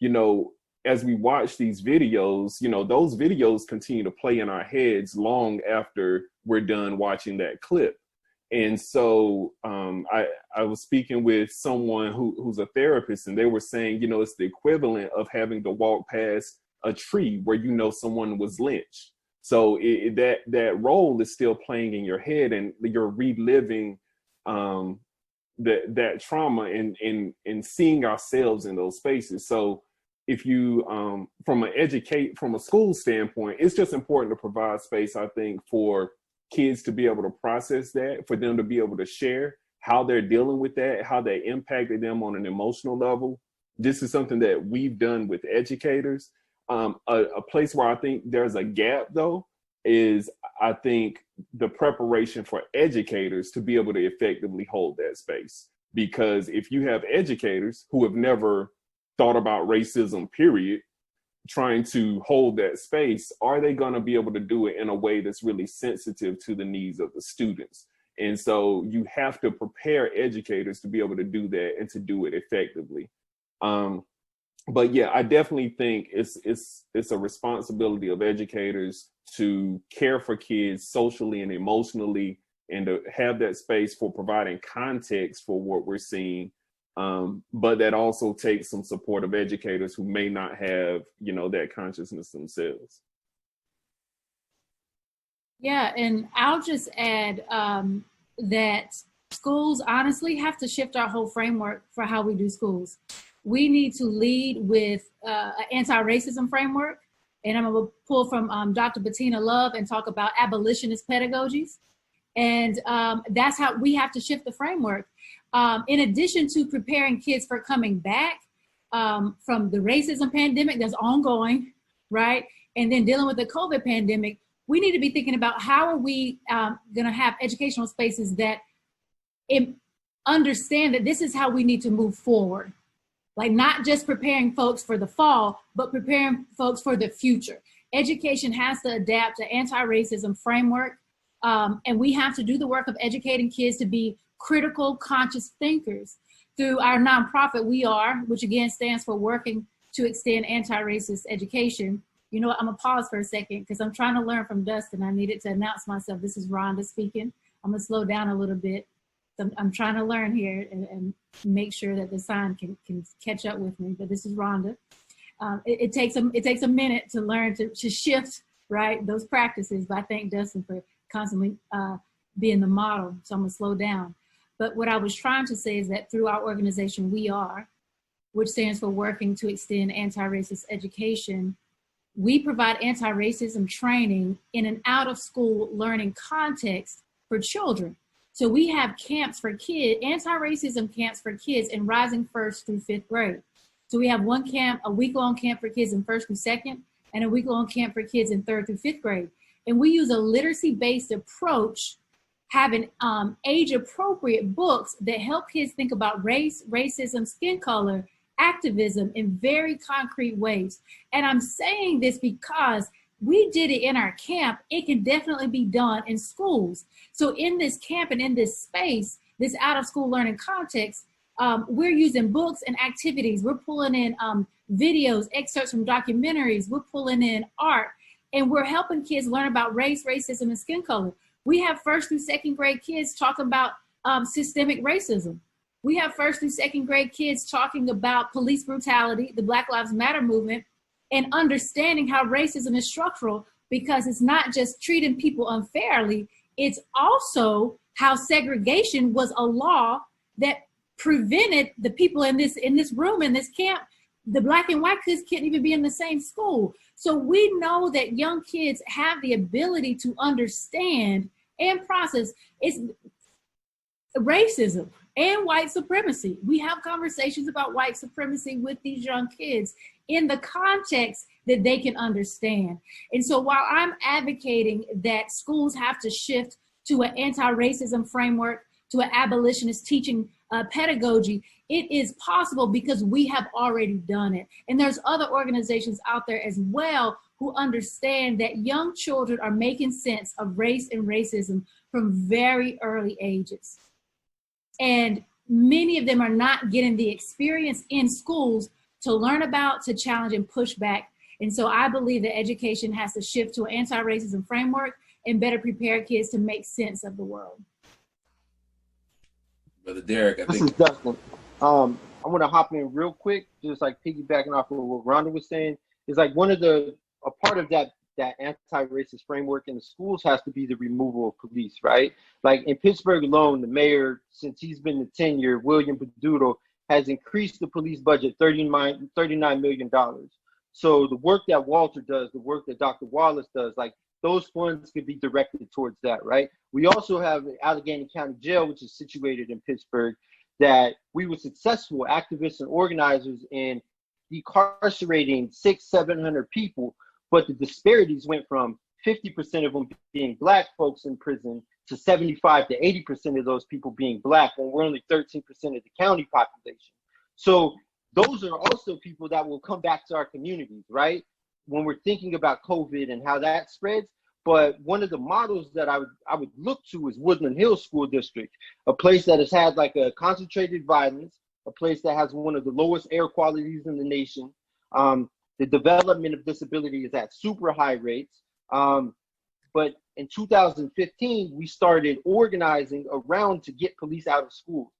you know, as we watch these videos, you know, those videos continue to play in our heads long after we're done watching that clip. And so I was speaking with someone who's a therapist, and they were saying, you know, it's the equivalent of having to walk past a tree where, you know, someone was lynched. So that role is still playing in your head, and you're reliving that trauma and seeing ourselves in those spaces. So if you, from a school standpoint, it's just important to provide space, I think, for kids to be able to process that, for them to be able to share how they're dealing with that, how that impacted them on an emotional level. This is something that we've done with educators. A place where I think there's a gap, though, is I think the preparation for educators to be able to effectively hold that space. Because if you have educators who have never thought about racism, period, trying to hold that space, are they going to be able to do it in a way that's really sensitive to the needs of the students? And so you have to prepare educators to be able to do that and to do it effectively. But yeah, I definitely think it's a responsibility of educators to care for kids socially and emotionally, and to have that space for providing context for what we're seeing. But that also takes some support of educators who may not have, you know, that consciousness themselves. Yeah, and I'll just add that schools honestly have to shift our whole framework for how we do schools. We need to lead with an anti-racism framework. And I'm going to pull from Dr. Bettina Love and talk about abolitionist pedagogies. And that's how we have to shift the framework. In addition to preparing kids for coming back from the racism pandemic that's ongoing, right? And then dealing with the COVID pandemic, we need to be thinking about how are we going to have educational spaces that understand that this is how we need to move forward. Like not just preparing folks for the fall, but preparing folks for the future. Education has to adapt to anti-racism framework. And we have to do the work of educating kids to be critical, conscious thinkers through our nonprofit, We Are, which again stands for Working to Extend Anti-Racist Education. You know what, I'm gonna pause for a second because I'm trying to learn from Dustin. I needed to announce myself. This is Ronda speaking. I'm gonna slow down a little bit. I'm trying to learn here and make sure that the sign can catch up with me, but this is Ronda. It takes a minute to learn to shift, right, those practices, but I thank Dustin for constantly being the model, so I'm gonna slow down. But what I was trying to say is that through our organization, We Are, which stands for Working to Extend Anti-Racist Education, we provide anti-racism training in an out-of-school learning context for children. So we have camps for kids, anti-racism camps for kids in rising 1st through 5th grade. So we have one camp, a week-long camp for kids in 1st through 2nd, and a week-long camp for kids in 3rd through 5th grade. And we use a literacy-based approach, having age-appropriate books that help kids think about race, racism, skin color, activism in very concrete ways. And I'm saying this because we did it in our camp. It can definitely be done in schools. So in this camp and in this space, this out-of-school learning context, we're using books and activities. We're pulling in videos, excerpts from documentaries. We're pulling in art. And we're helping kids learn about race, racism, and skin color. We have 1st through 2nd grade kids talking about systemic racism. We have 1st through 2nd grade kids talking about police brutality, the Black Lives Matter movement, and understanding how racism is structural, because it's not just treating people unfairly, it's also how segregation was a law that prevented the people in this room, in this camp, the black and white kids can't even be in the same school. So we know that young kids have the ability to understand and process it's racism and white supremacy. We have conversations about white supremacy with these young kids in the context that they can understand. And so while I'm advocating that schools have to shift to an anti-racism framework, to an abolitionist teaching pedagogy, it is possible because we have already done it. And there's other organizations out there as well who understand that young children are making sense of race and racism from very early ages. And many of them are not getting the experience in schools to learn about, to challenge and push back. And so I believe that education has to shift to an anti-racism framework and better prepare kids to make sense of the world. Brother Derek, This is Dustin. I want to hop in real quick, just like piggybacking off of what Ronda was saying. Is like a part of that anti-racist framework in the schools has to be the removal of police, right? Like in Pittsburgh alone, the mayor, since he's been in tenure, William Peduto, has increased the police budget $39 million. So the work that Walter does, the work that Dr. Wallace does, like those funds could be directed towards that, right? We also have the Allegheny County Jail, which is situated in Pittsburgh, that we were successful activists and organizers in decarcerating 600-700 people, but the disparities went from 50% of them being black folks in prison to 75 to 80% of those people being black, when we're only 13% of the county population. So those are also people that will come back to our communities, right? When we're thinking about COVID and how that spreads. But one of the models that I would look to is Woodland Hills School District, a place that has had like a concentrated violence, a place that has one of the lowest air qualities in the nation. The development of disability is at super high rates. But in 2015, we started organizing around to get police out of schools.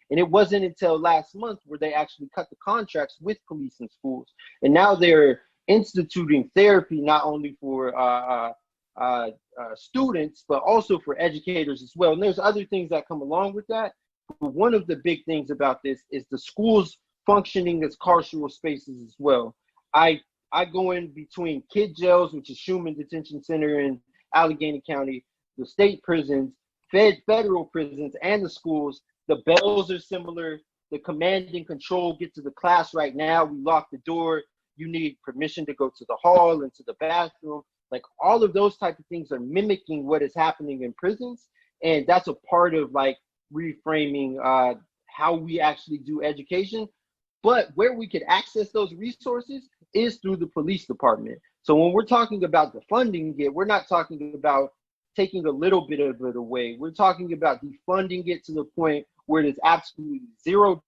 And it wasn't until last month where they actually cut the contracts with police in schools. And now they're instituting therapy, not only for students, but also for educators as well. And there's other things that come along with that. But one of the big things about this is the schools functioning as carceral spaces as well. I go in between kid jails, which is Schumann Detention Center in Allegheny County, the state prisons, federal prisons, and the schools. The bells are similar. The command and control get to the class right now. We lock the door. You need permission to go to the hall and to the bathroom. Like all of those type of things are mimicking what is happening in prisons. And that's a part of like reframing how we actually do education. But where we could access those resources is through the police department. So when we're talking about the funding it, we're not talking about taking a little bit of it away. We're talking about defunding it to the point where there's absolutely $0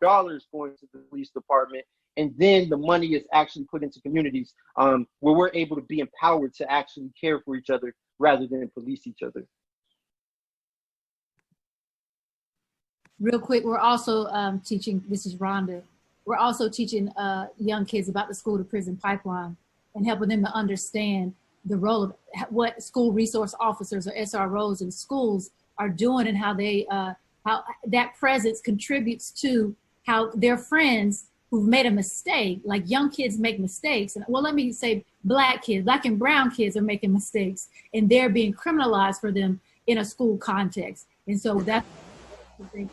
going to the police department. And then the money is actually put into communities where we're able to be empowered to actually care for each other rather than police each other. Real quick, we're also teaching, this is Ronda, we're also teaching young kids about the school to prison pipeline and helping them to understand the role of what school resource officers or SROs in schools are doing and how they, how that presence contributes to how their friends who've made a mistake, like young kids make mistakes. And well, let me say black kids, black and brown kids are making mistakes and they're being criminalized for them in a school context. And so that's the thing.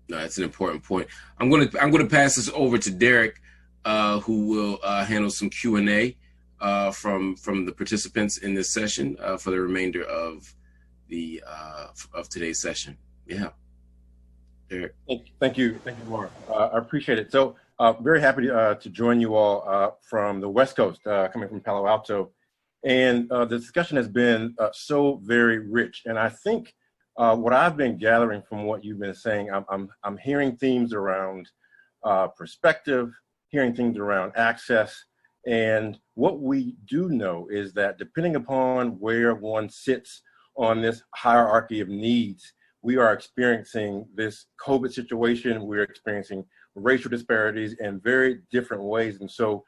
No, that's an important point. I'm gonna pass this over to Derek, who will handle some Q&A from the participants in this session for the remainder of the of today's session. Yeah, Derek. Thank you, Marc. I appreciate it. So very happy to join you all from the West Coast, coming from Palo Alto, and the discussion has been so very rich, and I think. What I've been gathering from what you've been saying, I'm hearing themes around perspective, hearing things around access, and what we do know is that depending upon where one sits on this hierarchy of needs, we are experiencing this COVID situation, we're experiencing racial disparities in very different ways, and so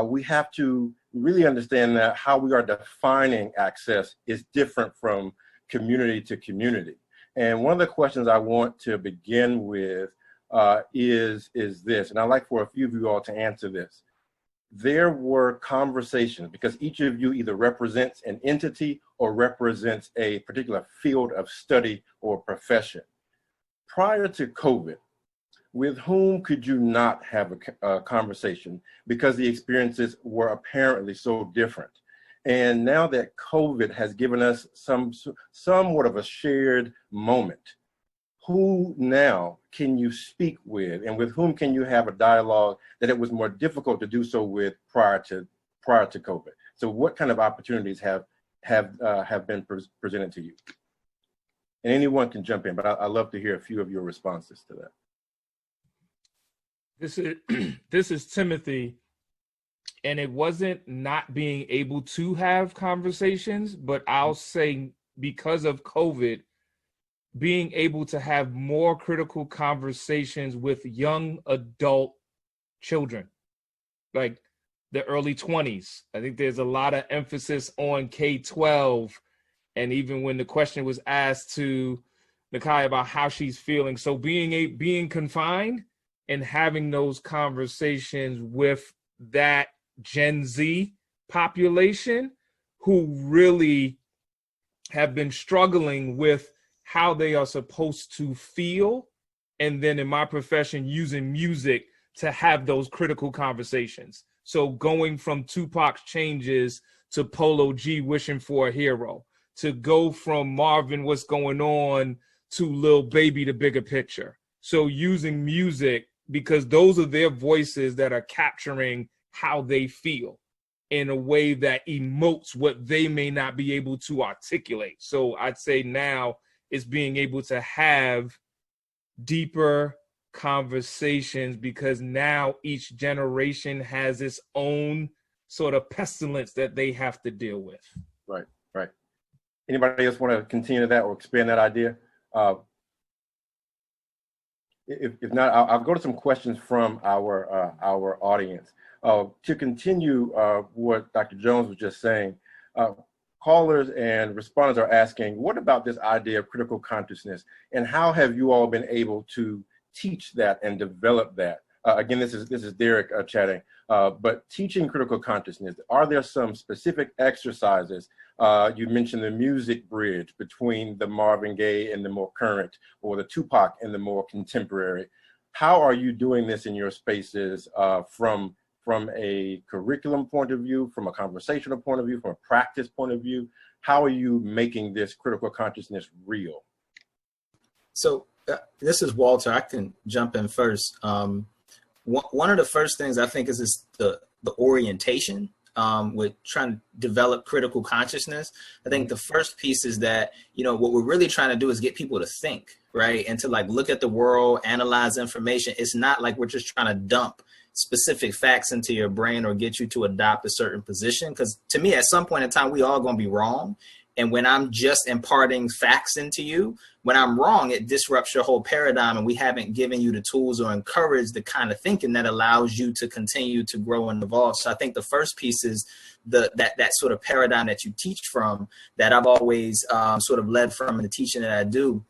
we have to really understand that how we are defining access is different from community to community. And one of the questions I want to begin with is this, and I'd like for a few of you all to answer this. There were conversations, because each of you either represents an entity or represents a particular field of study or profession. Prior to COVID, with whom could you not have a conversation because the experiences were apparently so different? And now that COVID has given us somewhat of a shared moment, who now can you speak with, and with whom can you have a dialogue that it was more difficult to do so with prior to COVID? So what kind of opportunities have been presented to you? And anyone can jump in, but I'd love to hear a few of your responses to that. This is Timothy, and it wasn't not being able to have conversations, but I'll say because of COVID, being able to have more critical conversations with young adult children, like the early 20s. I think there's a lot of emphasis on K-12. And even when the question was asked to Nekiya about how she's feeling, so being confined and having those conversations with that Gen Z population who really have been struggling with how they are supposed to feel. And then in my profession, using music to have those critical conversations. So going from Tupac's Changes to Polo G Wishing for a Hero, to go from Marvin What's Going On to Lil Baby The Bigger Picture. So using music, because those are their voices that are capturing how they feel in a way that emotes what they may not be able to articulate. So I'd say now is being able to have deeper conversations, because now each generation has its own sort of pestilence that they have to deal with. Right, right. Anybody else want to continue that or expand that idea? If not, I'll go to some questions from our audience. To continue what Dr. Jones was just saying, callers and respondents are asking, what about this idea of critical consciousness, and how have you all been able to teach that and develop that? Again, this is Derek chatting, but teaching critical consciousness, are there some specific exercises? You mentioned the music bridge between the Marvin Gaye and the more current, or the Tupac and the more contemporary. How are you doing this in your spaces from a curriculum point of view, from a conversational point of view, from a practice point of view? How are you making this critical consciousness real? So this is Walter. I can jump in first. One of the first things I think is the orientation with trying to develop critical consciousness. I think the first piece is that, what we're really trying to do is get people to think, right? And to like look at the world, analyze information. It's not like we're just trying to dump specific facts into your brain or get you to adopt a certain position. Because to me, at some point in time, we all going to be wrong. And when I'm just imparting facts into you, when I'm wrong, it disrupts your whole paradigm, and we haven't given you the tools or encouraged the kind of thinking that allows you to continue to grow and evolve. So I think the first piece is that sort of paradigm that you teach from, that I've always sort of led from in the teaching that I do.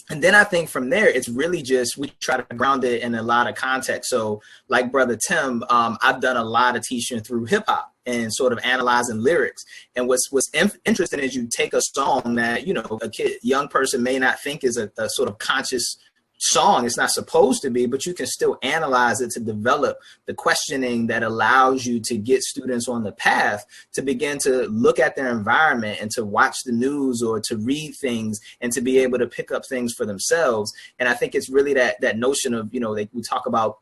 And then I think from there, it's really just, we try to ground it in a lot of context. So like Brother Tim, I've done a lot of teaching through hip hop and sort of analyzing lyrics. And what's interesting is you take a song that, young person may not think is a sort of conscious song. It's not supposed to be, but you can still analyze it to develop the questioning that allows you to get students on the path to begin to look at their environment and to watch the news or to read things and to be able to pick up things for themselves. And I think it's really that notion of, we talk about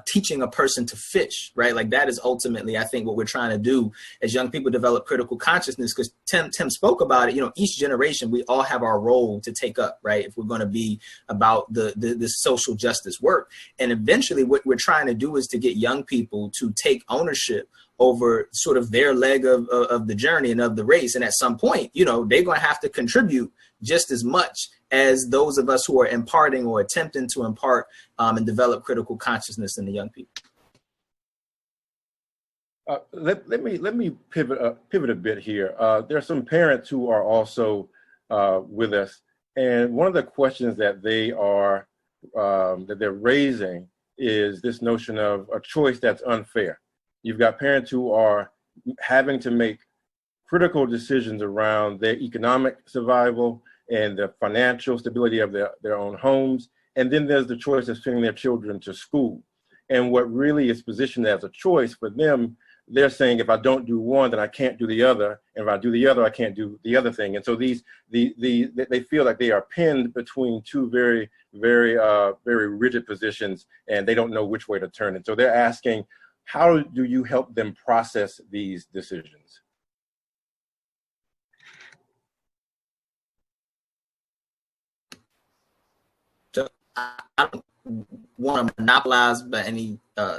teaching a person to fish, right? Like that is ultimately, I think, what we're trying to do as young people develop critical consciousness, because Tim spoke about it. Each generation, we all have our role to take up, right? If we're going to be about the social justice work. And eventually what we're trying to do is to get young people to take ownership over sort of their leg of the journey and of the race. And at some point, they're going to have to contribute just as much as those of us who are imparting or attempting to impart and develop critical consciousness in the young people. Let me pivot a bit here. There are some parents who are also with us, And one of the questions that they're raising is this notion of a choice that's unfair. You've got parents who are having to make critical decisions around their economic survival and the financial stability of their own homes. And then there's the choice of sending their children to school. And what really is positioned as a choice for them, they're saying, if I don't do one, then I can't do the other. And if I do the other, I can't do the other thing. And so they feel like they are pinned between two very, very, very rigid positions, and they don't know which way to turn. And so they're asking, how do you help them process these decisions? So I don't want to monopolize by any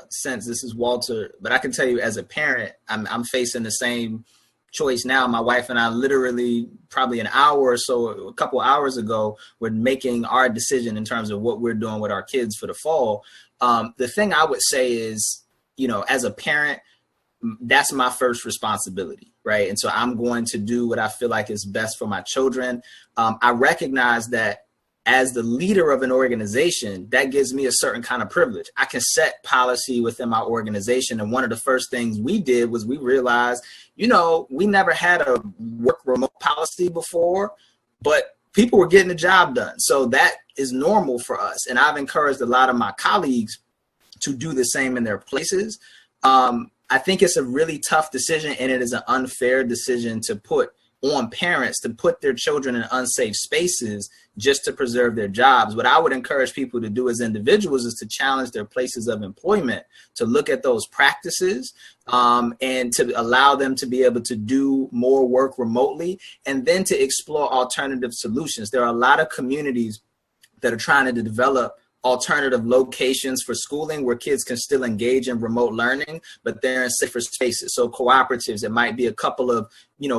sense. This is Walter, but I can tell you as a parent, I'm facing the same choice now. My wife and I literally probably an hour or so, a couple hours ago, we're making our decision in terms of what we're doing with our kids for the fall. The thing I would say is, as a parent, that's my first responsibility, right? And so I'm going to do what I feel like is best for my children. I recognize that as the leader of an organization, that gives me a certain kind of privilege. I can set policy within my organization. And one of the first things we did was we realized, we never had a work remote policy before, but people were getting the job done. So that is normal for us. And I've encouraged a lot of my colleagues to do the same in their places. I think it's a really tough decision, and it is an unfair decision to put on parents to put their children in unsafe spaces just to preserve their jobs. What I would encourage people to do as individuals is to challenge their places of employment, to look at those practices and to allow them to be able to do more work remotely, and then to explore alternative solutions. There are a lot of communities that are trying to develop alternative locations for schooling where kids can still engage in remote learning, but they're in safer spaces. So cooperatives, it might be a couple of,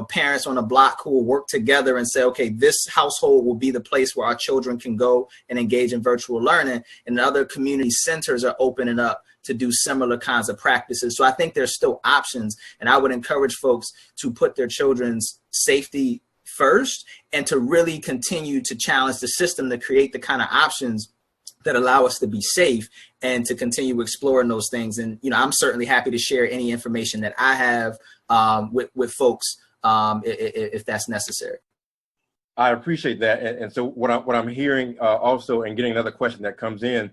parents on a block who will work together and say, okay, this household will be the place where our children can go and engage in virtual learning. And other community centers are opening up to do similar kinds of practices. So I think there's still options. And I would encourage folks to put their children's safety first and to really continue to challenge the system to create the kind of options that allow us to be safe and to continue exploring those things. And, I'm certainly happy to share any information that I have with folks if that's necessary. I appreciate that. And so what I'm hearing also, and getting another question that comes in,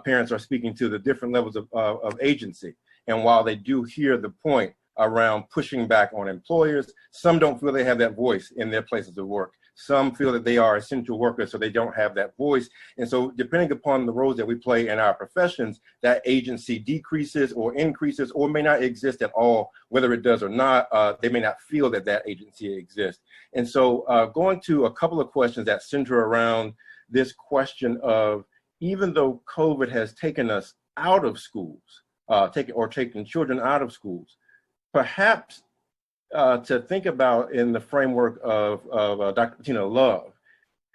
parents are speaking to the different levels of agency. And while they do hear the point around pushing back on employers, some don't feel they have that voice in their places of work. Some feel that they are essential workers, so they don't have that voice. And so depending upon the roles that we play in our professions, that agency decreases or increases or may not exist at all. Whether it does or not, they may not feel that agency exists. And so going to a couple of questions that center around this question of, even though COVID has taken us out of schools, taken children out of schools, perhaps to think about in the framework of Dr. Bettina Love,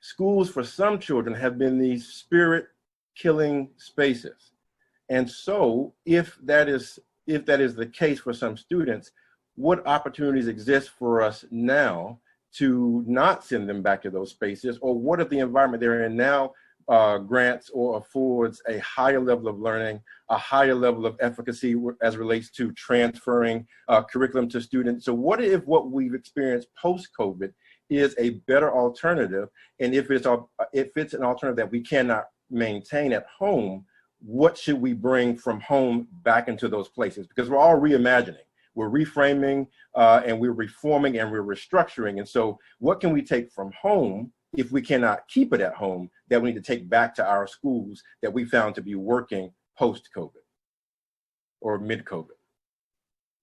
schools for some children have been these spirit-killing spaces. And so if that is the case for some students, what opportunities exist for us now to not send them back to those spaces? Or what if the environment they're in now grants or affords a higher level of learning, a higher level of efficacy as relates to transferring curriculum to students? So what if what we've experienced post-COVID is a better alternative? And if it's an alternative that we cannot maintain at home, what should we bring from home back into those places? Because we're all reimagining, we're reframing, and we're reforming, and we're restructuring. And so what can we take from home if we cannot keep it at home that we need to take back to our schools that we found to be working post-COVID or mid-COVID?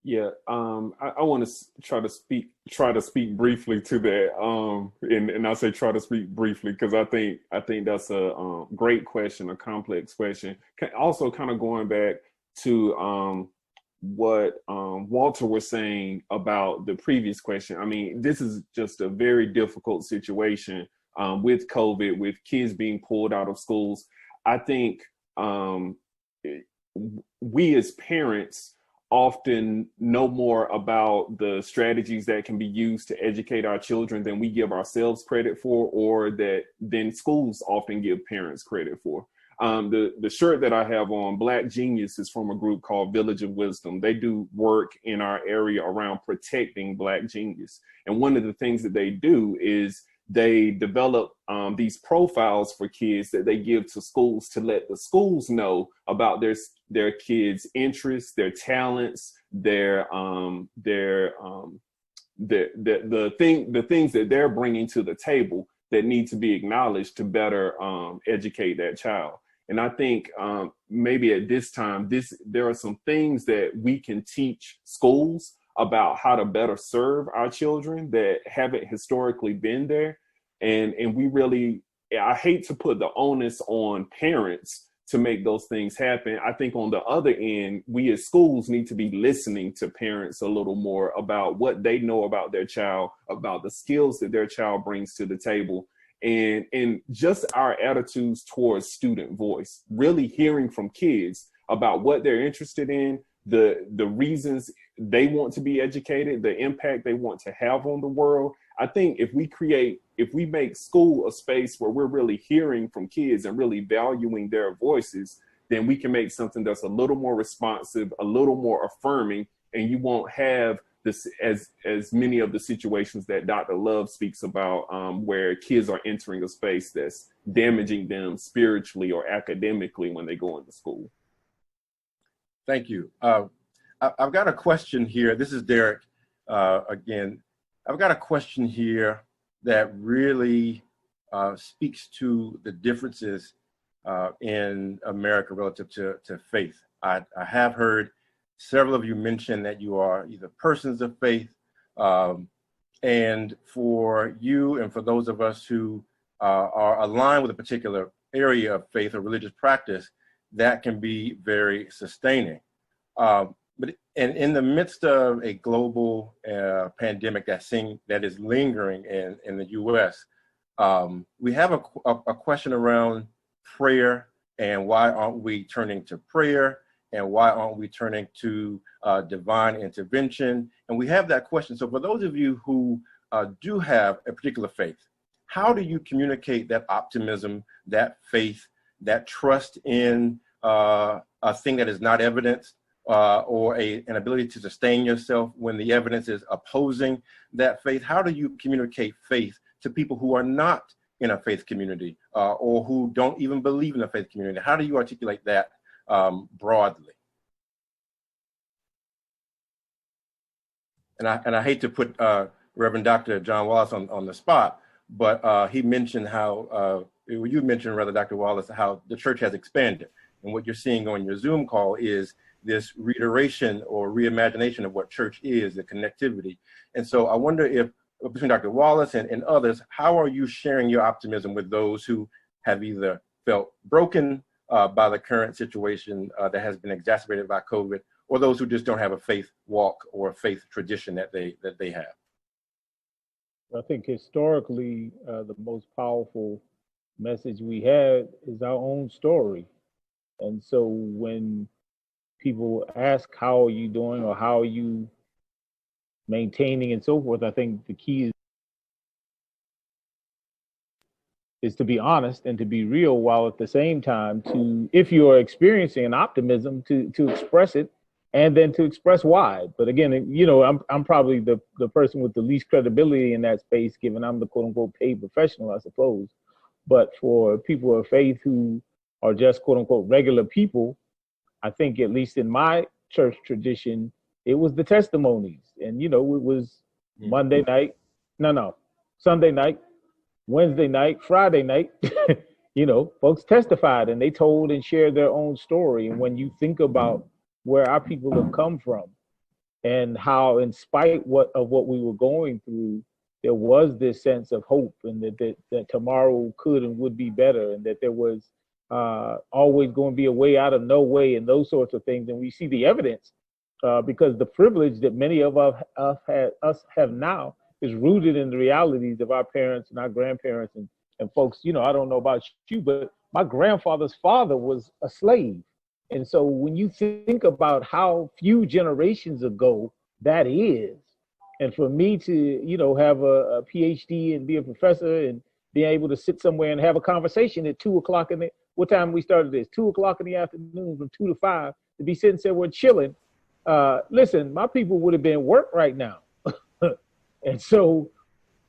Yeah, I want to try to speak briefly to that, and I'll say try to speak briefly because I think that's a great question, a complex question. Also, kind of going back to what Walter was saying about the previous question. I mean, this is just a very difficult situation with COVID, with kids being pulled out of schools. I think we as parents often know more about the strategies that can be used to educate our children than we give ourselves credit for, or that then schools often give parents credit for. The shirt that I have on, Black Genius, is from a group called Village of Wisdom. They do work in our area around protecting Black genius. And one of the things that they do is they develop these profiles for kids that they give to schools to let the schools know about their kids' interests, their talents, the things that they're bringing to the table that need to be acknowledged to better educate that child. And I think maybe at this time, there are some things that we can teach schools about how to better serve our children that haven't historically been there. And we really, I hate to put the onus on parents to make those things happen. I think on the other end, we as schools need to be listening to parents a little more about what they know about their child, about the skills that their child brings to the table, and just our attitudes towards student voice, really hearing from kids about what they're interested in, the reasons they want to be educated, the impact they want to have on the world. I think if we make school a space where we're really hearing from kids and really valuing their voices, then we can make something that's a little more responsive, a little more affirming, and you won't have this as many of the situations that Dr. Love speaks about, where kids are entering a space that's damaging them spiritually or academically when they go into school. Thank you. I've got a question here. This is Derek again. I've got a question here that really speaks to the differences in America relative to faith. I have heard several of you mention that you are either persons of faith, and for you and for those of us who are aligned with a particular area of faith or religious practice, that can be very sustaining. But in the midst of a global pandemic that is lingering in the U.S., we have a question around prayer and why aren't we turning to prayer and why aren't we turning to divine intervention? And we have that question. So for those of you who do have a particular faith, how do you communicate that optimism, that faith, that trust in a thing that is not evidenced, or an ability to sustain yourself when the evidence is opposing that faith? How do you communicate faith to people who are not in a faith community or who don't even believe in a faith community? How do you articulate that broadly? And I hate to put Reverend Dr. John Wallace on the spot, but he mentioned how, you mentioned, rather, Dr. Wallace, how the church has expanded. And what you're seeing on your Zoom call is this reiteration or reimagination of what church is, the connectivity. And so I wonder if, between Dr. Wallace and others, how are you sharing your optimism with those who have either felt broken by the current situation that has been exacerbated by COVID, or those who just don't have a faith walk or a faith tradition that they have? I think historically, the most powerful message we had is our own story. And so when people ask, how are you doing, or how are you maintaining and so forth, I think the key is to be honest and to be real, while at the same time to, if you are experiencing an optimism, to express it and then to express why. But again, you know, I'm probably the person with the least credibility in that space, given I'm the quote unquote paid professional, I suppose. But for people of faith who are just quote unquote regular people, I think, at least in my church tradition, it was the testimonies. And, you know, it was Monday night, Sunday night, Wednesday night, Friday night, you know, folks testified and they told and shared their own story. And when you think about where our people have come from and how, in spite of what we were going through, there was this sense of hope, and that tomorrow could and would be better, and that there was always going to be a way out of no way, and those sorts of things. And we see the evidence because the privilege that many of us have now is rooted in the realities of our parents and our grandparents and folks. You know, I don't know about you, but my grandfather's father was a slave. And so when you think about how few generations ago that is, and for me to, you know, have a PhD and be a professor and be able to sit somewhere and have a conversation at 2 o'clock in the, what time we started this? 2 o'clock in the afternoon from 2 to 5, to be sitting somewhere chilling. Listen, my people would have been at work right now. And so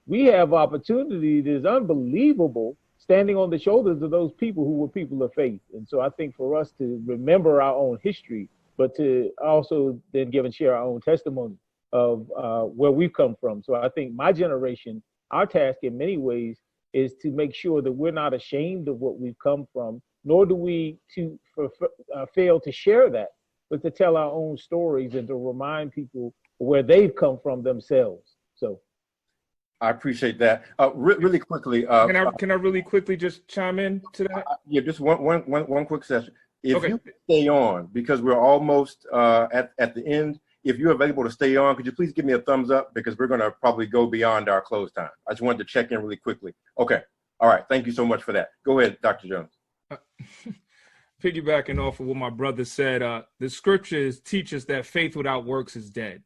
we have opportunity that is unbelievable, standing on the shoulders of those people who were people of faith. And so I think for us to remember our own history, but to also then give and share our own testimony of where we've come from. So I think my generation, our task in many ways is to make sure that we're not ashamed of what we've come from, nor do we fail to share that, but to tell our own stories and to remind people where they've come from themselves. So I appreciate that. Really quickly. Can I really quickly just chime in to that? Yeah, just one quick session. If Okay. you stay on, because we're almost at the end, if you're available to stay on, could you please give me a thumbs up? Because we're going to probably go beyond our close time. I just wanted to check in really quickly. Okay. All right. Thank you so much for that. Go ahead, Dr. Jones. Piggybacking off of what my brother said, the scriptures teach us that faith without works is dead.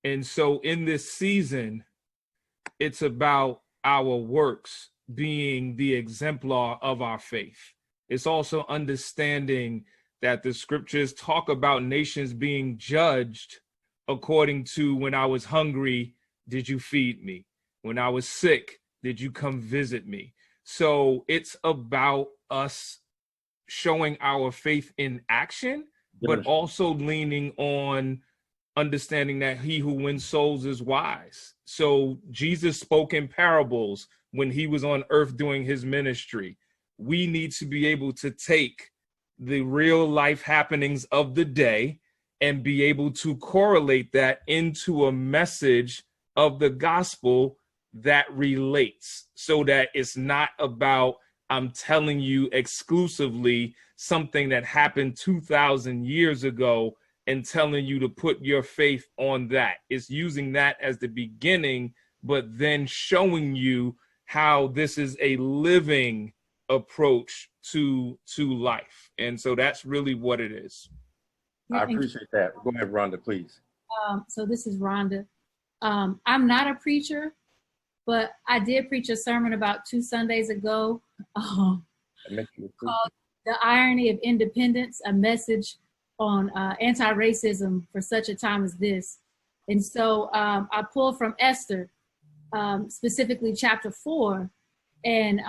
And so in this season, it's about our works being the exemplar of our faith. It's also understanding that the scriptures talk about nations being judged according to, when I was hungry, did you feed me? When I was sick, did you come visit me? So it's about us showing our faith in action, but also leaning on understanding that he who wins souls is wise. So Jesus spoke in parables when he was on earth doing his ministry. We need to be able to take the real life happenings of the day and be able to correlate that into a message of the gospel that relates, so that it's not about, I'm telling you exclusively something that happened 2,000 years ago and telling you to put your faith on that. It's using that as the beginning, but then showing you how this is a living approach to life. And so that's really what it is. I appreciate that. Go ahead, Ronda, please. So this is Ronda. I'm not a preacher, but I did preach a sermon about 2 Sundays ago called The Irony of Independence, a message on anti-racism for such a time as this. And so I pulled from Esther, specifically chapter 4. And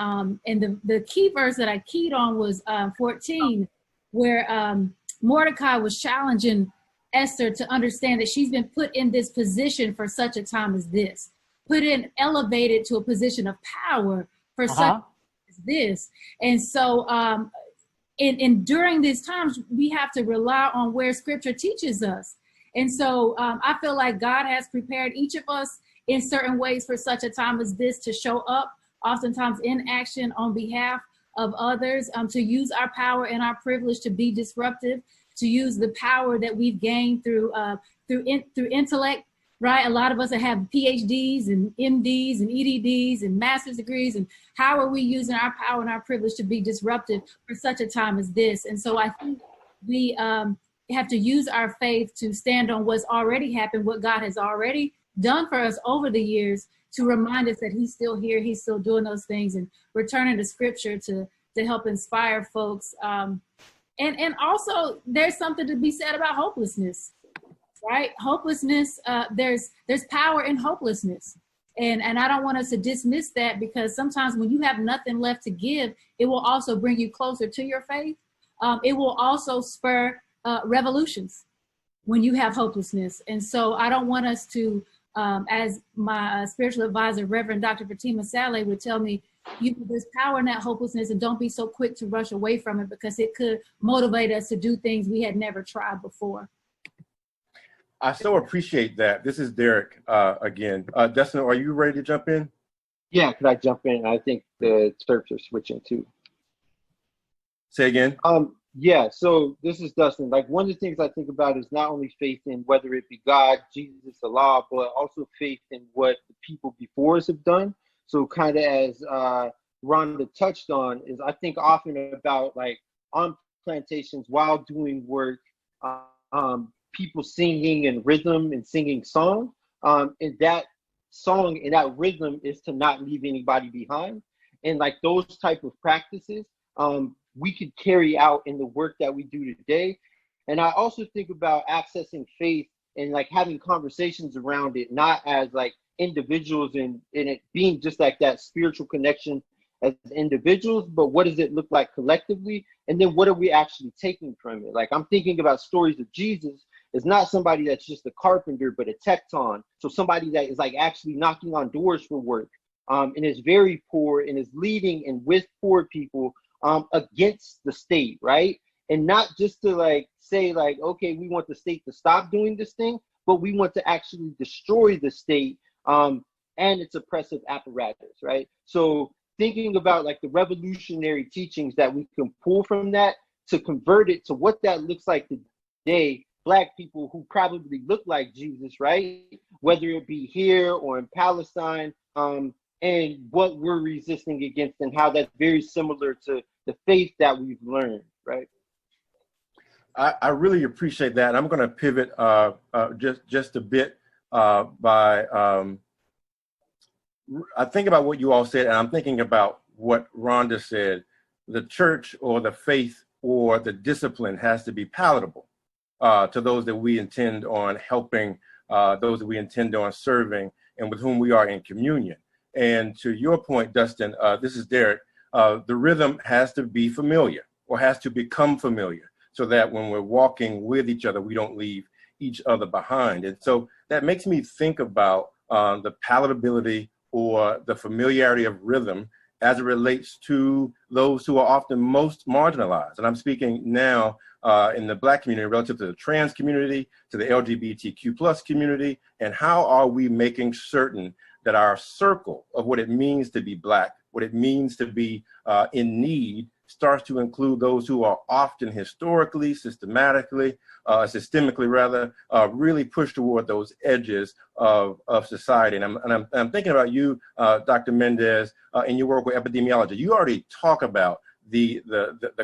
the key verse that I keyed on was 14, where Mordecai was challenging Esther to understand that she's been put in this position for such a time as this, elevated to a position of power for such a time as this. And so during these times, we have to rely on where scripture teaches us. And so I feel like God has prepared each of us in certain ways for such a time as this to show up, oftentimes in action on behalf of others, to use our power and our privilege to be disruptive, to use the power that we've gained through intellect, right? A lot of us have PhDs and MDs and EDDs and master's degrees. And how are we using our power and our privilege to be disruptive for such a time as this? And so I think we have to use our faith to stand on what's already happened, what God has already done for us over the years, to remind us that he's still here, he's still doing those things, and returning to scripture to help inspire folks. And also there's something to be said about hopelessness, right? Hopelessness, there's power in hopelessness. And I don't want us to dismiss that, because sometimes when you have nothing left to give, it will also bring you closer to your faith. It will also spur revolutions when you have hopelessness. And so I don't want us to, as my spiritual advisor, Reverend Dr. Fatima Saleh, would tell me, there's power in that hopelessness, and don't be so quick to rush away from it, because it could motivate us to do things we had never tried before. I so appreciate that. This is Derek again. Dustin, are you ready to jump in? Yeah, could I jump in? I think the Terps are switching too. Say again. Yeah, so this is Dustin. Like, one of the things I think about is not only faith in whether it be God, Jesus, Allah, but also faith in what the people before us have done. So kind of as Rhonda touched on, is I think often about, like, I'm plantations while doing work, people singing in rhythm and singing song. And that song and that rhythm is to not leave anybody behind. And like those type of practices, we could carry out in the work that we do today. And I also think about accessing faith and like having conversations around it, not as like individuals and it being just like that spiritual connection as individuals, but what does it look like collectively? And then what are we actually taking from it? Like I'm thinking about stories of Jesus is not somebody that's just a carpenter, but a tecton. So somebody that is like actually knocking on doors for work, and is very poor and is leading and with poor people against the state, right? And not just to like say like, okay, we want the state to stop doing this thing, but we want to actually destroy the state and its oppressive apparatus, right? So thinking about like the revolutionary teachings that we can pull from that to convert it to what that looks like today, Black people who probably look like Jesus, right? Whether it be here or in Palestine, and what we're resisting against and how that's very similar to the faith that we've learned, right? I really appreciate that. I'm going to pivot just a bit by I think about what you all said, and I'm thinking about what Ronda said. The church or the faith or the discipline has to be palatable to those that we intend on helping, those that we intend on serving, and with whom we are in communion. And to your point, Dustin, this is Derek, the rhythm has to be familiar or has to become familiar so that when we're walking with each other, we don't leave each other behind. And so that makes me think about the palatability or the familiarity of rhythm as it relates to those who are often most marginalized. And I'm speaking now in the Black community relative to the trans community, to the LGBTQ plus community, and how are we making certain that our circle of what it means to be Black, what it means to be in need, starts to include those who are often historically, systemically really pushed toward those edges of society. And I'm thinking about you, Dr. Mendez, in your work with epidemiology. You already talk about the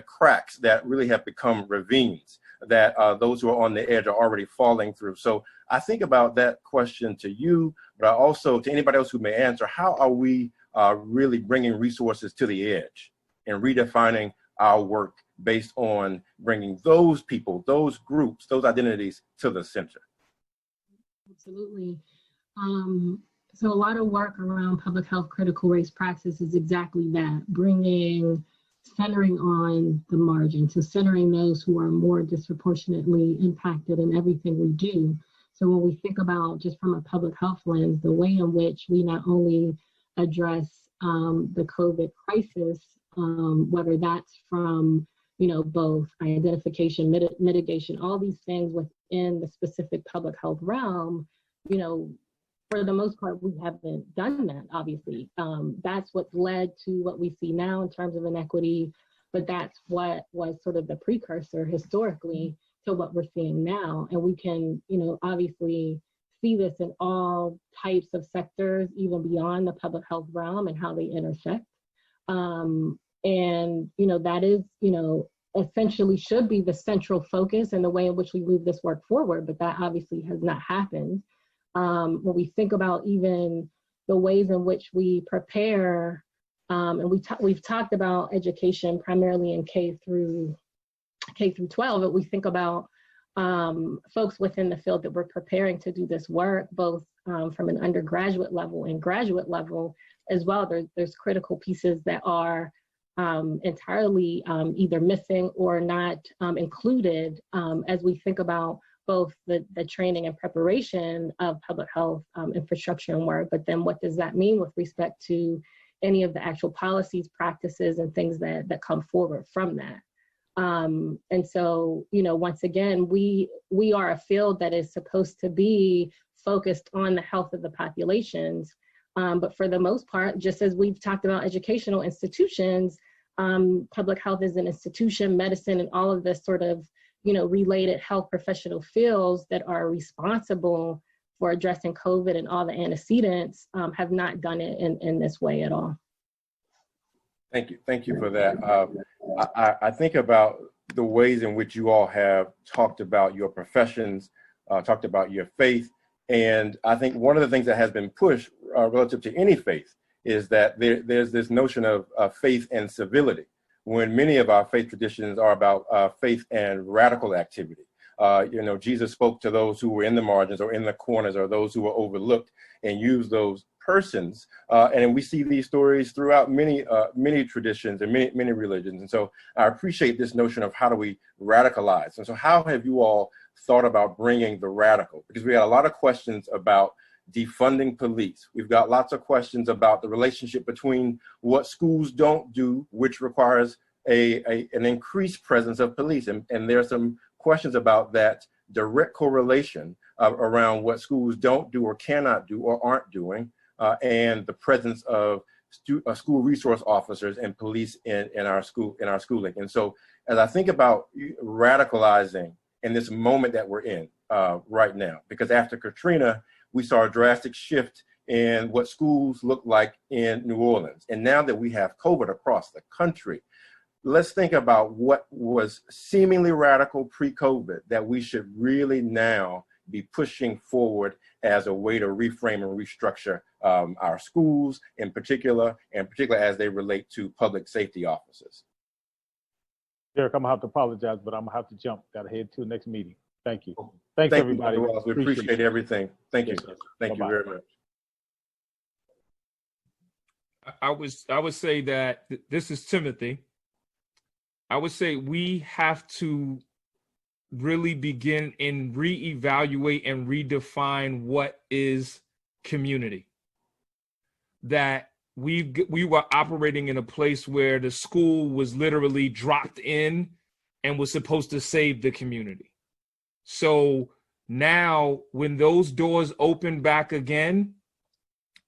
cracks that really have become ravines that those who are on the edge are already falling through. So I think about that question to you, but also to anybody else who may answer, how are we really bringing resources to the edge and redefining our work based on bringing those people, those groups, those identities to the center? Absolutely. So a lot of work around public health critical race praxis is exactly that, centering on the margin, so centering those who are more disproportionately impacted in everything we do. So when we think about, just from a public health lens, the way in which we not only address the COVID crisis, whether that's from, both identification, mitigation, all these things within the specific public health realm, for the most part, we haven't done that, obviously. That's what's led to what we see now in terms of inequity, but that's what was sort of the precursor historically to what we're seeing now. And we can, obviously see this in all types of sectors, even beyond the public health realm and how they intersect. That is, essentially should be the central focus and the way in which we move this work forward, but that obviously has not happened. When we think about even the ways in which we prepare, and we've talked about education primarily in K through 12, but we think about folks within the field that we're preparing to do this work, both from an undergraduate level and graduate level as well. There's critical pieces that are entirely either missing or not included as we think about both the training and preparation of public health infrastructure and work, but then what does that mean with respect to any of the actual policies, practices, and things that come forward from that? And so, once again, we are a field that is supposed to be focused on the health of the populations. But for the most part, just as we've talked about educational institutions, public health is an institution, medicine, and all of this sort of related health professional fields that are responsible for addressing COVID and all the antecedents have not done it in this way at all. Thank you for that. I think about the ways in which you all have talked about your professions, talked about your faith. And I think one of the things that has been pushed relative to any faith is that there's this notion of faith and civility, when many of our faith traditions are about faith and radical activity. Jesus spoke to those who were in the margins or in the corners or those who were overlooked and used those persons. And we see these stories throughout many traditions and many religions. And so I appreciate this notion of how do we radicalize. And so how have you all thought about bringing the radical? Because we got a lot of questions about defunding police. We've got lots of questions about the relationship between what schools don't do, which requires an increased presence of police. And there are some questions about that direct correlation around what schools don't do or cannot do or aren't doing, and the presence of school resource officers and police in our schooling. And so as I think about radicalizing in this moment that we're in right now, because after Katrina, we saw a drastic shift in what schools look like in New Orleans. And now that we have COVID across the country, let's think about what was seemingly radical pre-COVID that we should really now be pushing forward as a way to reframe and restructure our schools in particular, and particularly as they relate to public safety officers. Derek, I'm gonna have to apologize, but I'm gonna have to jump. Gotta head to the next meeting. Thank you. Thanks, everybody. You, we appreciate everything. Thank you. Thank Bye-bye. you very much. I would say that this is Timothy. I would say we have to really begin and reevaluate and redefine what is community. That we were operating in a place where the school was literally dropped in and was supposed to save the community. So now when those doors open back again,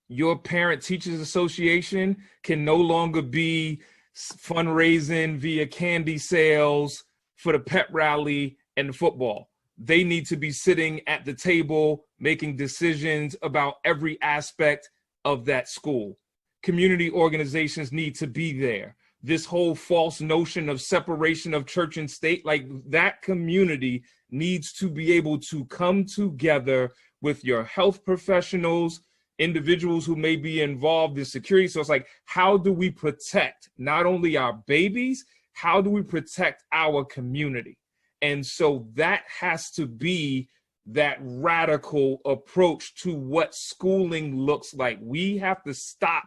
your Parent Teachers Association can no longer be fundraising via candy sales for the pep rally and the football. They need to be sitting at the table making decisions about every aspect of that school. Community organizations need to be there. This whole false notion of separation of church and state, like that community needs to be able to come together with your health professionals, individuals who may be involved in security. So it's like, how do we protect not only our babies, how do we protect our community? And so that has to be that radical approach to what schooling looks like. We have to stop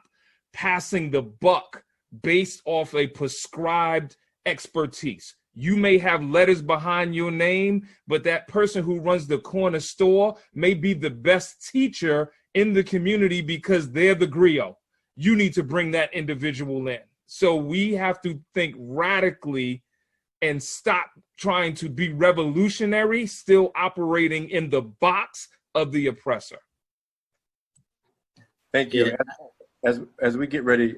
passing the buck based off a prescribed expertise. You may have letters behind your name, but that person who runs the corner store may be the best teacher in the community because they're the griot. You need to bring that individual in. So we have to think radically and stop trying to be revolutionary, still operating in the box of the oppressor. Thank you. Yeah. As we get ready,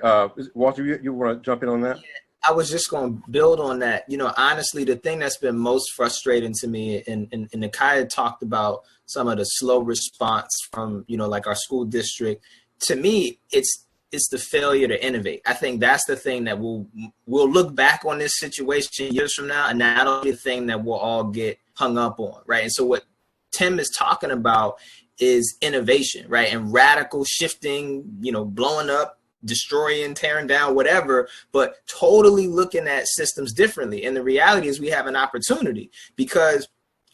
Walter, you want to jump in on that? Yeah, I was just going to build on that. You know, honestly, the thing that's been most frustrating to me, and Nekiya talked about some of the slow response from, you know, like our school district. To me, it's the failure to innovate. I think that's the thing that we'll look back on this situation years from now, and that'll be the thing that we'll all get hung up on, right? And so what Tim is talking about is innovation, right? And radical shifting, you know, blowing up, destroying, tearing down, whatever, but totally looking at systems differently. And the reality is we have an opportunity because,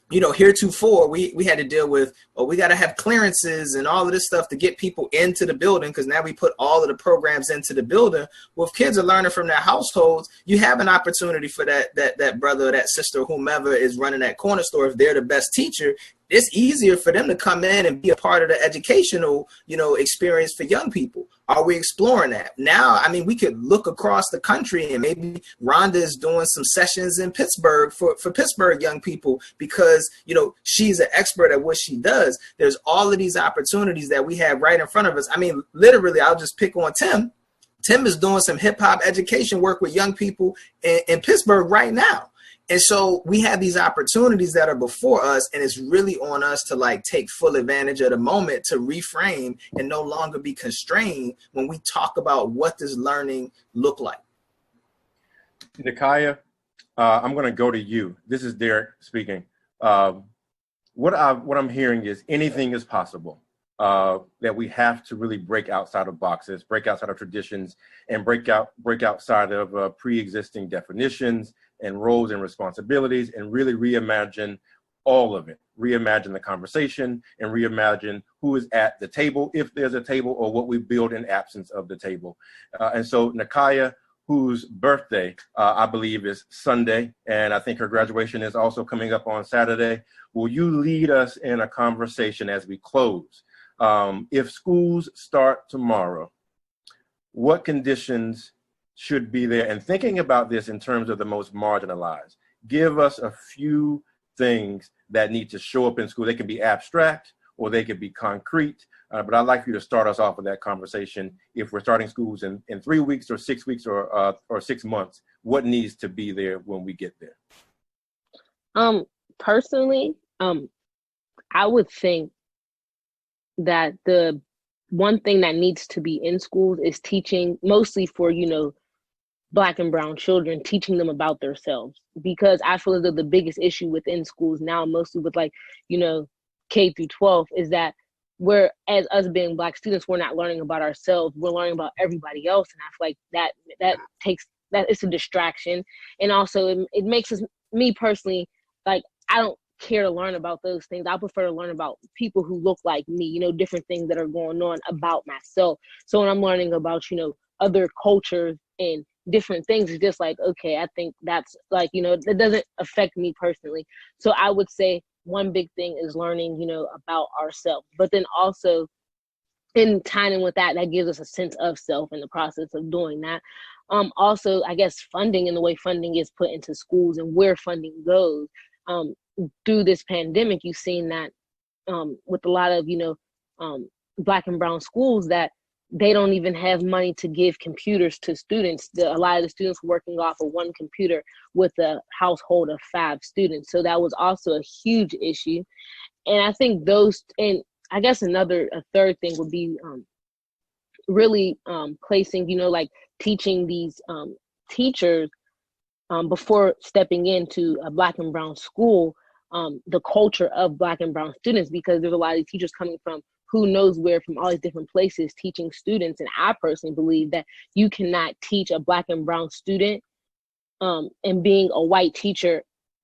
you know, heretofore we had to deal with, well, we got to have clearances and all of this stuff to get people into the building, because now we put all of the programs into the building. Well, if kids are learning from their households, you have an opportunity for that brother or that sister, whomever is running that corner store. If they're the best teacher, it's easier for them to come in and be a part of the educational, you know, experience for young people. Are we exploring that? Now, I mean, we could look across the country, and maybe Ronda is doing some sessions in Pittsburgh for Pittsburgh young people because, you know, she's an expert at what she does. There's all of these opportunities that we have right in front of us. I mean, literally, I'll just pick on Tim. Tim is doing some hip hop education work with young people in Pittsburgh right now. And so we have these opportunities that are before us, and it's really on us to like take full advantage of the moment to reframe and no longer be constrained when we talk about what does learning look like. Nekiya, I'm going to go to you. This is Derek speaking. What I'm hearing is anything is possible. That we have to really break outside of boxes, break outside of traditions, and break outside of pre-existing definitions and roles and responsibilities, and really reimagine all of it. Reimagine the conversation and reimagine who is at the table, if there's a table, or what we build in absence of the table. And so Nekiya, whose birthday I believe is Sunday, and I think her graduation is also coming up on Saturday, will you lead us in a conversation as we close? If schools start tomorrow, what conditions should be there? And thinking about this in terms of the most marginalized, give us a few things that need to show up in school. They can be abstract or they can be concrete, but I'd like for you to start us off with that conversation. If we're starting schools in 3 weeks or 6 weeks or 6 months, what needs to be there when we get there? Personally, I would think that the one thing that needs to be in schools is teaching, mostly for, Black and brown children, teaching them about themselves. Because I feel that the biggest issue within schools now, mostly with K through 12, is that we're, as us being Black students, we're not learning about ourselves. We're learning about everybody else. And I feel like that it's a distraction. And also it makes me personally, I don't care to learn about those things. I prefer to learn about people who look like me, different things that are going on about myself. So when I'm learning about, other cultures and different things, it's just okay, I think that's it doesn't affect me personally. So I would say one big thing is learning, about ourselves, but then also in tying in with that gives us a sense of self in the process of doing that. Also, I guess funding and the way funding is put into schools and where funding goes. Through this pandemic, you've seen that with a lot of, Black and brown schools, that they don't even have money to give computers to students. A lot of the students were working off of one computer with a household of 5 students. So that was also a huge issue. And I think and I guess a third thing would be really placing, teaching these teachers before stepping into a Black and brown school, the culture of Black and brown students, because there's a lot of teachers coming from who knows where, from all these different places, teaching students. And I personally believe that you cannot teach a Black and brown student and being a white teacher,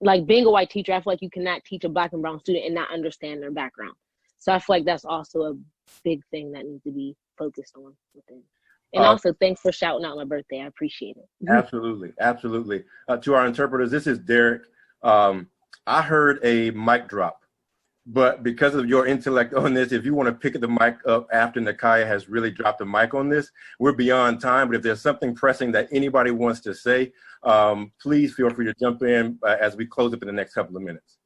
I feel like you cannot teach a Black and brown student and not understand their background. So I feel like that's also a big thing that needs to be focused on within. And also, thanks for shouting out my birthday. I appreciate it. Absolutely. Absolutely. To our interpreters, this is Derek. I heard a mic drop, but because of your intellect on this, if you want to pick the mic up after Nekiya has really dropped the mic on this, we're beyond time. But if there's something pressing that anybody wants to say, please feel free to jump in as we close up in the next couple of minutes.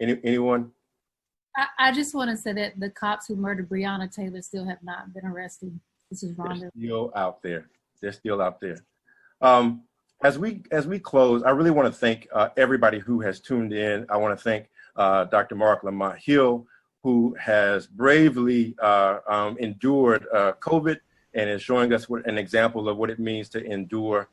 Anyone? I just want to say that the cops who murdered Breonna Taylor still have not been arrested. This is Ronda. They're still out there. They're still out there. As we close, I really want to thank everybody who has tuned in. I want to thank Dr. Marc Lamont Hill, who has bravely endured COVID and is showing us an example of what it means to endure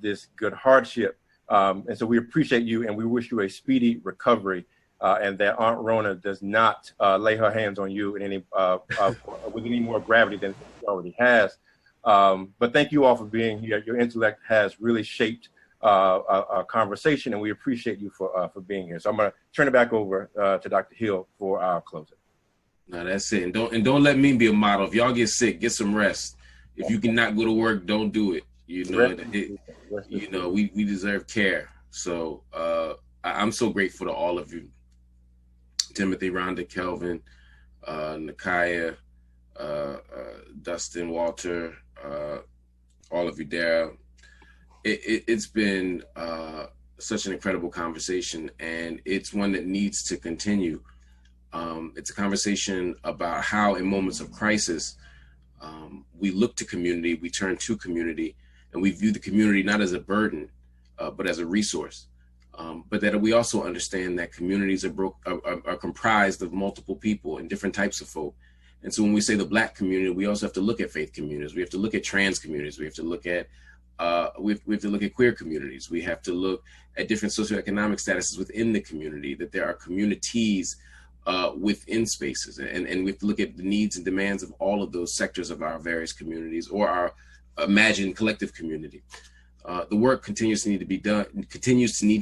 this good hardship. And so we appreciate you, and we wish you a speedy recovery, and that Aunt Rona does not lay her hands on you in with any more gravity than she already has. But thank you all for being here. Your intellect has really shaped a conversation, and we appreciate you for being here. So I'm going to turn it back over to Dr. Hill for our closing. No, that's it. And don't let me be a model. If y'all get sick, get some rest. If you cannot go to work, don't do it. We deserve care. So I'm so grateful to all of you. Timothy, Ronda, Kelvin, Nekiya, Dustin, Walter, all of you, Dara. It's been such an incredible conversation, and it's one that needs to continue. It's a conversation about how in moments of crisis, we look to community, we turn to community, and we view the community not as a burden, but as a resource. But that we also understand that communities are comprised of multiple people and different types of folk. And so when we say the Black community, we also have to look at faith communities. We have to look at trans communities. We have to look at we have to look at queer communities. We have to look at different socioeconomic statuses within the community, that there are communities within spaces. And we have to look at the needs and demands of all of those sectors of our various communities or our imagined collective community. The work continues to need to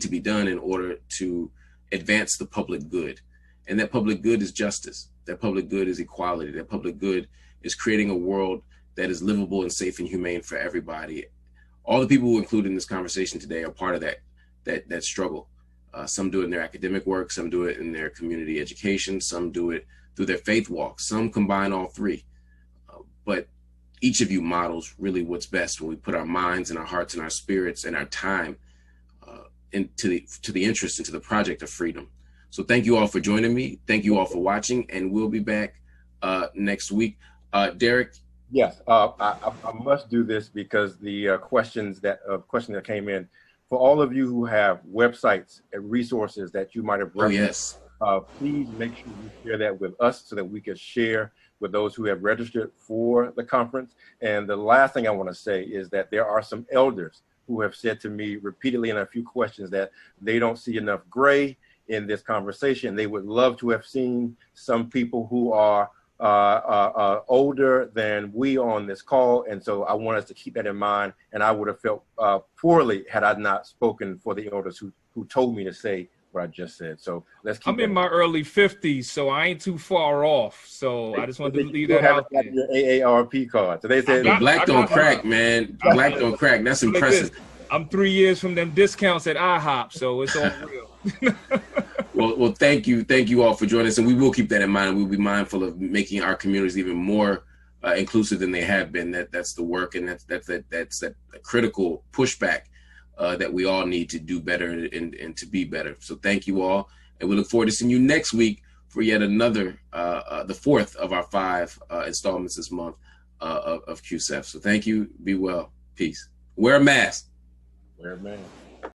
be done in order to advance the public good. And that public good is justice. That public good is equality. That public good is creating a world that is livable and safe and humane for everybody. All the people who include in this conversation today are part of that struggle. Some do it in their academic work, some do it in their community education, some do it through their faith walk, some combine all three. But each of you models really what's best when we put our minds and our hearts and our spirits and our time into the interest, into the project of freedom. So thank you all for joining me. Thank you all for watching, and we'll be back next week. Derek? Yes, I must do this because the question that came in, for all of you who have websites and resources that you might have referenced, please make sure you share that with us so that we can share with those who have registered for the conference. And the last thing I want to say is that there are some elders who have said to me repeatedly in a few questions that they don't see enough gray in this conversation. They would love to have seen some people who are older than we on this call. And so I want us to keep that in mind. And I would have felt poorly had I not spoken for the elders who told me to say what I just said. So let's keep I'm in my early 50s, so I ain't too far off. So I just wanted to leave that out there. Your AARP card. So they said black don't crack, man. Black don't crack. That's impressive. I'm 3 years from them discounts at IHOP, so it's all real. Well, thank you all for joining us, and we will keep that in mind. We'll be mindful of making our communities even more inclusive than they have been. That's the work, and that's that critical pushback that we all need to do better and to be better. So thank you all, and we look forward to seeing you next week for yet another, the fourth of our 5 installments this month of CUESEF. So thank you. Be well. Peace. Wear a mask. Wear a mask.